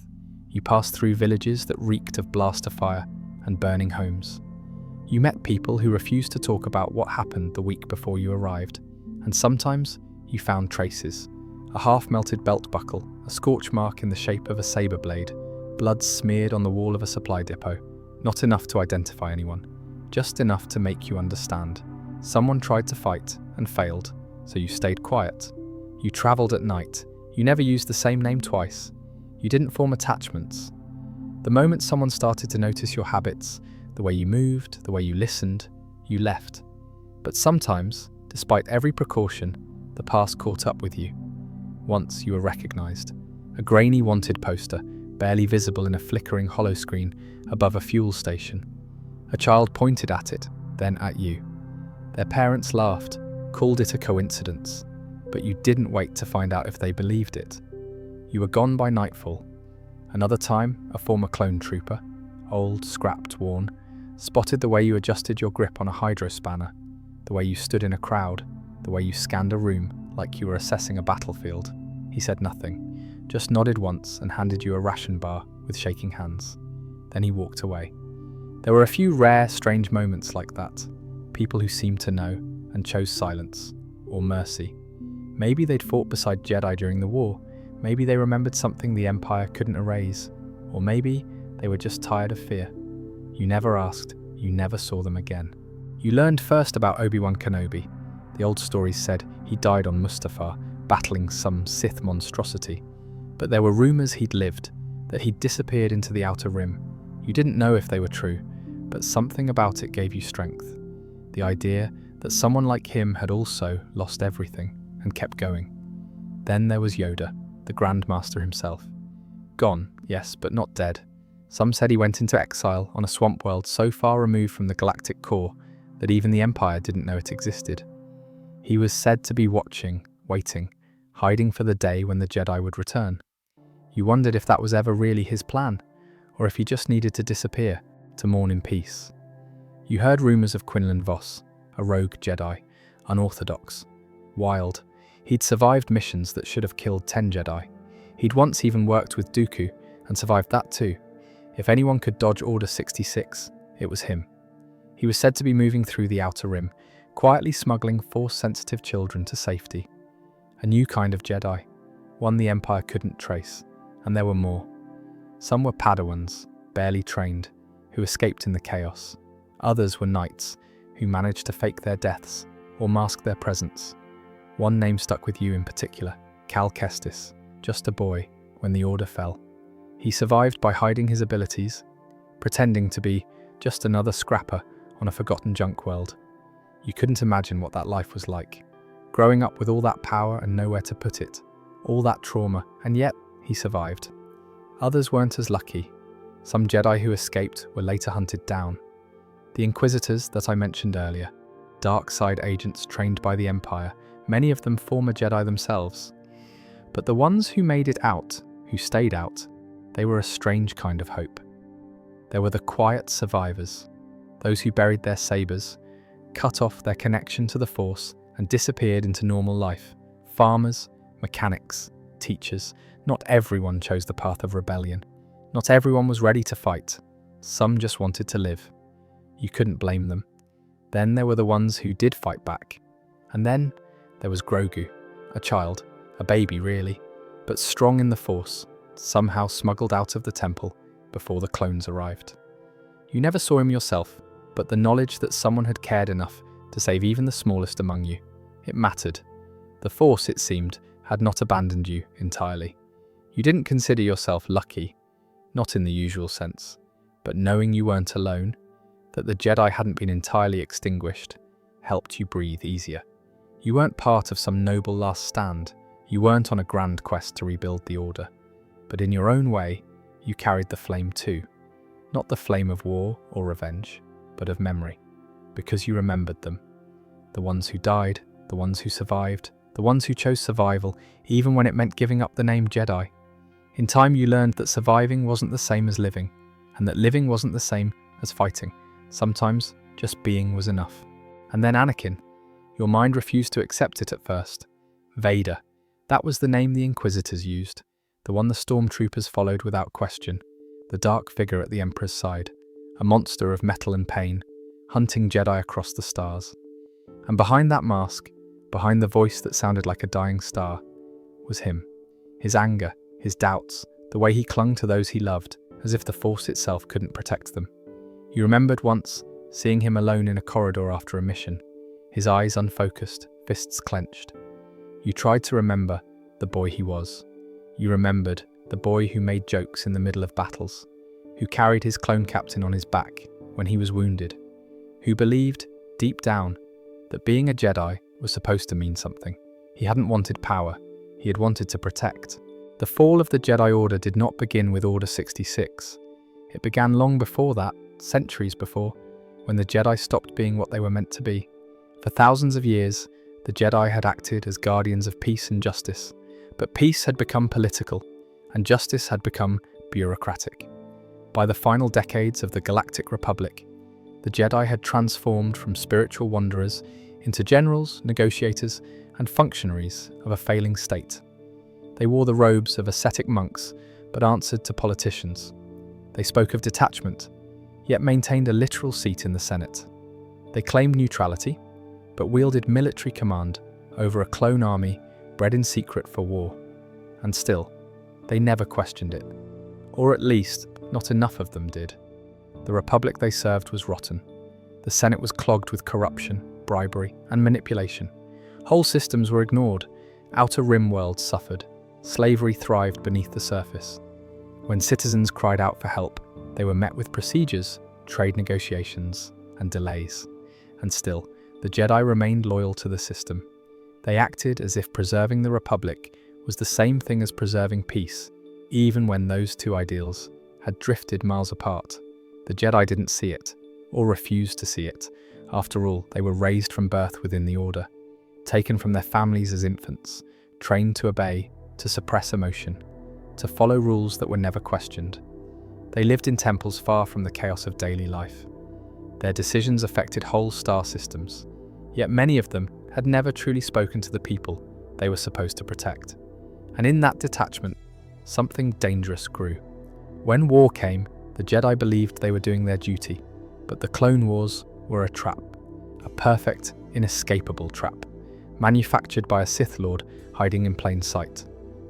You passed through villages that reeked of blaster fire and burning homes. You met people who refused to talk about what happened the week before you arrived, and sometimes you found traces. A half-melted belt buckle, a scorch mark in the shape of a saber blade, blood smeared on the wall of a supply depot. Not enough to identify anyone, just enough to make you understand. Someone tried to fight and failed, so you stayed quiet. You travelled at night. You never used the same name twice. You didn't form attachments. The moment someone started to notice your habits, the way you moved, the way you listened, you left. But sometimes, despite every precaution, the past caught up with you. Once you were recognised. A grainy wanted poster, barely visible in a flickering hollow screen above a fuel station. A child pointed at it, then at you. Their parents laughed, called it a coincidence, but you didn't wait to find out if they believed it. You were gone by nightfall. Another time, a former clone trooper, old, scrapped, worn, spotted the way you adjusted your grip on a hydro spanner, the way you stood in a crowd, the way you scanned a room like you were assessing a battlefield. He said nothing, just nodded once and handed you a ration bar with shaking hands. Then he walked away. There were a few rare, strange moments like that. People who seemed to know and chose silence, or mercy. Maybe they'd fought beside Jedi during the war. Maybe they remembered something the Empire couldn't erase. Or maybe they were just tired of fear. You never asked, you never saw them again. You learned first about Obi-Wan Kenobi. The old stories said he died on Mustafar, battling some Sith monstrosity. But there were rumours he'd lived, that he'd disappeared into the Outer Rim. You didn't know if they were true, but something about it gave you strength. The idea that someone like him had also lost everything and kept going. Then there was Yoda, the Grand Master himself. Gone, yes, but not dead. Some said he went into exile on a swamp world so far removed from the galactic core that even the Empire didn't know it existed. He was said to be watching, waiting, hiding for the day when the Jedi would return. You wondered if that was ever really his plan, or if he just needed to disappear, to mourn in peace. You heard rumours of Quinlan Vos, a rogue Jedi, unorthodox, wild. He'd survived missions that should have killed 10 Jedi. He'd once even worked with Dooku, and survived that too. If anyone could dodge Order 66, it was him. He was said to be moving through the Outer Rim, quietly smuggling Force-sensitive children to safety. A new kind of Jedi, one the Empire couldn't trace, and there were more. Some were Padawans, barely trained, who escaped in the chaos. Others were knights, who managed to fake their deaths or mask their presence. One name stuck with you in particular, Cal Kestis, just a boy when the Order fell. He survived by hiding his abilities, pretending to be just another scrapper on a forgotten junk world. You couldn't imagine what that life was like, growing up with all that power and nowhere to put it, all that trauma, and yet he survived. Others weren't as lucky. Some Jedi who escaped were later hunted down. The Inquisitors that I mentioned earlier, dark side agents trained by the Empire, many of them former Jedi themselves. But the ones who made it out, who stayed out, they were a strange kind of hope. There were the quiet survivors, those who buried their sabers, cut off their connection to the Force and disappeared into normal life. Farmers, mechanics, teachers. Not everyone chose the path of rebellion. Not everyone was ready to fight. Some just wanted to live. You couldn't blame them. Then there were the ones who did fight back. And then there was Grogu, a child, a baby really, but strong in the Force, somehow smuggled out of the temple before the clones arrived. You never saw him yourself, but the knowledge that someone had cared enough to save even the smallest among you, it mattered. The Force, it seemed, had not abandoned you entirely. You didn't consider yourself lucky, not in the usual sense, but knowing you weren't alone, that the Jedi hadn't been entirely extinguished, helped you breathe easier. You weren't part of some noble last stand. You weren't on a grand quest to rebuild the Order. But in your own way, you carried the flame too. Not the flame of war or revenge, but of memory, because you remembered them. The ones who died, the ones who survived, the ones who chose survival, even when it meant giving up the name Jedi. In time you learned that surviving wasn't the same as living, and that living wasn't the same as fighting. Sometimes just being was enough. And then Anakin. Your mind refused to accept it at first. Vader. That was the name the Inquisitors used, the one the stormtroopers followed without question, the dark figure at the Emperor's side, a monster of metal and pain, hunting Jedi across the stars. And behind that mask, behind the voice that sounded like a dying star, was him. His anger, his doubts, the way he clung to those he loved, as if the Force itself couldn't protect them. You remembered once seeing him alone in a corridor after a mission, his eyes unfocused, fists clenched. You tried to remember the boy he was. You remembered the boy who made jokes in the middle of battles, who carried his clone captain on his back when he was wounded, who believed, deep down, that being a Jedi was supposed to mean something. He hadn't wanted power, he had wanted to protect. The fall of the Jedi Order did not begin with Order 66. It began long before that, centuries before, when the Jedi stopped being what they were meant to be. For thousands of years, the Jedi had acted as guardians of peace and justice, but peace had become political, and justice had become bureaucratic. By the final decades of the Galactic Republic, the Jedi had transformed from spiritual wanderers into generals, negotiators, and functionaries of a failing state. They wore the robes of ascetic monks, but answered to politicians. They spoke of detachment, yet maintained a literal seat in the Senate. They claimed neutrality, but wielded military command over a clone army bred in secret for war. And still, they never questioned it. Or at least, not enough of them did. The Republic they served was rotten. The Senate was clogged with corruption, bribery, and manipulation. Whole systems were ignored. Outer rim worlds suffered. Slavery thrived beneath the surface. When citizens cried out for help, they were met with procedures, trade negotiations, and delays. And still, the Jedi remained loyal to the system. They acted as if preserving the Republic was the same thing as preserving peace, even when those two ideals had drifted miles apart. The Jedi didn't see it, or refused to see it. After all, they were raised from birth within the Order, taken from their families as infants, trained to obey, to suppress emotion, to follow rules that were never questioned. They lived in temples far from the chaos of daily life. Their decisions affected whole star systems, yet many of them had never truly spoken to the people they were supposed to protect. And in that detachment, something dangerous grew. When war came, the Jedi believed they were doing their duty, but the Clone Wars were a trap, a perfect, inescapable trap, manufactured by a Sith Lord hiding in plain sight.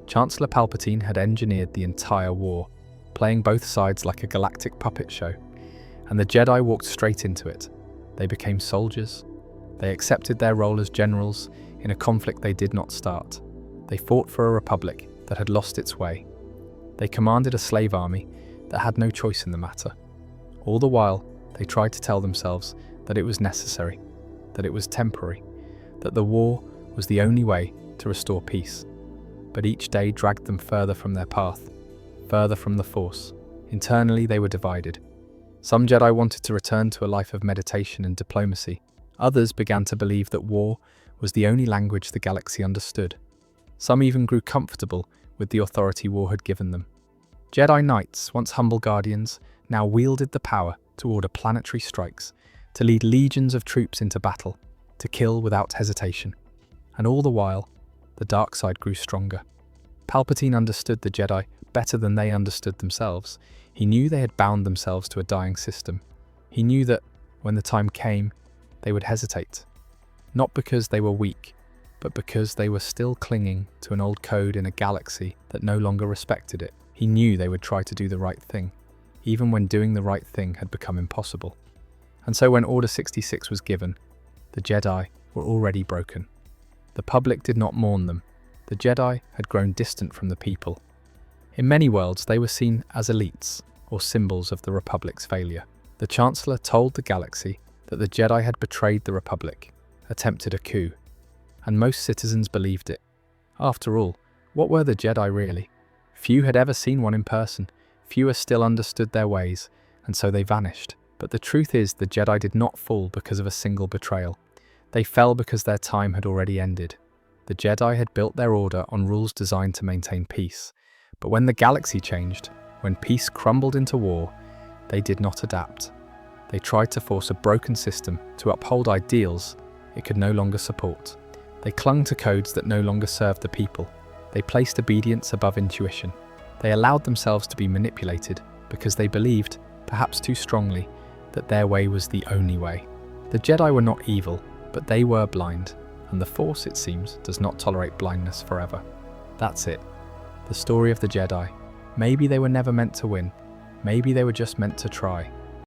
Chancellor Palpatine had engineered the entire war, playing both sides like a galactic puppet show, and the Jedi walked straight into it. They became soldiers. They accepted their role as generals in a conflict they did not start. They fought for a republic that had lost its way. They commanded a slave army that had no choice in the matter. All the while, they tried to tell themselves that it was necessary, that it was temporary, that the war was the only way to restore peace. But each day dragged them further from their path, further from the Force. Internally, they were divided. Some Jedi wanted to return to a life of meditation and diplomacy. Others began to believe that war was the only language the galaxy understood. Some even grew comfortable with the authority war had given them. Jedi Knights, once humble guardians, now wielded the power to order planetary strikes, to lead legions of troops into battle, to kill without hesitation. And all the while, the dark side grew stronger. Palpatine understood the Jedi better than they understood themselves. He knew they had bound themselves to a dying system. He knew that, when the time came, they would hesitate. Not because they were weak, but because they were still clinging to an old code in a galaxy that no longer respected it. He knew they would try to do the right thing, even when doing the right thing had become impossible. And so when Order 66 was given, the Jedi were already broken. The public did not mourn them. The Jedi had grown distant from the people. In many worlds, they were seen as elites, or symbols of the Republic's failure. The Chancellor told the galaxy that the Jedi had betrayed the Republic, attempted a coup, and most citizens believed it. After all, what were the Jedi really? Few had ever seen one in person, fewer still understood their ways, and so they vanished. But the truth is, the Jedi did not fall because of a single betrayal. They fell because their time had already ended. The Jedi had built their order on rules designed to maintain peace. But when the galaxy changed, when peace crumbled into war, they did not adapt. They tried to force a broken system to uphold ideals it could no longer support. They clung to codes that no longer served the people. They placed obedience above intuition. They allowed themselves to be manipulated because they believed, perhaps too strongly, that their way was the only way. The Jedi were not evil, but they were blind, and the Force, it seems, does not tolerate blindness forever. That's it. The story of the Jedi. Maybe they were never meant to win. Maybe they were just meant to try.